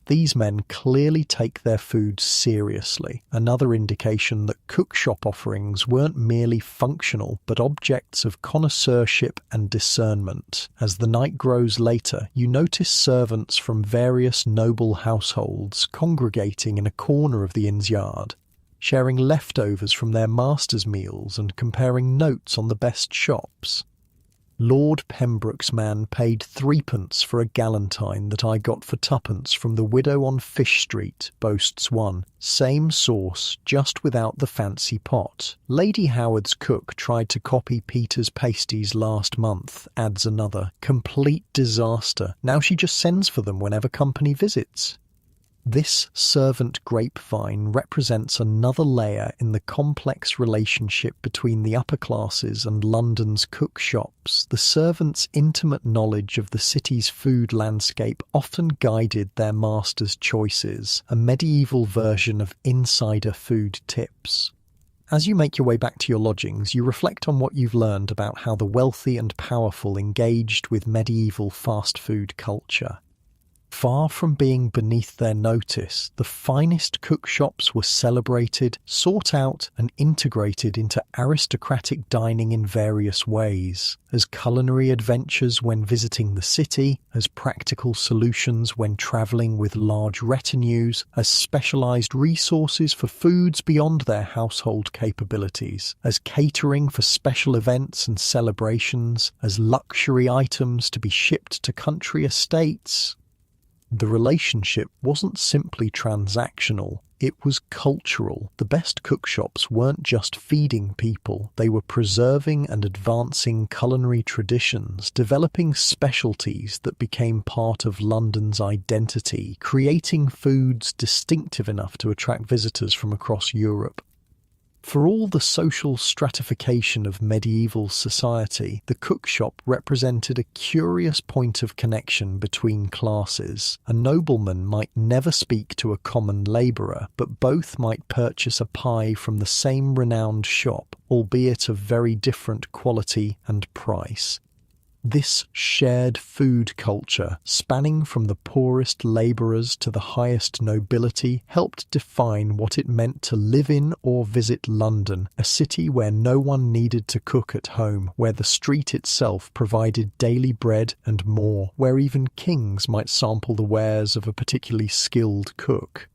These men clearly take their food seriously, another indication that cook-shop offerings weren't merely functional, but objects of connoisseurship and discernment. As the night grows later, you notice servants from various noble households congregating in a corner of the inn's yard, sharing leftovers from their master's meals and comparing notes on the best shops. "Lord Pembroke's man paid 3p for a galantine that I got for 2p from the widow on Fish Street," boasts one. "Same sauce, just without the fancy pot. Lady Howard's cook tried to copy Peter's pasties last month," adds another. "Complete disaster. Now she just sends for them whenever company visits." This servant grapevine represents another layer in the complex relationship between the upper classes and London's cook shops. The servants' intimate knowledge of the city's food landscape often guided their masters' choices, a medieval version of insider food tips. As you make your way back to your lodgings, you reflect on what you've learned about how the wealthy and powerful engaged with medieval fast food culture. Far from being beneath their notice, the finest cook shops were celebrated, sought out and integrated into aristocratic dining in various ways, as culinary adventures when visiting the city, as practical solutions when travelling with large retinues, as specialised resources for foods beyond their household capabilities, as catering for special events and celebrations, as luxury items to be shipped to country estates. The relationship wasn't simply transactional, it was cultural. The best cookshops weren't just feeding people, they were preserving and advancing culinary traditions, developing specialties that became part of London's identity, creating foods distinctive enough to attract visitors from across Europe. For all the social stratification of medieval society, the cookshop represented a curious point of connection between classes. A nobleman might never speak to a common labourer, but both might purchase a pie from the same renowned shop, albeit of very different quality and price. This shared food culture, spanning from the poorest labourers to the highest nobility, helped define what it meant to live in or visit London, a city where no one needed to cook at home, where the street itself provided daily bread and more, where even kings might sample the wares of a particularly skilled cook.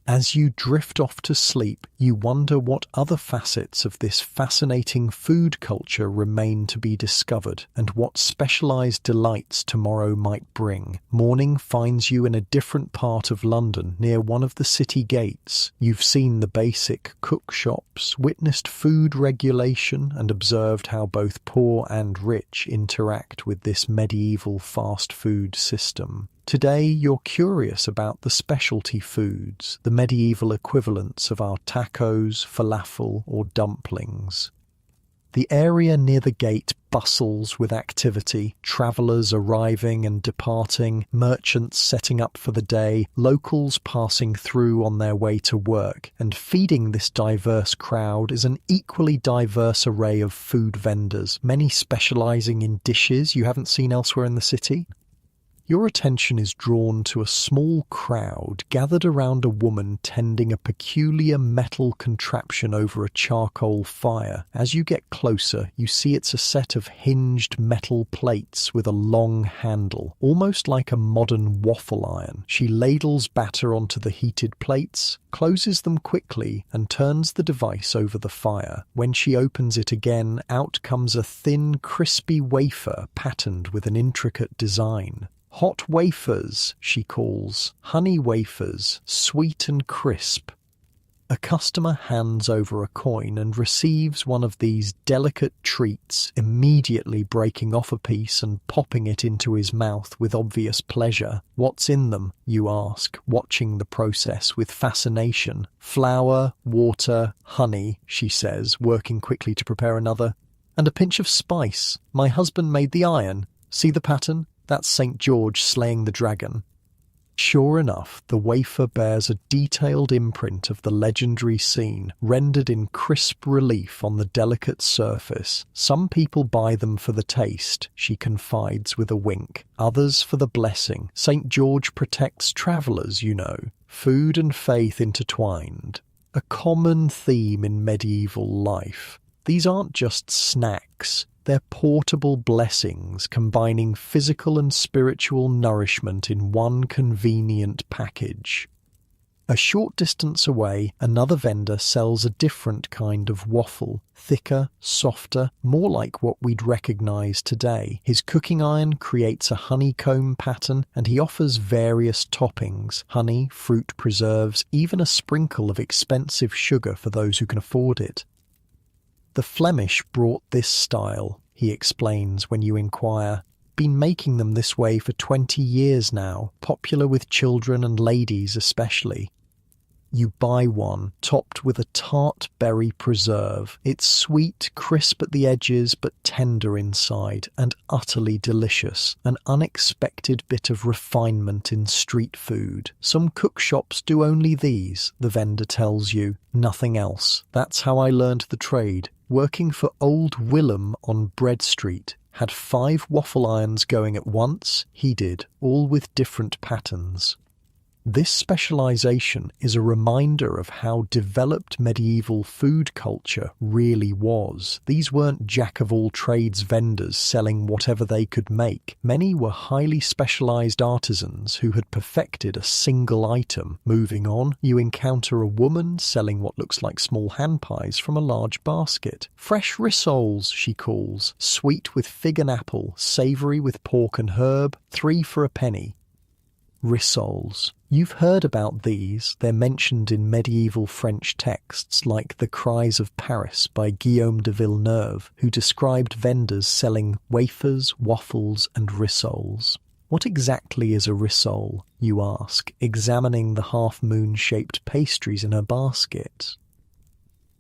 As you drift off to sleep, you wonder what other facets of this fascinating food culture remain to be discovered and what specialized delights tomorrow might bring. Morning finds you in a different part of London, near one of the city gates. You've seen the basic cook shops, witnessed food regulation, and observed how both poor and rich interact with this medieval fast food system. Today, you're curious about the specialty foods, the medieval equivalents of our tacos, falafel, or dumplings. The area near the gate bustles with activity, travellers arriving and departing, merchants setting up for the day, locals passing through on their way to work, and feeding this diverse crowd is an equally diverse array of food vendors, many specialising in dishes you haven't seen elsewhere in the city. Your attention is drawn to a small crowd gathered around a woman tending a peculiar metal contraption over a charcoal fire. As you get closer, you see it's a set of hinged metal plates with a long handle, almost like a modern waffle iron. She ladles batter onto the heated plates, closes them quickly, and turns the device over the fire. When she opens it again, out comes a thin, crispy wafer patterned with an intricate design. Hot wafers, she calls, honey wafers, sweet and crisp. A customer hands over a coin and receives one of these delicate treats, immediately breaking off a piece and popping it into his mouth with obvious pleasure. What's in them, you ask, watching the process with fascination. Flour, water, honey, she says, working quickly to prepare another. And a pinch of spice. My husband made the iron. See the pattern? That's St. George slaying the dragon. Sure enough, the wafer bears a detailed imprint of the legendary scene, rendered in crisp relief on the delicate surface. Some people buy them for the taste, she confides with a wink. Others for the blessing. St. George protects travellers, you know. Food and faith intertwined. A common theme in medieval life. These aren't just snacks. They're portable blessings combining physical and spiritual nourishment in one convenient package. A short distance away, another vendor sells a different kind of waffle, thicker, softer, more like what we'd recognize today. His cooking iron creates a honeycomb pattern, and he offers various toppings, honey, fruit preserves, even a sprinkle of expensive sugar for those who can afford it. The Flemish brought this style, he explains when you inquire. Been making them this way for 20 years now, popular with children and ladies especially. You buy one, topped with a tart berry preserve. It's sweet, crisp at the edges, but tender inside, and utterly delicious. An unexpected bit of refinement in street food. Some cook shops do only these, the vendor tells you. Nothing else. That's how I learned the trade. Working for Old Willem on Bread Street. Had 5 waffle irons going at once, he did, all with different patterns. This specialization is a reminder of how developed medieval food culture really was. These weren't jack-of-all-trades vendors selling whatever they could make. Many were highly specialized artisans who had perfected a single item. Moving on, you encounter a woman selling what looks like small hand pies from a large basket. Fresh rissoles, she calls, sweet with fig and apple, savory with pork and herb, 3 for a penny. Rissoles. You've heard about these. They're mentioned in medieval French texts like The Cries of Paris by Guillaume de Villeneuve, who described vendors selling wafers, waffles, and rissoles. What exactly is a rissole, you ask, examining the half-moon-shaped pastries in her basket.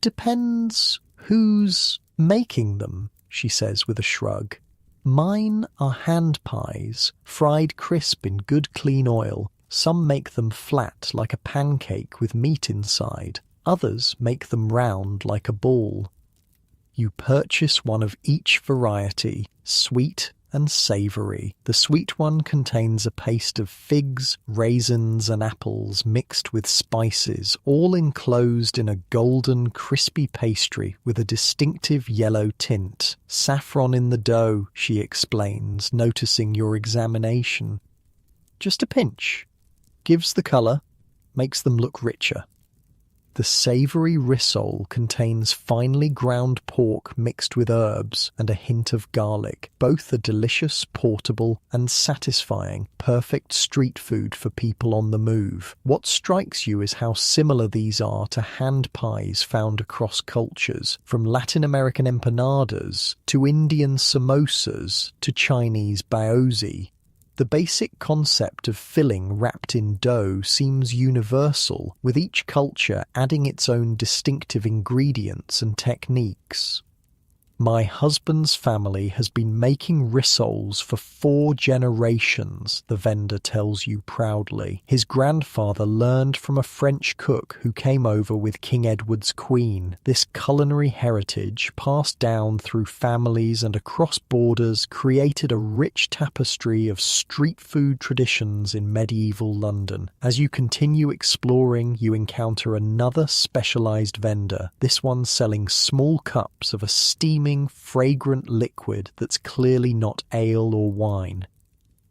Depends who's making them, she says with a shrug. Mine are hand pies, fried crisp in good clean oil. Some make them flat like a pancake with meat inside. Others make them round like a ball. You purchase one of each variety, sweet and savoury. The sweet one contains a paste of figs, raisins and apples mixed with spices, all enclosed in a golden, crispy pastry with a distinctive yellow tint. Saffron in the dough, she explains, noticing your examination. Just a pinch. Gives the colour. makes them look richer. The savoury rissole contains finely ground pork mixed with herbs and a hint of garlic. Both are delicious, portable, and satisfying, perfect street food for people on the move. What strikes you is how similar these are to hand pies found across cultures, from Latin American empanadas to Indian samosas to Chinese baozi. The basic concept of filling wrapped in dough seems universal, with each culture adding its own distinctive ingredients and techniques. My husband's family has been making rissoles for 4 generations, the vendor tells you proudly. His grandfather learned from a French cook who came over with King Edward's queen. This culinary heritage, passed down through families and across borders, created a rich tapestry of street food traditions in medieval London. As you continue exploring, you encounter another specialised vendor, this one selling small cups of a steaming, fragrant liquid that's clearly not ale or wine.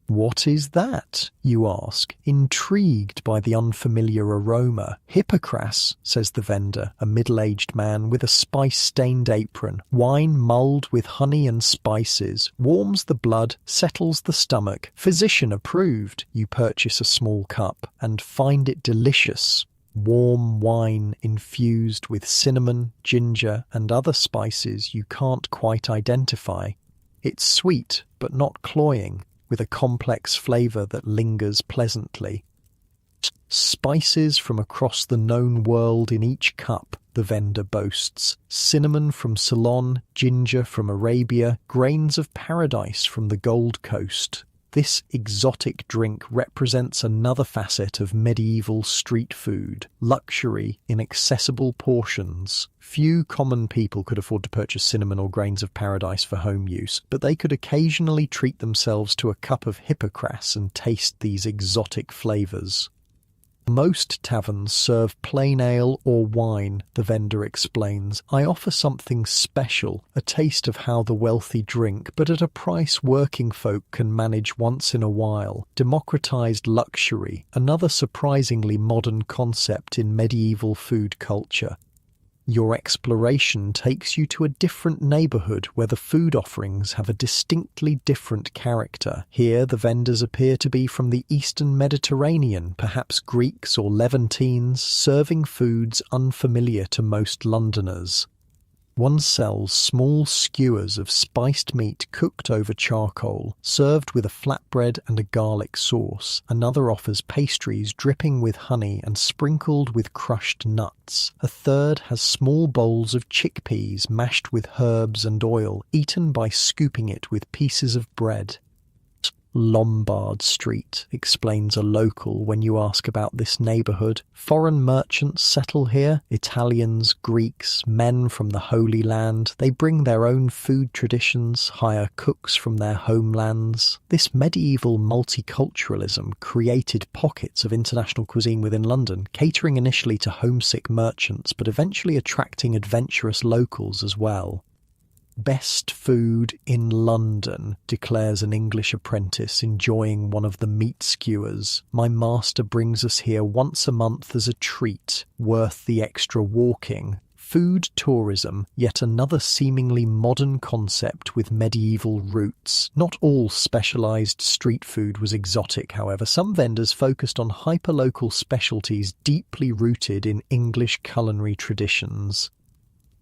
What is that, you ask, intrigued by the unfamiliar aroma. Hippocras, says the vendor, a middle-aged man with a spice-stained apron. Wine mulled with honey and spices, warms the blood, settles the stomach. Physician approved. You purchase a small cup and find it delicious. Warm wine infused with cinnamon, ginger, and other spices you can't quite identify. It's sweet, but not cloying, with a complex flavour that lingers pleasantly. Spices from across the known world in each cup, the vendor boasts. Cinnamon from Ceylon, ginger from Arabia, grains of paradise from the Gold Coast. This exotic drink represents another facet of medieval street food, luxury in accessible portions. Few common people could afford to purchase cinnamon or grains of paradise for home use, but they could occasionally treat themselves to a cup of hippocras and taste these exotic flavours. Most taverns serve plain ale or wine, the vendor explains. I offer something special, a taste of how the wealthy drink, but at a price working folk can manage once in a while. Democratized luxury, another surprisingly modern concept in medieval food culture. Your exploration takes you to a different neighbourhood where the food offerings have a distinctly different character. Here the vendors appear to be from the Eastern Mediterranean, perhaps Greeks or Levantines, serving foods unfamiliar to most Londoners. One sells small skewers of spiced meat cooked over charcoal, served with a flatbread and a garlic sauce. Another offers pastries dripping with honey and sprinkled with crushed nuts. A third has small bowls of chickpeas mashed with herbs and oil, eaten by scooping it with pieces of bread. Lombard Street, explains a local when you ask about this neighbourhood. Foreign merchants settle here, Italians, Greeks, men from the Holy Land. They bring their own food traditions, hire cooks from their homelands. This medieval multiculturalism created pockets of international cuisine within London, catering initially to homesick merchants, but eventually attracting adventurous locals as well. Best food in London, declares an English apprentice enjoying one of the meat skewers. My master brings us here once a month as a treat, worth the extra walking. Food tourism, yet another seemingly modern concept with medieval roots. Not all specialised street food was exotic, however. Some vendors focused on hyperlocal specialties deeply rooted in English culinary traditions.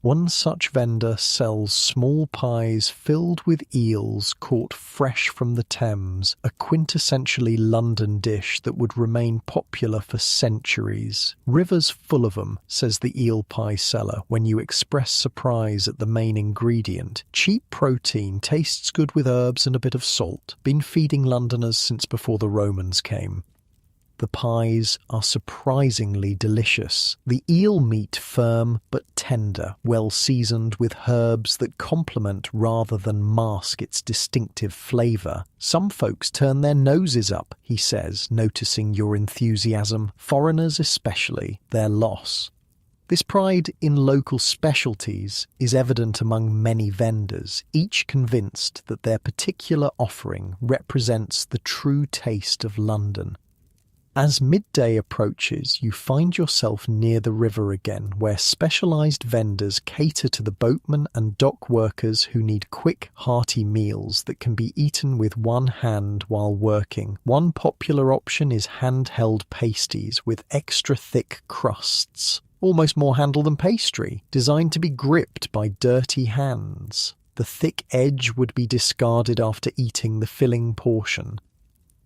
One such vendor sells small pies filled with eels caught fresh from the Thames, a quintessentially London dish that would remain popular for centuries. River's full of 'em, says the eel pie seller when you express surprise at the main ingredient. Cheap protein, tastes good with herbs and a bit of salt. Been feeding Londoners since before the Romans came. The pies are surprisingly delicious. The eel meat firm but tender, well seasoned with herbs that complement rather than mask its distinctive flavour. Some folks turn their noses up, he says, noticing your enthusiasm. Foreigners especially, their loss. This pride in local specialties is evident among many vendors, each convinced that their particular offering represents the true taste of London. As midday approaches, you find yourself near the river again, where specialized vendors cater to the boatmen and dock workers who need quick, hearty meals that can be eaten with one hand while working. One popular option is handheld pasties with extra thick crusts, almost more handle than pastry, designed to be gripped by dirty hands. The thick edge would be discarded after eating the filling portion.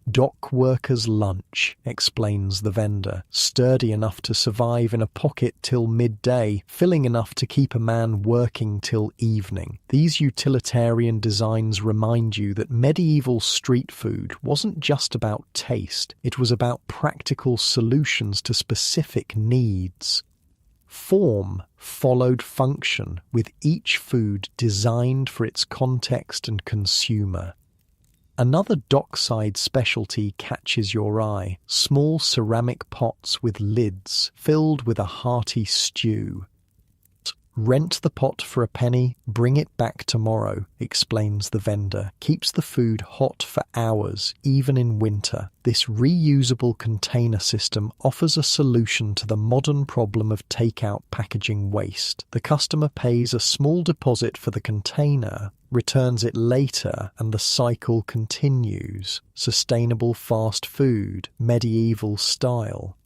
Dock workers' lunch, explains the vendor, sturdy enough to survive in a pocket till midday, filling enough to keep a man working till evening. These utilitarian designs remind you that medieval street food wasn't just about taste, it was about practical solutions to specific needs. Form followed function, with each food designed for its context and consumer. Another dockside specialty catches your eye: small ceramic pots with lids filled with a hearty stew. Rent the pot for a penny, bring it back tomorrow, explains the vendor. Keeps the food hot for hours, even in winter. This reusable container system offers a solution to the modern problem of takeout packaging waste. The customer pays a small deposit for the container, returns it later, and the cycle continues. Sustainable fast food, medieval style.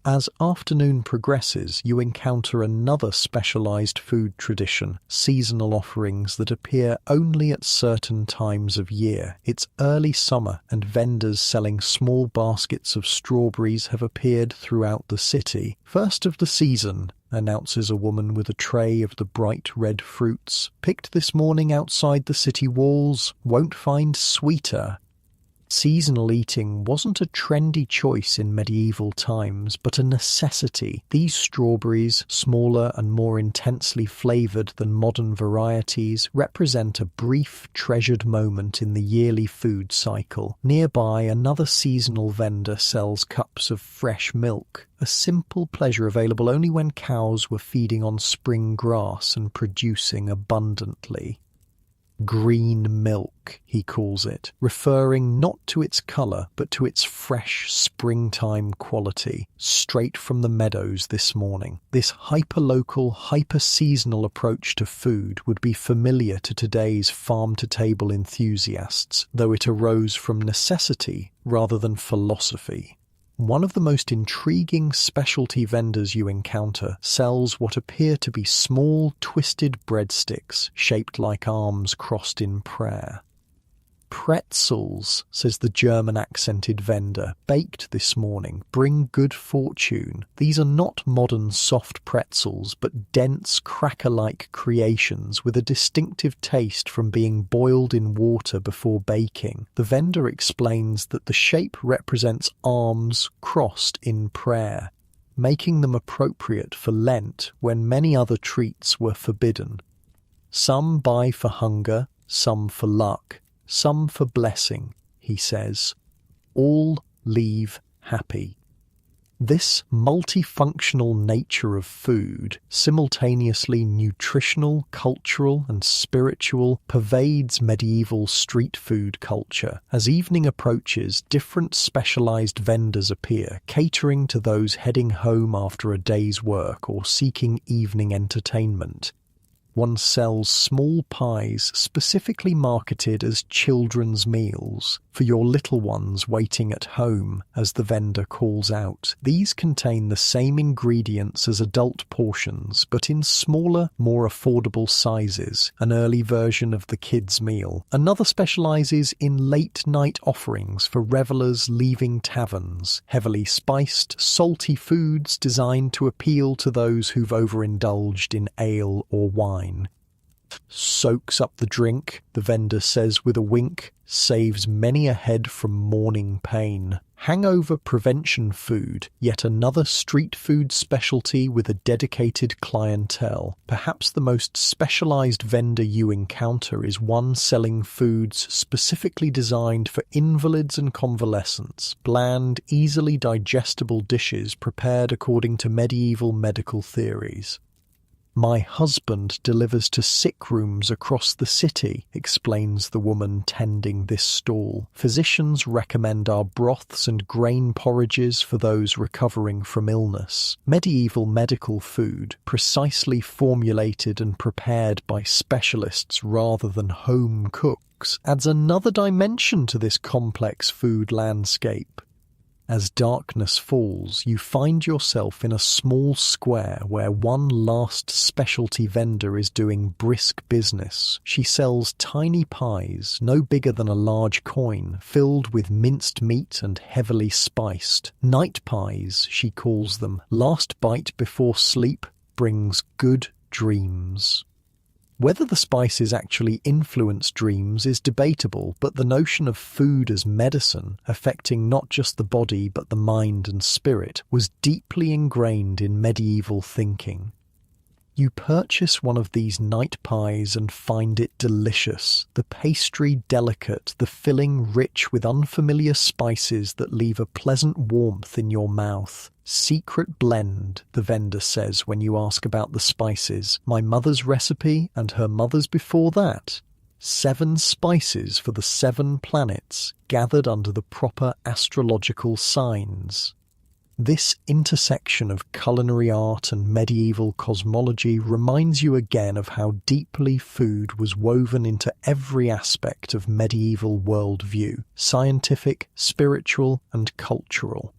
As afternoon progresses, you encounter another specialized food tradition, seasonal offerings that appear only at certain times of year. It's early summer, and vendors selling small baskets of strawberries have appeared throughout the city. First of the season, announces a woman with a tray of the bright red fruits. Picked this morning outside the city walls, won't find sweeter. Seasonal eating wasn't a trendy choice in medieval times, but a necessity. These strawberries, smaller and more intensely flavoured than modern varieties, represent a brief, treasured moment in the yearly food cycle. Nearby, another seasonal vendor sells cups of fresh milk, a simple pleasure available only when cows were feeding on spring grass and producing abundantly. Green milk, he calls it, referring not to its colour but to its fresh springtime quality, straight from the meadows this morning. This hyper-local, hyper-seasonal approach to food would be familiar to today's farm-to-table enthusiasts, though it arose from necessity rather than philosophy. One of the most intriguing specialty vendors you encounter sells what appear to be small, twisted breadsticks shaped like arms crossed in prayer. Pretzels, says the German-accented vendor, baked this morning, bring good fortune. These are not modern soft pretzels, but dense, cracker-like creations with a distinctive taste from being boiled in water before baking. The vendor explains that the shape represents arms crossed in prayer, making them appropriate for Lent when many other treats were forbidden. Some buy for hunger, some for luck, some for blessing, he says. All leave happy. This multifunctional nature of food, simultaneously nutritional, cultural, and spiritual, pervades medieval street food culture. As evening approaches, different specialized vendors appear, catering to those heading home after a day's work or seeking evening entertainment. One sells small pies specifically marketed as children's meals, for your little ones waiting at home, as the vendor calls out. These contain the same ingredients as adult portions, but in smaller, more affordable sizes, an early version of the kids' meal. Another specializes in late-night offerings for revelers leaving taverns, heavily spiced, salty foods designed to appeal to those who've overindulged in ale or wine. Soaks up the drink, the vendor says with a wink, saves many a head from morning pain. Hangover prevention food, yet another street food specialty with a dedicated clientele. Perhaps the most specialized vendor you encounter is one selling foods specifically designed for invalids and convalescents, bland, easily digestible dishes prepared according to medieval medical theories. "My husband delivers to sick rooms across the city," explains the woman tending this stall. "Physicians recommend our broths and grain porridges for those recovering from illness." Medieval medical food, precisely formulated and prepared by specialists rather than home cooks, adds another dimension to this complex food landscape. As darkness falls, you find yourself in a small square where one last specialty vendor is doing brisk business. She sells tiny pies, no bigger than a large coin, filled with minced meat and heavily spiced. Night pies, she calls them. Last bite before sleep brings good dreams. Whether the spices actually influence dreams is debatable, but the notion of food as medicine, affecting not just the body but the mind and spirit, was deeply ingrained in medieval thinking. You purchase one of these night pies and find it delicious, the pastry delicate, the filling rich with unfamiliar spices that leave a pleasant warmth in your mouth. "Secret blend," the vendor says when you ask about the spices. "My mother's recipe and her mother's before that. 7 spices for the 7 planets, gathered under the proper astrological signs." This intersection of culinary art and medieval cosmology reminds you again of how deeply food was woven into every aspect of medieval worldview, scientific, spiritual, and cultural.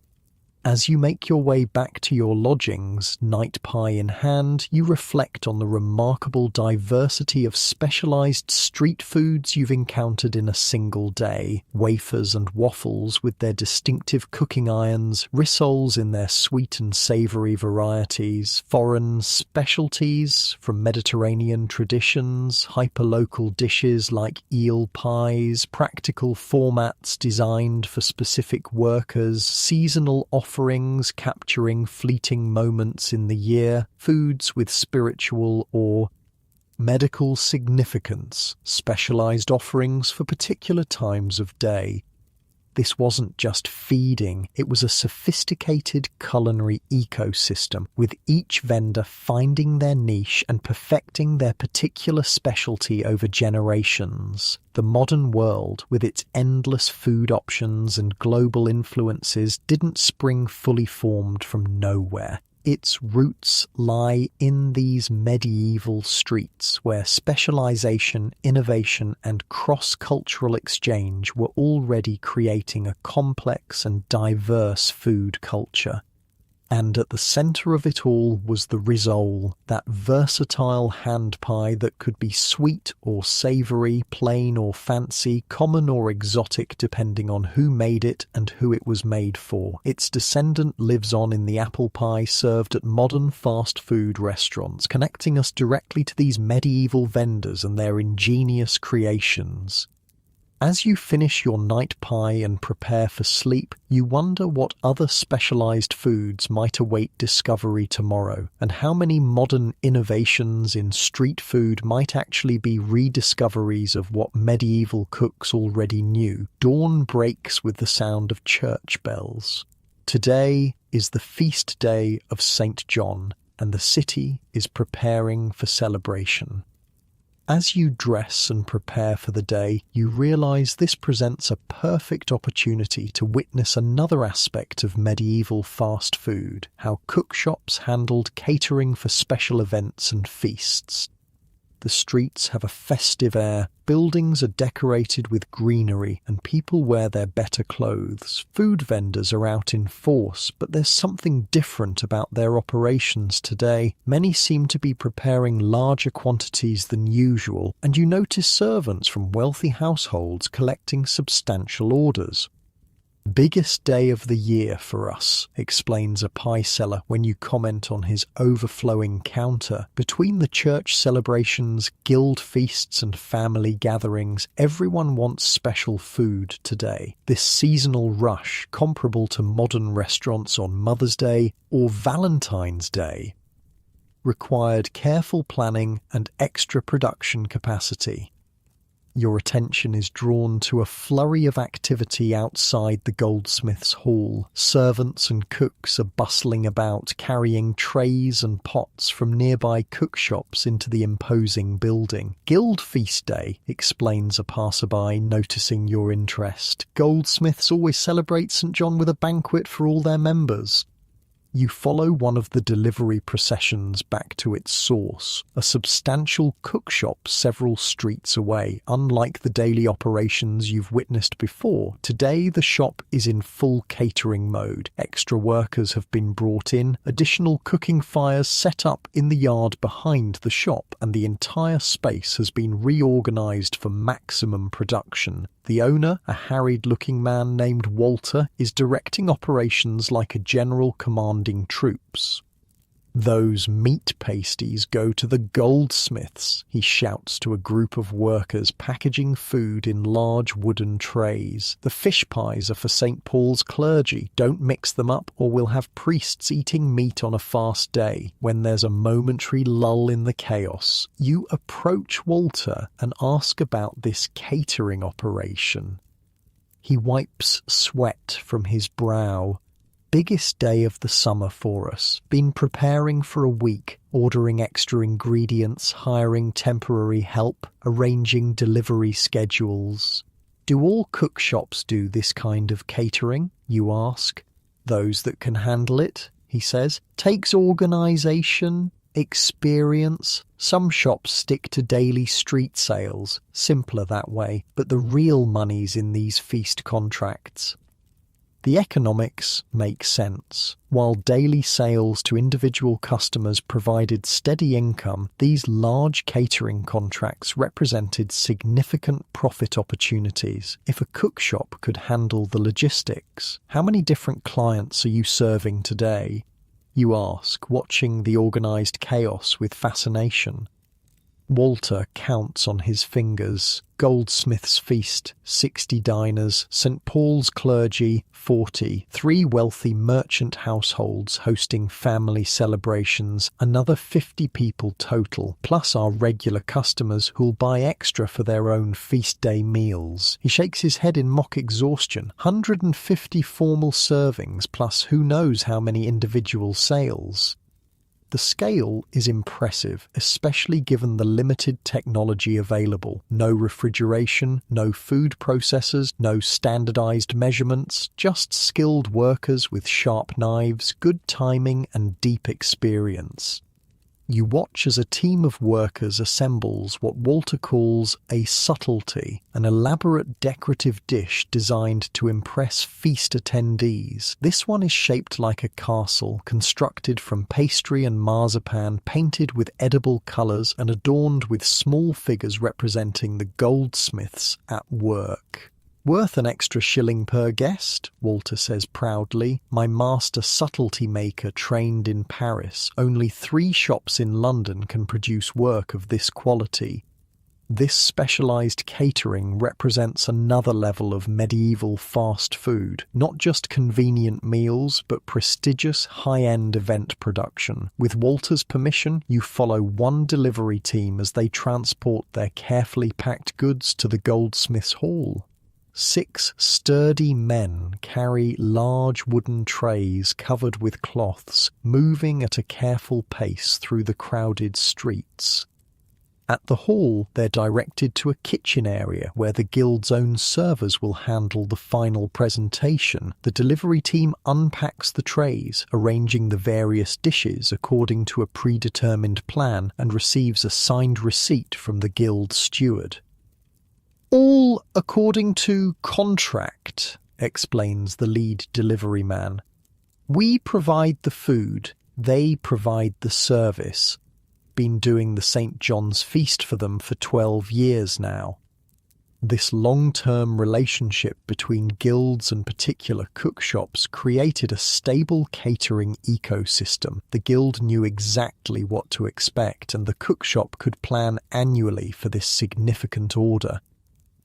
As you make your way back to your lodgings, night pie in hand, you reflect on the remarkable diversity of specialized street foods you've encountered in a single day. Wafers and waffles with their distinctive cooking irons, rissoles in their sweet and savory varieties, foreign specialties from Mediterranean traditions, hyperlocal dishes like eel pies, practical formats designed for specific workers, seasonal offerings capturing fleeting moments in the year, foods with spiritual or medical significance, specialized offerings for particular times of day. This wasn't just feeding, it was a sophisticated culinary ecosystem, with each vendor finding their niche and perfecting their particular specialty over generations. The modern world, with its endless food options and global influences, didn't spring fully formed from nowhere. Its roots lie in these medieval streets where specialization, innovation, and cross-cultural exchange were already creating a complex and diverse food culture. And at the center of it all was the risole, that versatile hand pie that could be sweet or savory, plain or fancy, common or exotic depending on who made it and who it was made for. Its descendant lives on in the apple pie served at modern fast food restaurants, connecting us directly to these medieval vendors and their ingenious creations. As you finish your night pie and prepare for sleep, you wonder what other specialized foods might await discovery tomorrow, and how many modern innovations in street food might actually be rediscoveries of what medieval cooks already knew. Dawn breaks with the sound of church bells. Today is the feast day of St. John, and the city is preparing for celebration. As you dress and prepare for the day, you realize this presents a perfect opportunity to witness another aspect of medieval fast food, how cookshops handled catering for special events and feasts. The streets have a festive air, buildings are decorated with greenery, and people wear their better clothes. Food vendors are out in force, but there's something different about their operations today. Many seem to be preparing larger quantities than usual, and you notice servants from wealthy households collecting substantial orders. "Biggest day of the year for us," explains a pie seller when you comment on his overflowing counter. Between the church celebrations, guild feasts and family gatherings, everyone wants special food today. This seasonal rush, comparable to modern restaurants on Mother's Day or Valentine's Day, required careful planning and extra production capacity. Your attention is drawn to a flurry of activity outside the goldsmith's hall. Servants and cooks are bustling about, carrying trays and pots from nearby cookshops into the imposing building. Guild Feast Day, explains a passerby, noticing your interest. Goldsmiths always celebrate St. John with a banquet for all their members. You follow one of the delivery processions back to its source, a substantial cookshop several streets away. Unlike the daily operations you've witnessed before, today the shop is in full catering mode. Extra workers have been brought in, additional cooking fires set up in the yard behind the shop, and the entire space has been reorganized for maximum production. The owner, a harried-looking man named Walter, is directing operations like a general commanding troops. "Those meat pasties go to the goldsmiths," he shouts to a group of workers packaging food in large wooden trays. "The fish pies are for St. Paul's clergy. Don't mix them up or we'll have priests eating meat on a fast day." When there's a momentary lull in the chaos, you approach Walter and ask about this catering operation. He wipes sweat from his brow. "Biggest day of the summer for us. Been preparing for a week, ordering extra ingredients, hiring temporary help, arranging delivery schedules." "Do all cookshops do this kind of catering?" you ask. "Those that can handle it," he says. "Takes organisation, experience. Some shops stick to daily street sales, simpler that way, but the real money's in these feast contracts." The economics make sense. While daily sales to individual customers provided steady income, these large catering contracts represented significant profit opportunities. If a cookshop could handle the logistics, how many different clients are you serving today? You ask, watching the organised chaos with fascination. Walter counts on his fingers. Goldsmith's Feast, 60 diners. St. Paul's clergy, 40. 3 wealthy merchant households hosting family celebrations. Another 50 people total, plus our regular customers who'll buy extra for their own feast day meals. He shakes his head in mock exhaustion. 150 formal servings, plus who knows how many individual sales. The scale is impressive, especially given the limited technology available. No refrigeration, no food processors, no standardized measurements, just skilled workers with sharp knives, good timing, and deep experience. You watch as a team of workers assembles what Walter calls a subtlety, an elaborate decorative dish designed to impress feast attendees. This one is shaped like a castle, constructed from pastry and marzipan, painted with edible colours and adorned with small figures representing the goldsmiths at work. "Worth an extra shilling per guest," Walter says proudly. "My master subtlety maker trained in Paris. Only 3 shops in London can produce work of this quality." This specialised catering represents another level of medieval fast food, not just convenient meals, but prestigious high-end event production. With Walter's permission, you follow one delivery team as they transport their carefully packed goods to the goldsmith's hall. 6 sturdy men carry large wooden trays covered with cloths, moving at a careful pace through the crowded streets. At the hall, they're directed to a kitchen area where the guild's own servers will handle the final presentation. The delivery team unpacks the trays, arranging the various dishes according to a predetermined plan, and receives a signed receipt from the guild steward. "All according to contract," explains the lead delivery man. "We provide the food, they provide the service. Been doing the St. John's Feast for them for 12 years now." This long-term relationship between guilds and particular cookshops created a stable catering ecosystem. The guild knew exactly what to expect, and the cookshop could plan annually for this significant order.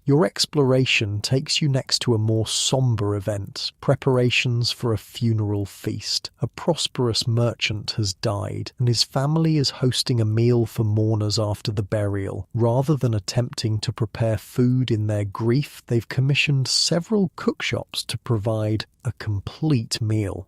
Your exploration takes you next to a more somber event, preparations for a funeral feast. A prosperous merchant has died, and his family is hosting a meal for mourners after the burial. Rather than attempting to prepare food in their grief, they've commissioned several cookshops to provide a complete meal.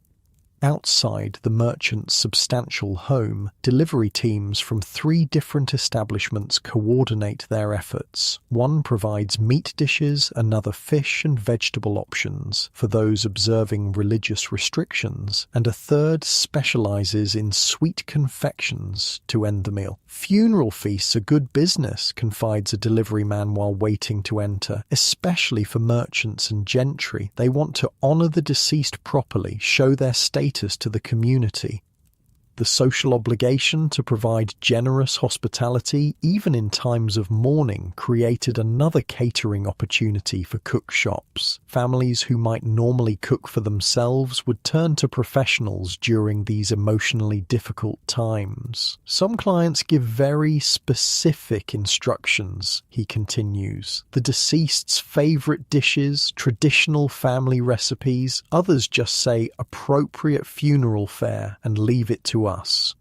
Outside the merchant's substantial home, delivery teams from 3 different establishments coordinate their efforts. One provides meat dishes, another fish and vegetable options for those observing religious restrictions, and a third specializes in sweet confections to end the meal. Funeral feasts are good business, confides a delivery man while waiting to enter, especially for merchants and gentry. They want to honor the deceased properly, show their status to the community. The social obligation to provide generous hospitality, even in times of mourning, created another catering opportunity for cook shops. Families who might normally cook for themselves would turn to professionals during these emotionally difficult times. Some clients give very specific instructions, he continues. The deceased's favorite dishes, traditional family recipes, others just say appropriate funeral fare and leave it to us.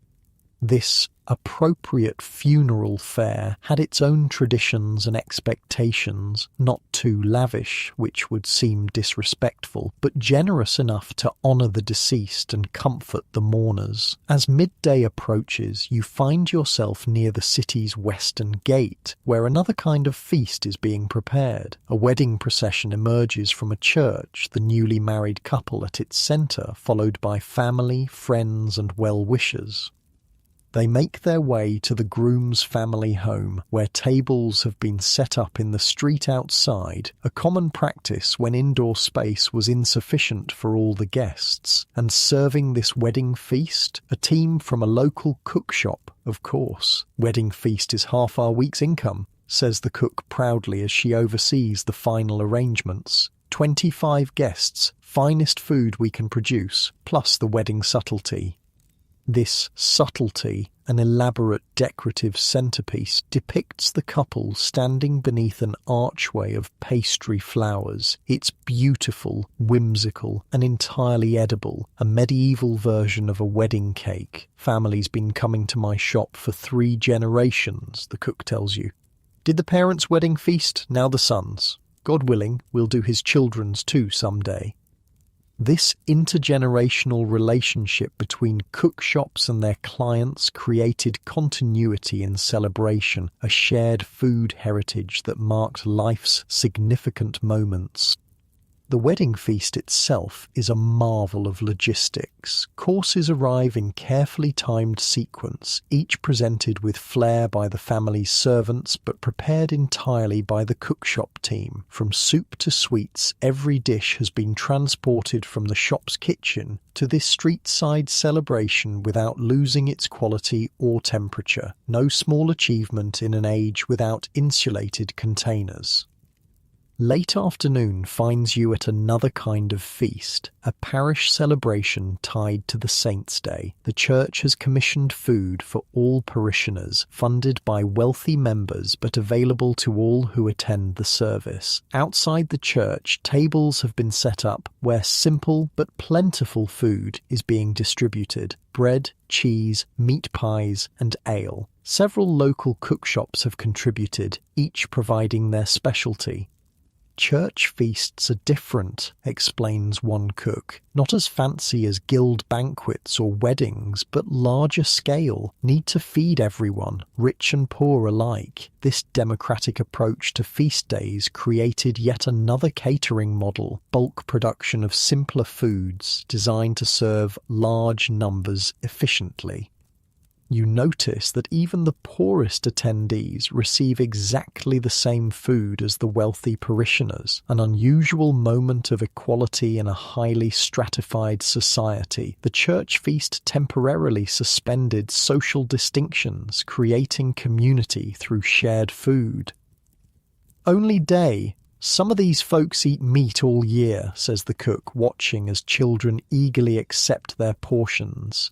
This appropriate funeral fare had its own traditions and expectations, not too lavish, which would seem disrespectful, but generous enough to honour the deceased and comfort the mourners. As midday approaches, you find yourself near the city's western gate, where another kind of feast is being prepared. A wedding procession emerges from a church, the newly married couple at its centre, followed by family, friends and well-wishers. They make their way to the groom's family home, where tables have been set up in the street outside, a common practice when indoor space was insufficient for all the guests. And serving this wedding feast, a team from a local cook shop, of course. Wedding feast is half our week's income, says the cook proudly as she oversees the final arrangements. 25 guests, finest food we can produce, plus the wedding subtlety. This subtlety, an elaborate decorative centerpiece, depicts the couple standing beneath an archway of pastry flowers. It's beautiful, whimsical, and entirely edible, a medieval version of a wedding cake. Family's been coming to my shop for 3 generations, the cook tells you. Did the parents' wedding feast, now the son's. God willing, we'll do his children's too someday. This intergenerational relationship between cook shops and their clients created continuity in celebration, a shared food heritage that marked life's significant moments. The wedding feast itself is a marvel of logistics. Courses arrive in carefully timed sequence, each presented with flair by the family's servants but prepared entirely by the cookshop team. From soup to sweets, every dish has been transported from the shop's kitchen to this street-side celebration without losing its quality or temperature. No small achievement in an age without insulated containers. Late afternoon finds you at another kind of feast, a parish celebration tied to the Saint's Day. The church has commissioned food for all parishioners, funded by wealthy members but available to all who attend the service. Outside the church, tables have been set up where simple but plentiful food is being distributed. Bread, cheese, meat pies, and ale. Several local cookshops have contributed, each providing their specialty. Church feasts are different, explains one cook. Not as fancy as guild banquets or weddings, but larger scale, need to feed everyone, rich and poor alike. This democratic approach to feast days created yet another catering model, bulk production of simpler foods designed to serve large numbers efficiently. You notice that even the poorest attendees receive exactly the same food as the wealthy parishioners, an unusual moment of equality in a highly stratified society. The church feast temporarily suspended social distinctions, creating community through shared food. Only day. Some of these folks eat meat all year, says the cook, watching as children eagerly accept their portions.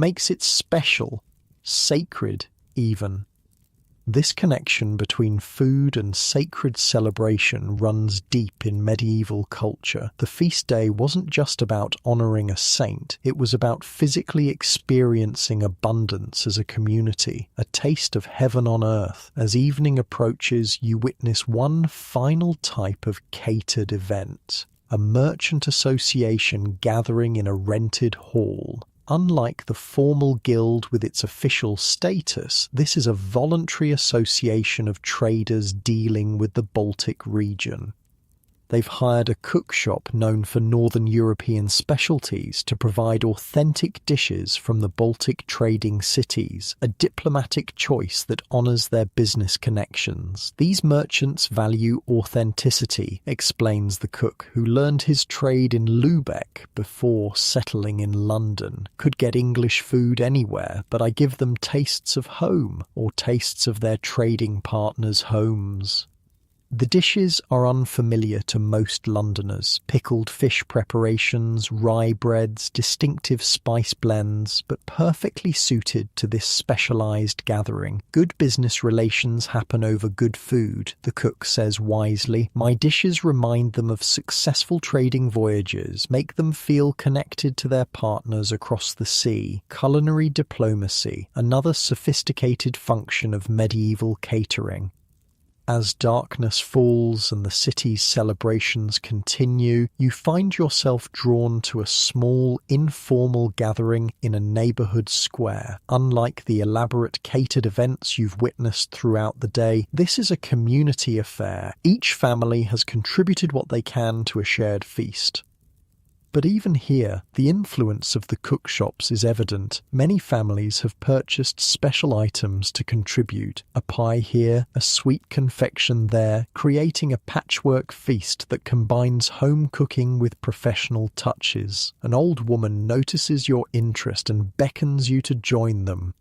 Makes it special, sacred even. This connection between food and sacred celebration runs deep in medieval culture. The feast day wasn't just about honoring a saint, it was about physically experiencing abundance as a community, a taste of heaven on earth. As evening approaches, you witness one final type of catered event, a merchant association gathering in a rented hall. Unlike the formal guild with its official status, this is a voluntary association of traders dealing with the Baltic region. They've hired a cook shop known for Northern European specialties to provide authentic dishes from the Baltic trading cities, a diplomatic choice that honours their business connections. These merchants value authenticity, explains the cook, who learned his trade in Lübeck before settling in London. Could get English food anywhere, but I give them tastes of home, or tastes of their trading partners' homes. The dishes are unfamiliar to most Londoners. Pickled fish preparations, rye breads, distinctive spice blends, but perfectly suited to this specialised gathering. Good business relations happen over good food, the cook says wisely. My dishes remind them of successful trading voyages, make them feel connected to their partners across the sea. Culinary diplomacy, another sophisticated function of medieval catering. As darkness falls and the city's celebrations continue, you find yourself drawn to a small, informal gathering in a neighbourhood square. Unlike the elaborate catered events you've witnessed throughout the day, this is a community affair. Each family has contributed what they can to a shared feast. But even here, the influence of the cook shops is evident. Many families have purchased special items to contribute. A pie here, a sweet confection there, creating a patchwork feast that combines home cooking with professional touches. An old woman notices your interest and beckons you to join them.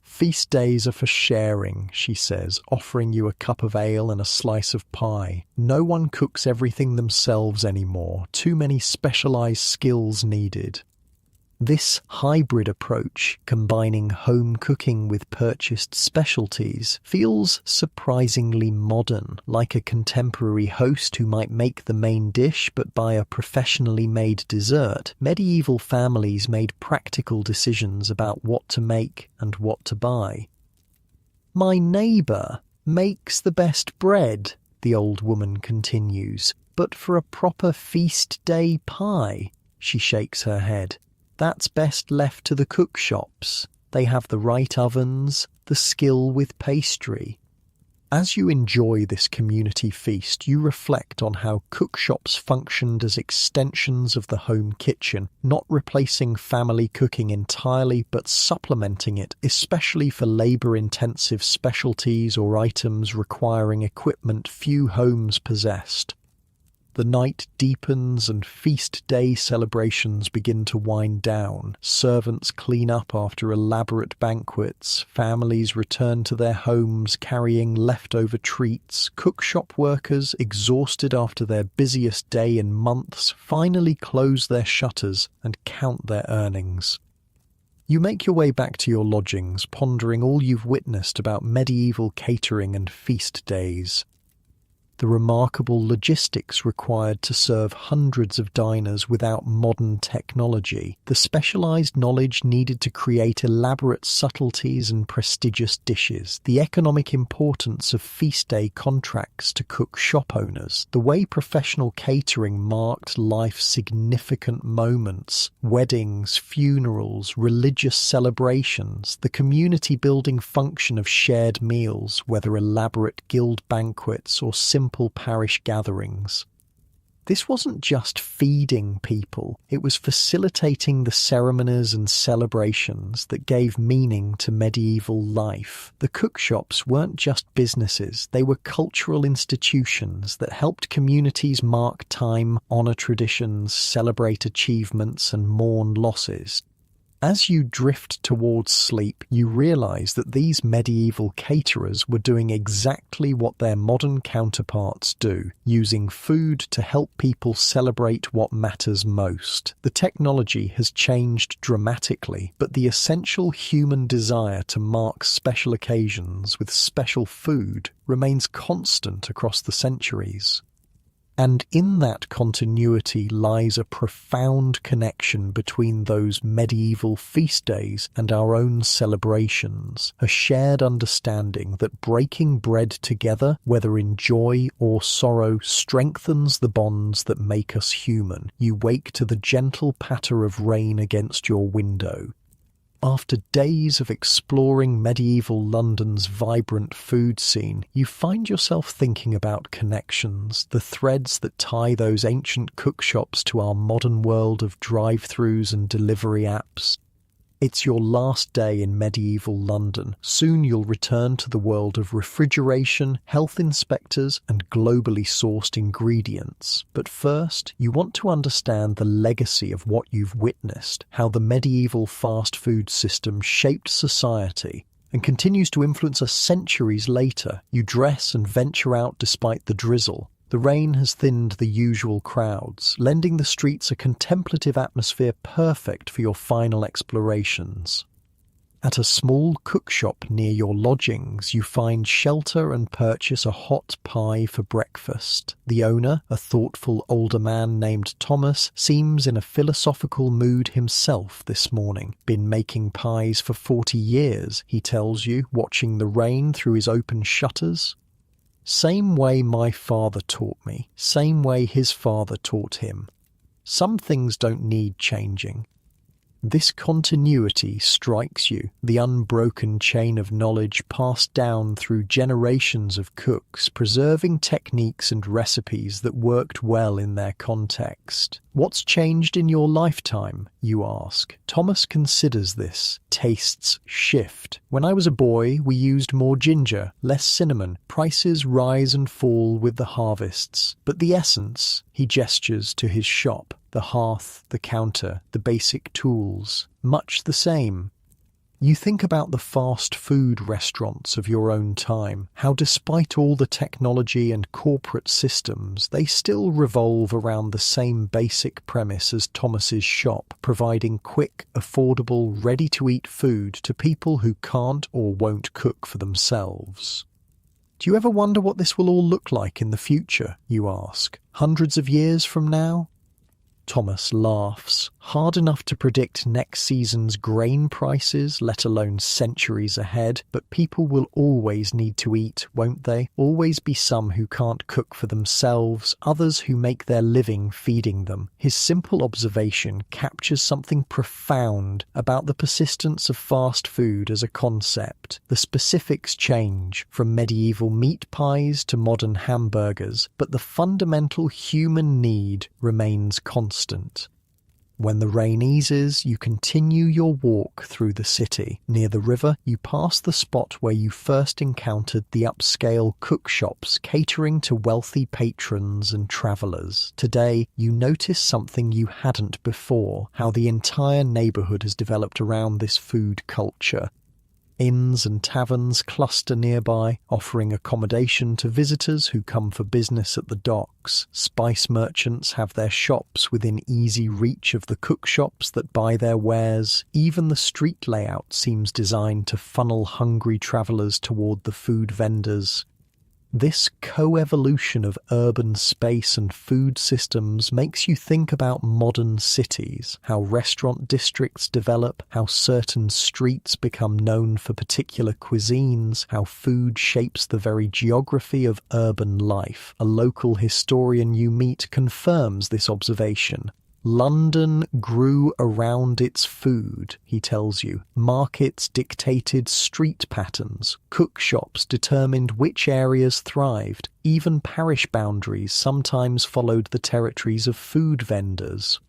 Feast days are for sharing, she says, offering you a cup of ale and a slice of pie. No one cooks everything themselves anymore, too many specialised skills needed. This hybrid approach, combining home cooking with purchased specialties, feels surprisingly modern, like a contemporary host who might make the main dish but buy a professionally made dessert. Medieval families made practical decisions about what to make and what to buy. "My neighbour makes the best bread," the old woman continues, "but for a proper feast day pie," she shakes her head, "that's best left to the cook shops. They have the right ovens, the skill with pastry." As you enjoy this community feast, you reflect on how cook shops functioned as extensions of the home kitchen, not replacing family cooking entirely, but supplementing it, especially for labour-intensive specialties or items requiring equipment few homes possessed. The night deepens and feast day celebrations begin to wind down. Servants clean up after elaborate banquets. Families return to their homes carrying leftover treats. Cookshop workers, exhausted after their busiest day in months, finally close their shutters and count their earnings. You make your way back to your lodgings, pondering all you've witnessed about medieval catering and feast days. The remarkable logistics required to serve hundreds of diners without modern technology, the specialised knowledge needed to create elaborate subtleties and prestigious dishes, the economic importance of feast day contracts to cook shop owners, the way professional catering marked life's significant moments, weddings, funerals, religious celebrations, the community-building function of shared meals, whether elaborate guild banquets or simple parish gatherings. This wasn't just feeding people, it was facilitating the ceremonies and celebrations that gave meaning to medieval life. The cookshops weren't just businesses, they were cultural institutions that helped communities mark time, honour traditions, celebrate achievements and mourn losses. As you drift towards sleep, you realize that these medieval caterers were doing exactly what their modern counterparts do, using food to help people celebrate what matters most. The technology has changed dramatically, but the essential human desire to mark special occasions with special food remains constant across the centuries. And in that continuity lies a profound connection between those medieval feast days and our own celebrations, a shared understanding that breaking bread together, whether in joy or sorrow, strengthens the bonds that make us human. You wake to the gentle patter of rain against your window. After days of exploring medieval London's vibrant food scene, you find yourself thinking about connections, the threads that tie those ancient cookshops to our modern world of drive-thrus and delivery apps. It's your last day in medieval London. Soon you'll return to the world of refrigeration, health inspectors, and globally sourced ingredients. But first, you want to understand the legacy of what you've witnessed, how the medieval fast food system shaped society and continues to influence us centuries later. You dress and venture out despite the drizzle. The rain has thinned the usual crowds, lending the streets a contemplative atmosphere perfect for your final explorations. At a small cookshop near your lodgings, you find shelter and purchase a hot pie for breakfast. The owner, a thoughtful older man named Thomas, seems in a philosophical mood himself this morning. Been making pies for 40 years, he tells you, watching the rain through his open shutters. Same way my father taught me, same way his father taught him. Some things don't need changing. This continuity strikes you, the unbroken chain of knowledge passed down through generations of cooks, preserving techniques and recipes that worked well in their context. What's changed in your lifetime, you ask? Thomas considers this. Tastes shift. When I was a boy, we used more ginger, less cinnamon. Prices rise and fall with the harvests. But the essence, he gestures to his shop. The hearth, the counter, the basic tools, much the same. You think about the fast food restaurants of your own time, how despite all the technology and corporate systems, they still revolve around the same basic premise as Thomas's shop, providing quick, affordable, ready-to-eat food to people who can't or won't cook for themselves. Do you ever wonder what this will all look like in the future, you ask? Hundreds of years from now? Thomas laughs. Hard enough to predict next season's grain prices, let alone centuries ahead, but people will always need to eat, won't they? Always be some who can't cook for themselves, others who make their living feeding them. His simple observation captures something profound about the persistence of fast food as a concept. The specifics change, from medieval meat pies to modern hamburgers, but the fundamental human need remains constant. When the rain eases, you continue your walk through the city. Near the river, you pass the spot where you first encountered the upscale cookshops catering to wealthy patrons and travellers. Today, you notice something you hadn't before, how the entire neighbourhood has developed around this food culture. Inns and taverns cluster nearby, offering accommodation to visitors who come for business at the docks. Spice merchants have their shops within easy reach of the cookshops that buy their wares. Even the street layout seems designed to funnel hungry travellers toward the food vendors. This co-evolution of urban space and food systems makes you think about modern cities, how restaurant districts develop, how certain streets become known for particular cuisines, how food shapes the very geography of urban life. A local historian you meet confirms this observation. London grew around its food, he tells you. Markets dictated street patterns. Cookshops determined which areas thrived. Even parish boundaries sometimes followed the territories of food vendors.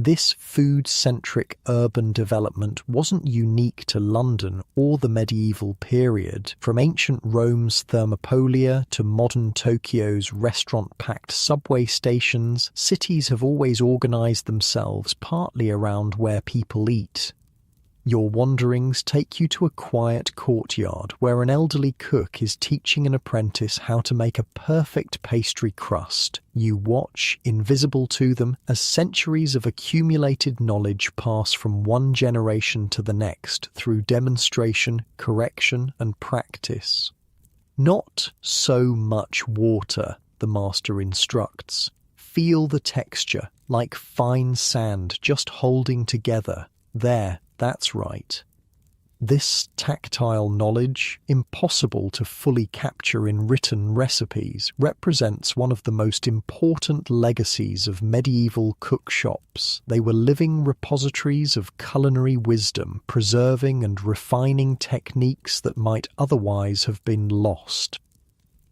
This food-centric urban development wasn't unique to London or the medieval period. From ancient Rome's Thermopolia to modern Tokyo's restaurant-packed subway stations, cities have always organized themselves partly around where people eat. Your wanderings take you to a quiet courtyard where an elderly cook is teaching an apprentice how to make a perfect pastry crust. You watch, invisible to them, as centuries of accumulated knowledge pass from one generation to the next through demonstration, correction, and practice. Not so much water, the master instructs. Feel the texture, like fine sand just holding together. There, that's right. This tactile knowledge, impossible to fully capture in written recipes, represents one of the most important legacies of medieval cookshops. They were living repositories of culinary wisdom, preserving and refining techniques that might otherwise have been lost.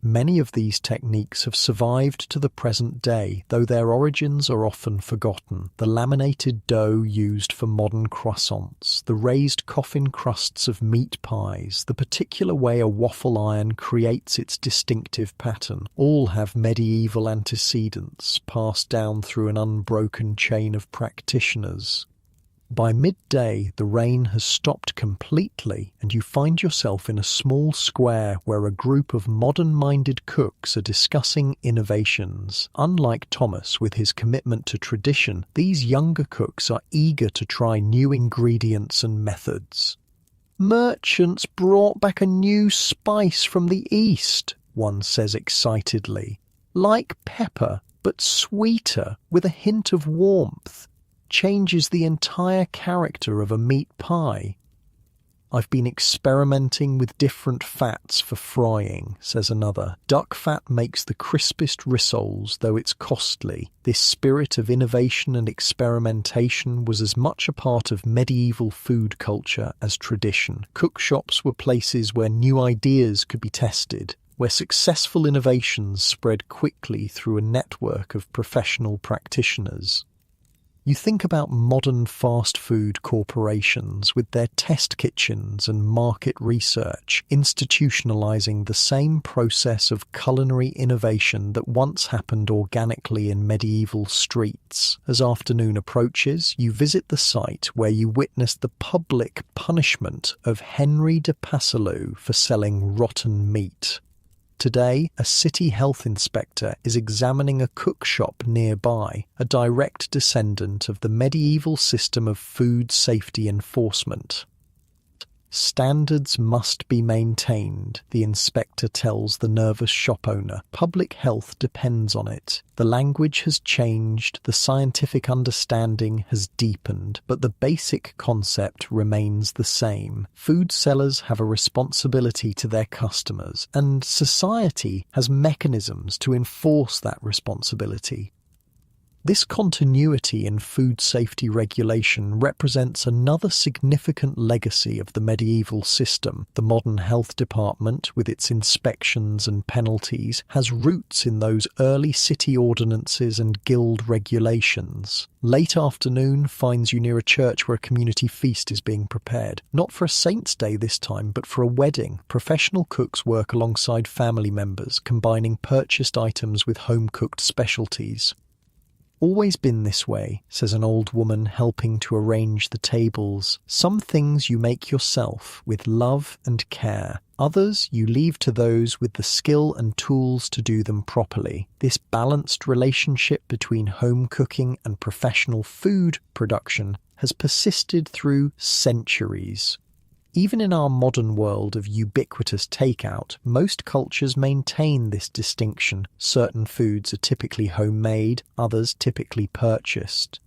Many of these techniques have survived to the present day, though their origins are often forgotten. The laminated dough used for modern croissants, the raised coffin crusts of meat pies, the particular way a waffle iron creates its distinctive pattern, all have medieval antecedents passed down through an unbroken chain of practitioners. By midday, the rain has stopped completely, and you find yourself in a small square where a group of modern-minded cooks are discussing innovations. Unlike Thomas with his commitment to tradition, these younger cooks are eager to try new ingredients and methods. "Merchants brought back a new spice from the East," one says excitedly. "Like pepper, but sweeter, with a hint of warmth. Changes the entire character of a meat pie." "I've been experimenting with different fats for frying," says another. "Duck fat makes the crispest rissoles, though it's costly." This spirit of innovation and experimentation was as much a part of medieval food culture as tradition. Cookshops were places where new ideas could be tested, where successful innovations spread quickly through a network of professional practitioners. You think about modern fast food corporations with their test kitchens and market research, institutionalizing the same process of culinary innovation that once happened organically in medieval streets. As afternoon approaches, you visit the site where you witness the public punishment of Henry de Passalou for selling rotten meat. Today, a city health inspector is examining a cookshop nearby, a direct descendant of the medieval system of food safety enforcement. "Standards must be maintained," the inspector tells the nervous shop owner. "Public health depends on it. The language has changed, the scientific understanding has deepened, but the basic concept remains the same. Food sellers have a responsibility to their customers, and society has mechanisms to enforce that responsibility." This continuity in food safety regulation represents another significant legacy of the medieval system. The modern health department, with its inspections and penalties, has roots in those early city ordinances and guild regulations. Late afternoon finds you near a church where a community feast is being prepared. Not for a saint's day this time, but for a wedding. Professional cooks work alongside family members, combining purchased items with home-cooked specialties. "Always been this way," says an old woman helping to arrange the tables. "Some things you make yourself with love and care. Others you leave to those with the skill and tools to do them properly." This balanced relationship between home cooking and professional food production has persisted through centuries. Even in our modern world of ubiquitous takeout, most cultures maintain this distinction. Certain foods are typically homemade, others typically purchased.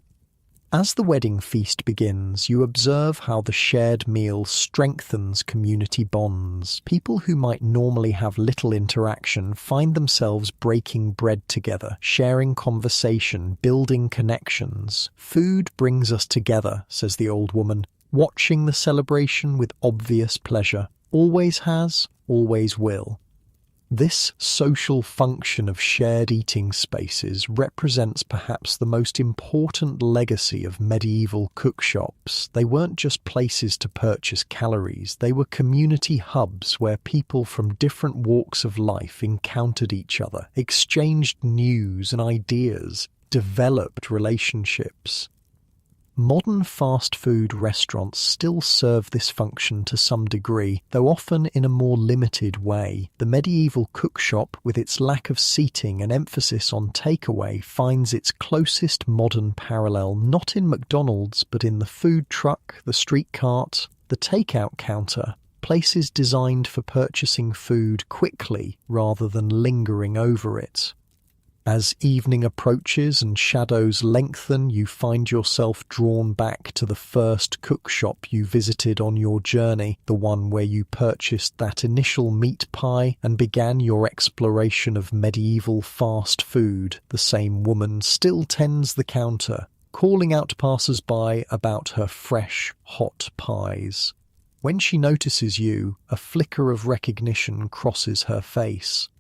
As the wedding feast begins, you observe how the shared meal strengthens community bonds. People who might normally have little interaction find themselves breaking bread together, sharing conversation, building connections. "Food brings us together," says the old woman, watching the celebration with obvious pleasure. Always has, always will. This social function of shared eating spaces represents perhaps the most important legacy of medieval cookshops. They weren't just places to purchase calories, they were community hubs where people from different walks of life encountered each other, exchanged news and ideas, developed relationships. Modern fast food restaurants still serve this function to some degree, though often in a more limited way. The medieval cookshop, with its lack of seating and emphasis on takeaway, finds its closest modern parallel not in McDonald's but in the food truck, the street cart, the takeout counter, places designed for purchasing food quickly rather than lingering over it. As evening approaches and shadows lengthen, you find yourself drawn back to the first cookshop you visited on your journey, the one where you purchased that initial meat pie and began your exploration of medieval fast food. The same woman still tends the counter, calling out passers-by about her fresh, hot pies. When she notices you, a flicker of recognition crosses her face.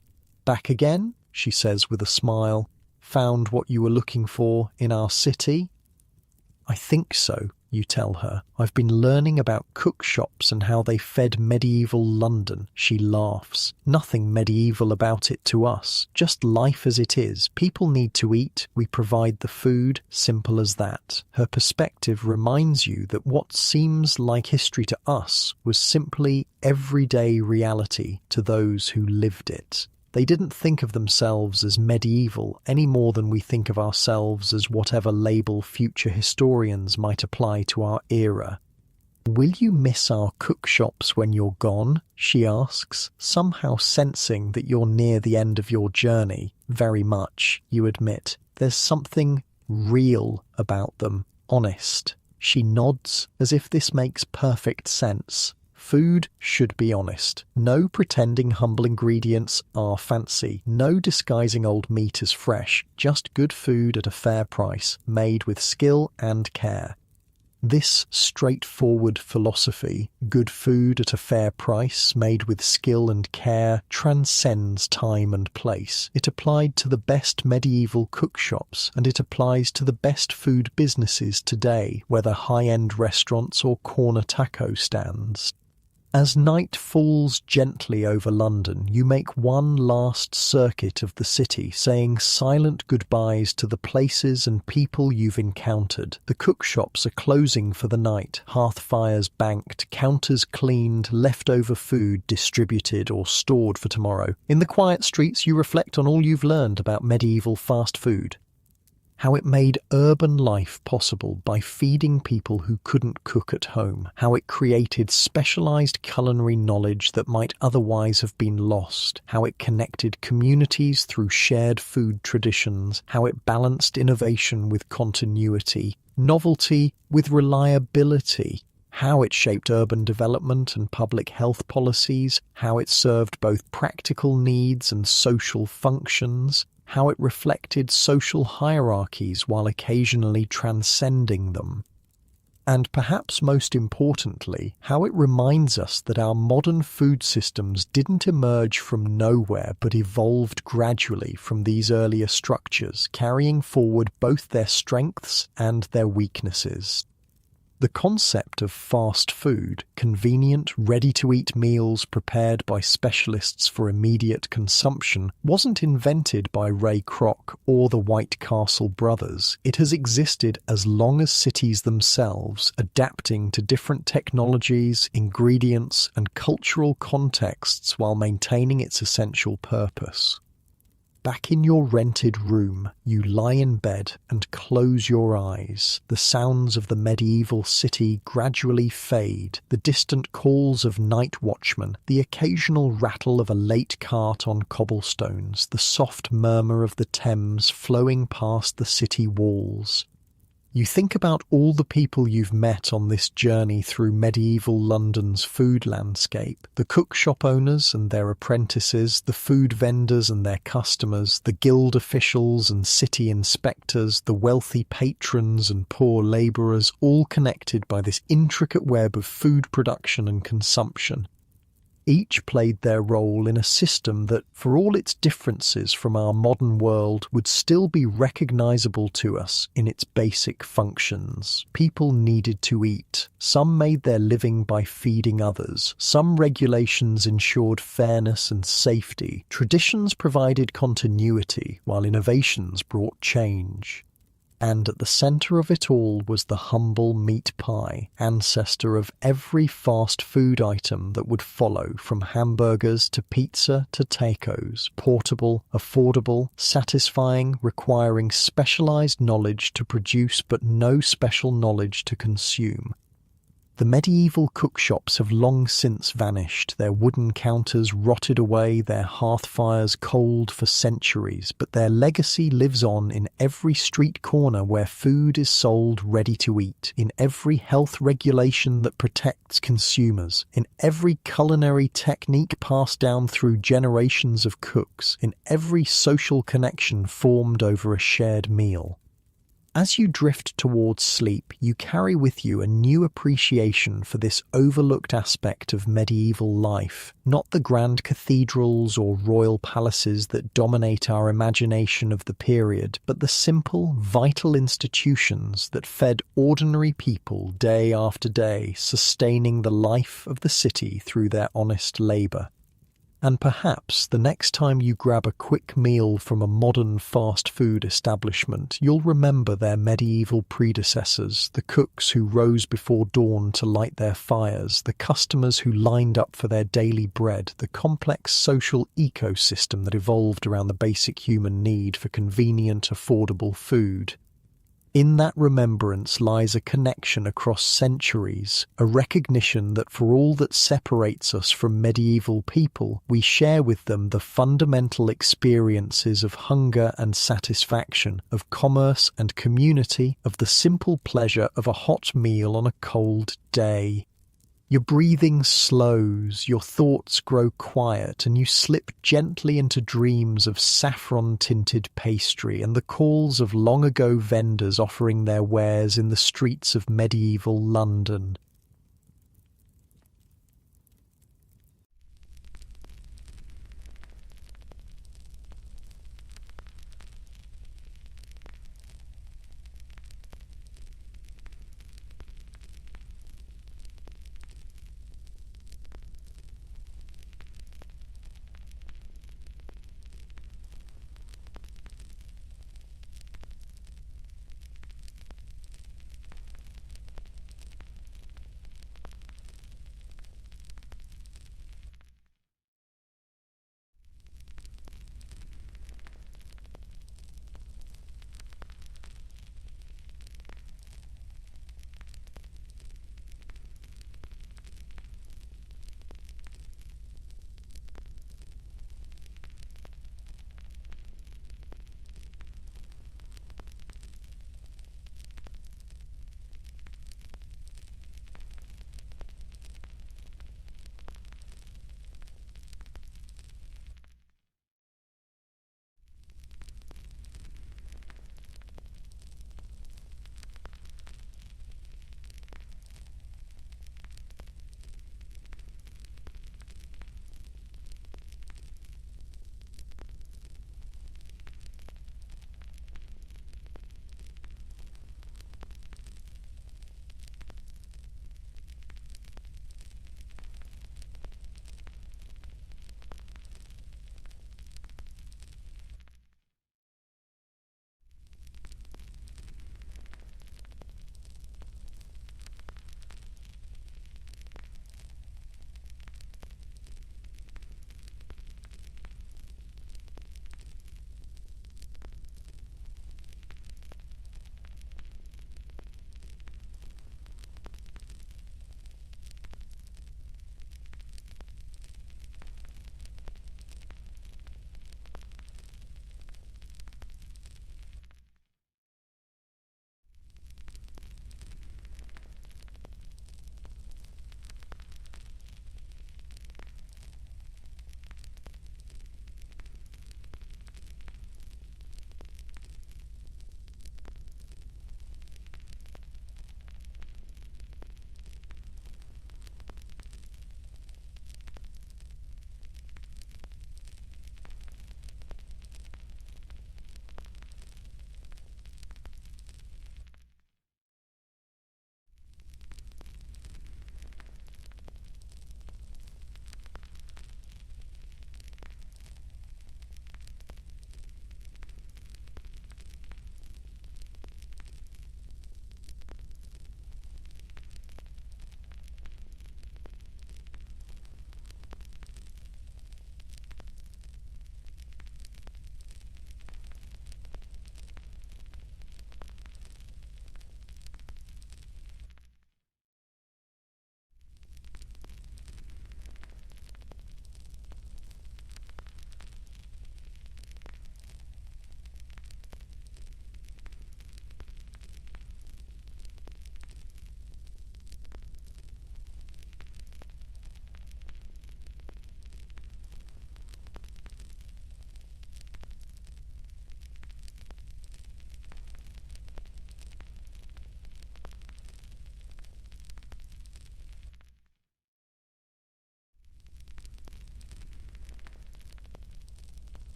"Back again?" she says with a smile. "Found what you were looking for in our city?" "I think so," you tell her. "I've been learning about cookshops and how they fed medieval London." She laughs. "Nothing medieval about it to us, just life as it is. People need to eat, we provide the food, simple as that." Her perspective reminds you that what seems like history to us was simply everyday reality to those who lived it. They didn't think of themselves as medieval any more than we think of ourselves as whatever label future historians might apply to our era. "Will you miss our cookshops when you're gone?" she asks, somehow sensing that you're near the end of your journey. "Very much," you admit. "There's something real about them, honest." She nods as if this makes perfect sense. Food should be honest. No pretending humble ingredients are fancy. No disguising old meat as fresh. Just good food at a fair price, made with skill and care. This straightforward philosophy, good food at a fair price, made with skill and care, transcends time and place. It applied to the best medieval cookshops, and it applies to the best food businesses today, whether high-end restaurants or corner taco stands. As night falls gently over London, you make one last circuit of the city, saying silent goodbyes to the places and people you've encountered. The cookshops are closing for the night, hearth fires banked, counters cleaned, leftover food distributed or stored for tomorrow. In the quiet streets, you reflect on all you've learned about medieval fast food. How it made urban life possible by feeding people who couldn't cook at home. How it created specialized culinary knowledge that might otherwise have been lost. How it connected communities through shared food traditions. How it balanced innovation with continuity, novelty with reliability. How it shaped urban development and public health policies. How it served both practical needs and social functions. How it reflected social hierarchies while occasionally transcending them. And perhaps most importantly, how it reminds us that our modern food systems didn't emerge from nowhere but evolved gradually from these earlier structures, carrying forward both their strengths and their weaknesses. The concept of fast food, convenient, ready-to-eat meals prepared by specialists for immediate consumption, wasn't invented by Ray Kroc or the White Castle brothers. It has existed as long as cities themselves, adapting to different technologies, ingredients, and cultural contexts while maintaining its essential purpose. Back in your rented room, you lie in bed and close your eyes. The sounds of the medieval city gradually fade, the distant calls of night watchmen, the occasional rattle of a late cart on cobblestones, the soft murmur of the Thames flowing past the city walls. You think about all the people you've met on this journey through medieval London's food landscape, the cookshop owners and their apprentices, the food vendors and their customers, the guild officials and city inspectors, the wealthy patrons and poor labourers, all connected by this intricate web of food production and consumption. Each played their role in a system that, for all its differences from our modern world, would still be recognisable to us in its basic functions. People needed to eat. Some made their living by feeding others. Some regulations ensured fairness and safety. Traditions provided continuity, while innovations brought change. And at the centre of it all was the humble meat pie, ancestor of every fast food item that would follow, from hamburgers to pizza to tacos, portable, affordable, satisfying, requiring specialised knowledge to produce but no special knowledge to consume. The medieval cookshops have long since vanished, their wooden counters rotted away, their hearth fires cold for centuries, but their legacy lives on in every street corner where food is sold ready to eat, in every health regulation that protects consumers, in every culinary technique passed down through generations of cooks, in every social connection formed over a shared meal. As you drift towards sleep, you carry with you a new appreciation for this overlooked aspect of medieval life, not the grand cathedrals or royal palaces that dominate our imagination of the period, but the simple, vital institutions that fed ordinary people day after day, sustaining the life of the city through their honest labour. And perhaps the next time you grab a quick meal from a modern fast food establishment, you'll remember their medieval predecessors, the cooks who rose before dawn to light their fires, the customers who lined up for their daily bread, the complex social ecosystem that evolved around the basic human need for convenient, affordable food. In that remembrance lies a connection across centuries, a recognition that for all that separates us from medieval people, we share with them the fundamental experiences of hunger and satisfaction, of commerce and community, of the simple pleasure of a hot meal on a cold day. Your breathing slows, your thoughts grow quiet, and you slip gently into dreams of saffron-tinted pastry and the calls of long-ago vendors offering their wares in the streets of medieval London.